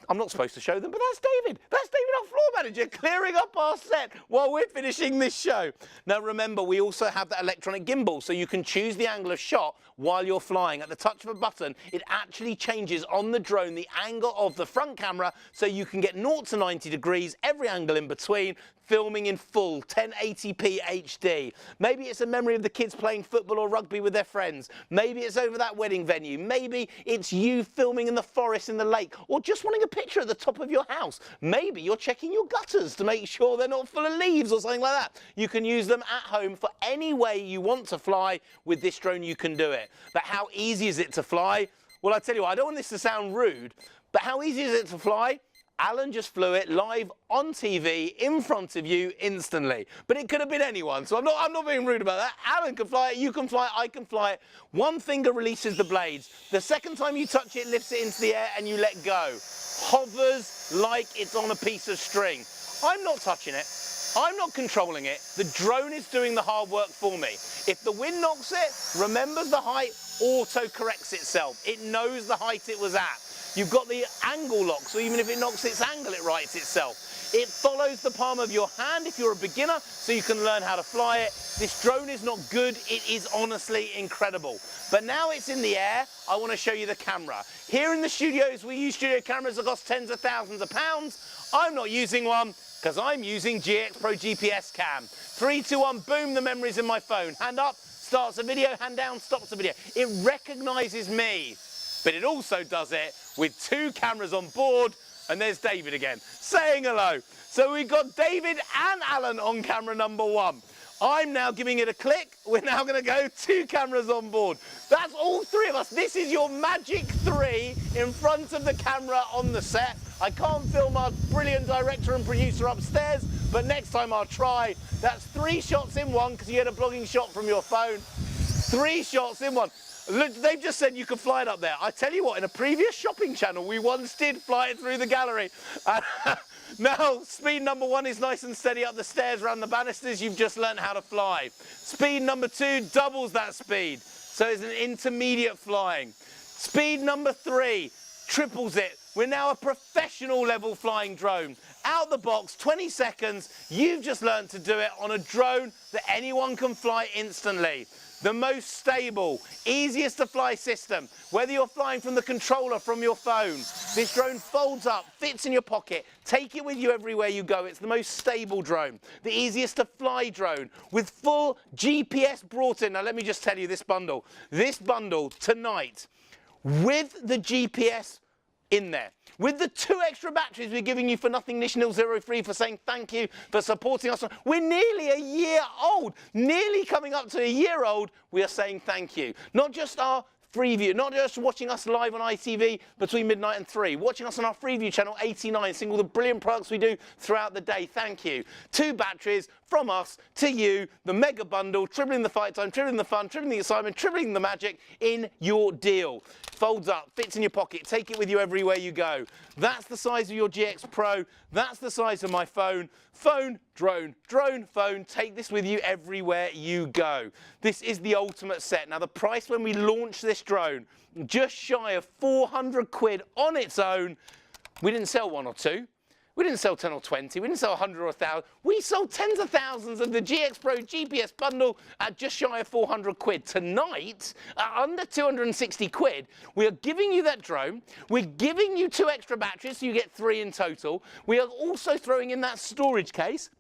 I'm not supposed to show them, but that's David. That's David, our floor manager, clearing up our set while we're finishing this show. Now, remember, we also have that electronic gimbal, so you can choose the angle of shot while you're flying. At the touch of a button, it actually changes on the drone the angle of the front camera, so you can get 0 to 90 degrees, every angle in between, filming in full 1080p HD. Maybe it's a memory of the kids playing football or rugby with their friends. Maybe it's over that wedding venue. Maybe it's you filming in the forest, in the lake, or just wanting a picture at the top of your house. Maybe you're checking your gutters to make sure they're not full of leaves or something like that. You can use them at home for any way you want to fly. With this drone, you can do it. But how easy is it to fly? Well, I tell you what, I don't want this to sound rude, but how easy is it to fly? Alan just flew it live on TV in front of you instantly. But it could have been anyone, so I'm not being rude about that. Alan can fly it, you can fly it, I can fly it. One finger releases the blades. The second time you touch it, lifts it into the air and you let go. Hovers like it's on a piece of string. I'm not touching it. I'm not controlling it. The drone is doing the hard work for me. If the wind knocks it, remembers the height, auto-corrects itself. It knows the height it was at. You've got the angle lock, so even if it knocks its angle, it rights itself. It follows the palm of your hand if you're a beginner, so you can learn how to fly it. This drone is not good, it is honestly incredible. But now it's in the air, I want to show you the camera. Here in the studios, we use studio cameras that cost tens of thousands of pounds. I'm not using one, because I'm using GX Pro GPS Cam. 3, 2, 1, boom, the memory's in my phone. Hand up, starts a video, hand down, stops the video. It recognises me, but it also does it with 2 cameras on board, and there's David again, saying hello. So we've got David and Alan on camera number 1. I'm now giving it a click. We're now going to go 2 cameras on board. That's all 3 of us. This is your magic 3 in front of the camera on the set. I can't film our brilliant director and producer upstairs, but next time I'll try. That's 3 shots in one, because you get a blogging shot from your phone. 3 shots in one. Look, they've just said you can fly it up there. I tell you what, in a previous shopping channel, we once did fly it through the gallery. Now, speed number 1 is nice and steady up the stairs around the banisters. You've just learned how to fly. Speed number 2 doubles that speed. So it's an intermediate flying. Speed number 3 triples it. We're now a professional level flying drone. Out the box, 20 seconds. You've just learned to do it on a drone that anyone can fly instantly. The most stable, easiest to fly system, whether you're flying from the controller from your phone. This drone folds up, fits in your pocket, take it with you everywhere you go. It's the most stable drone, the easiest to fly drone, with full GPS brought in. Now let me just tell you this bundle tonight, with the GPS in there, with the 2 extra batteries we're giving you for nothing, Nishnil 03, for saying thank you for supporting us. We're nearly a year old, nearly coming up to a year old. We are saying thank you. Not just our Freeview, not just watching us live on ITV between midnight and 3, watching us on our Freeview Channel 89, seeing all the brilliant products we do throughout the day. Thank you. 2 batteries from us to you, the mega bundle, tripling the fight time, tripling the fun, tripling the excitement, tripling the magic in your deal. Folds up, fits in your pocket, take it with you everywhere you go. That's the size of your GX Pro, that's the size of my phone. Phone, drone, drone, phone, take this with you everywhere you go. This is the ultimate set. Now the price when we launched this drone, just shy of 400 quid on its own. We didn't sell 1 or 2. We didn't sell 10 or 20, we didn't sell 100 or 1,000. We sold tens of thousands of the GX Pro GPS bundle at just shy of 400 quid. Tonight, at under 260 quid, we are giving you that drone. We're giving you 2 extra batteries, so you get 3 in total. We are also throwing in that storage case.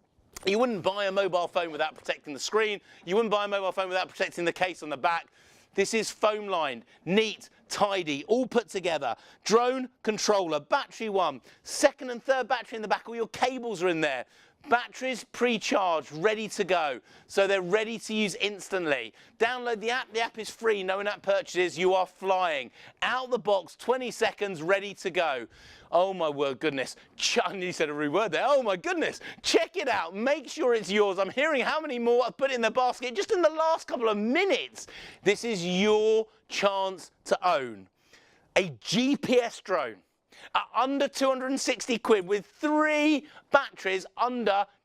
You wouldn't buy a mobile phone without protecting the screen. You wouldn't buy a mobile phone without protecting the case on the back. This is foam lined, neat, tidy, all put together. Drone, controller, battery 1, 2nd and 3rd battery in the back, all your cables are in there. Batteries pre-charged, ready to go. So they're ready to use instantly. Download the app is free, no in-app purchases, you are flying. Out the box, 20 seconds, ready to go. Oh my word, goodness. I nearly said a rude word there. Oh my goodness. Check it out. Make sure it's yours. I'm hearing how many more I've put in the basket just in the last couple of minutes. This is your chance to own a GPS drone at under 260 quid with 3 batteries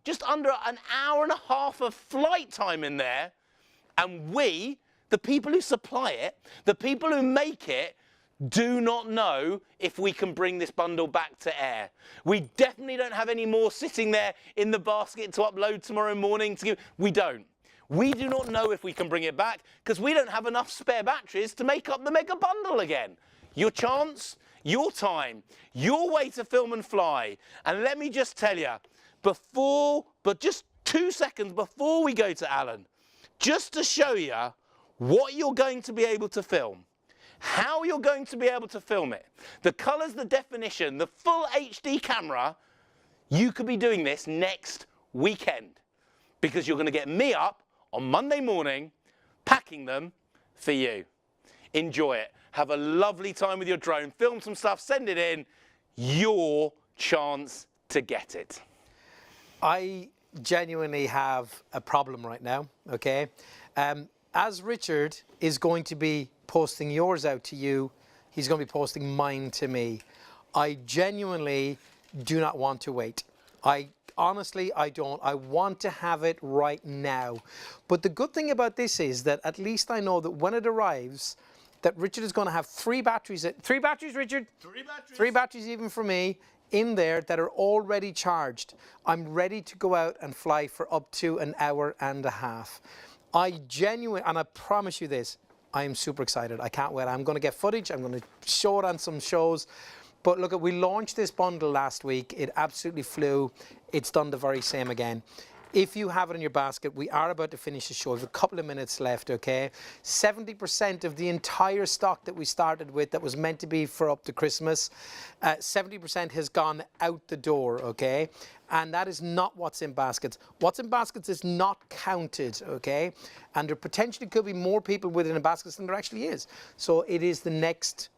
just under an hour and a half of flight time in there. And we, the people who supply it, the people who make it, do not know if we can bring this bundle back to air. We definitely don't have any more sitting there in the basket to upload tomorrow morning. We don't. We do not know if we can bring it back because we don't have enough spare batteries to make up the mega bundle again. Your chance, your time, your way to film and fly. And let me just tell you, just 2 seconds before we go to Alan, just to show you what you're going to be able to film. How you're going to be able to film it. The colours, the definition, the full HD camera, you could be doing this next weekend because you're going to get me up on Monday morning packing them for you. Enjoy it. Have a lovely time with your drone. Film some stuff, send it in. Your chance to get it. I genuinely have a problem right now, okay? As Richard is going to be posting yours out to you, he's going to be posting mine to me. I genuinely do not want to wait. Honestly, I don't. I want to have it right now. But the good thing about this is that at least I know that when it arrives, that Richard is going to have 3 batteries. 3 batteries, Richard? 3 batteries. 3 batteries even for me in there that are already charged. I'm ready to go out and fly for up to an hour and a half. And I promise you this, I am super excited. I can't wait. I'm going to get footage. I'm going to show it on some shows. But look, we launched this bundle last week. It absolutely flew. It's done the very same again. If you have it in your basket, we are about to finish the show. We have a couple of minutes left, okay? 70% of the entire stock that we started with that was meant to be for up to Christmas, 70% has gone out the door, okay? And that is not what's in baskets. What's in baskets is not counted, okay? And there potentially could be more people within the baskets than there actually is. So it is the next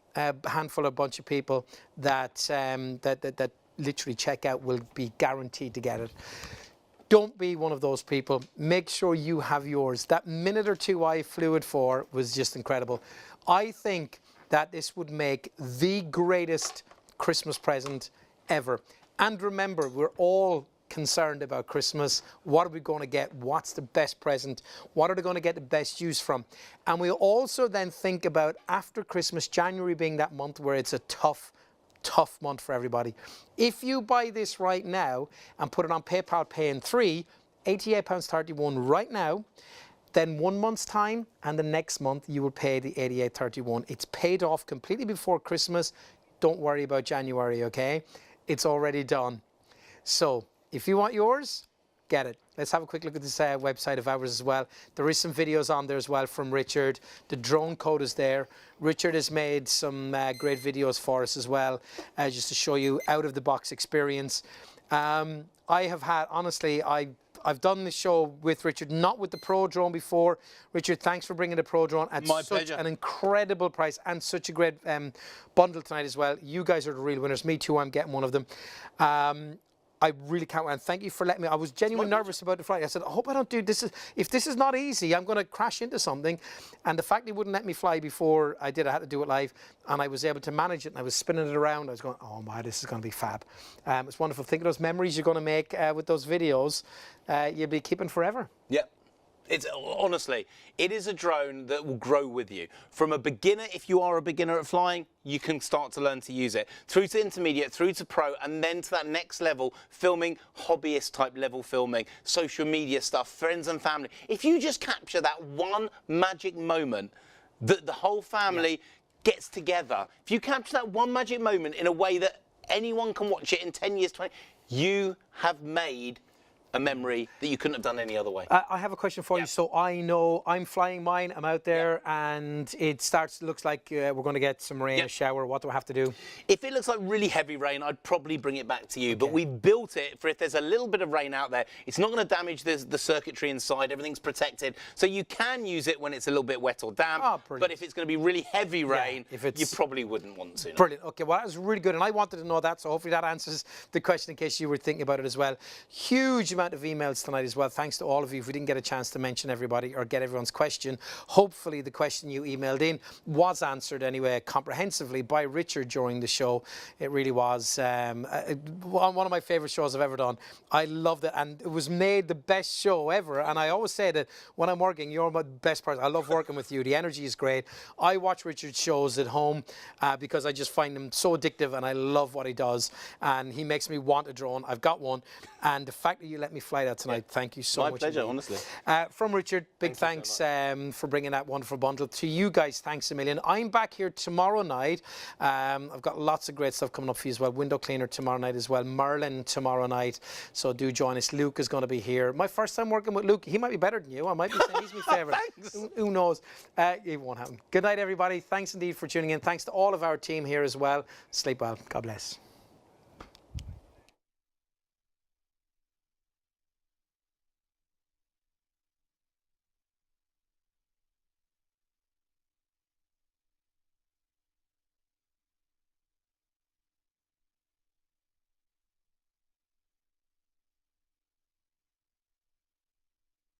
handful of bunch of people that that literally check out will be guaranteed to get it. Don't be one of those people. Make sure you have yours. That minute or two I flew it for was just incredible. I think that this would make the greatest Christmas present ever. And remember, we're all concerned about Christmas. What are we going to get? What's the best present? What are they going to get the best use from? And we'll also then think about after Christmas, January being that month where it's a tough month for everybody. If you buy this right now and put it on PayPal Pay in 3, £88.31 right now, then 1 month's time and the next month you will pay the £88.31. It's paid off completely before Christmas. Don't worry about January, okay? It's already done. So if you want yours, get it. Let's have a quick look at this website of ours as well. There is some videos on there as well from Richard. The drone code is there. Richard has made some great videos for us as well, just to show you out-of-the-box experience. I have had, honestly, I've done this show with Richard, not with the Pro drone before. Richard, thanks for bringing the Pro drone at such an incredible price and such a great bundle tonight as well. You guys are the real winners. Me too, I'm getting one of them. I really can't wait. And thank you for letting me. I was genuinely nervous about the flight. I said, I hope I don't do this. If this is not easy, I'm going to crash into something. And the fact they wouldn't let me fly before I had to do it live. And I was able to manage it. And I was spinning it around. I was going, oh my, this is going to be fab. It's wonderful. Think of those memories you're going to make with those videos. You'll be keeping forever. Yep. It's honestly, it is a drone that will grow with you. From a beginner, if you are a beginner at flying, you can start to learn to use it. Through to intermediate, through to pro, and then to that next level, filming, hobbyist type level filming, social media stuff, friends and family. If you just capture that one magic moment that the whole family gets together, if you capture that one magic moment in a way that anyone can watch it in 10 years, 20, you have made a memory that you couldn't have done any other way. I have a question for you. So I know I'm flying mine, I'm out there, and it looks like we're going to get some rain, a shower. What do I have to do? If it looks like really heavy rain, I'd probably bring it back to you. But we built it for if there's a little bit of rain out there, it's not going to damage the circuitry inside. Everything's protected. So you can use it when it's a little bit wet or damp. Oh, brilliant. But if it's going to be really heavy rain, you probably wouldn't want to. Brilliant. Okay, well, that was really good. And I wanted to know that. So hopefully that answers the question in case you were thinking about it as well. Huge amount of emails tonight as well. Thanks to all of you. If we didn't get a chance to mention everybody or get everyone's question, hopefully the question you emailed in was answered anyway comprehensively by Richard during the show. It really was one of my favorite shows I've ever done. I loved it, and it was made the best show ever. And I always say that when I'm working, you're my best person. I love working with you. The energy is great. I watch Richard's shows at home because I just find him so addictive, and I love what he does. And he makes me want a drone. I've got one. And the fact that you let me fly that tonight, thank you so much. My pleasure, honestly. From Richard, big thanks for bringing that wonderful bundle. To you guys, thanks a million. I'm back here tomorrow night. I've got lots of great stuff coming up for you as well. Window cleaner tomorrow night as well. Merlin tomorrow night. So do join us. Luke is going to be here. My first time working with Luke. He might be better than you. I might be saying he's my favourite. Thanks. Who knows? It won't happen. Good night, everybody. Thanks indeed for tuning in. Thanks to all of our team here as well. Sleep well. God bless.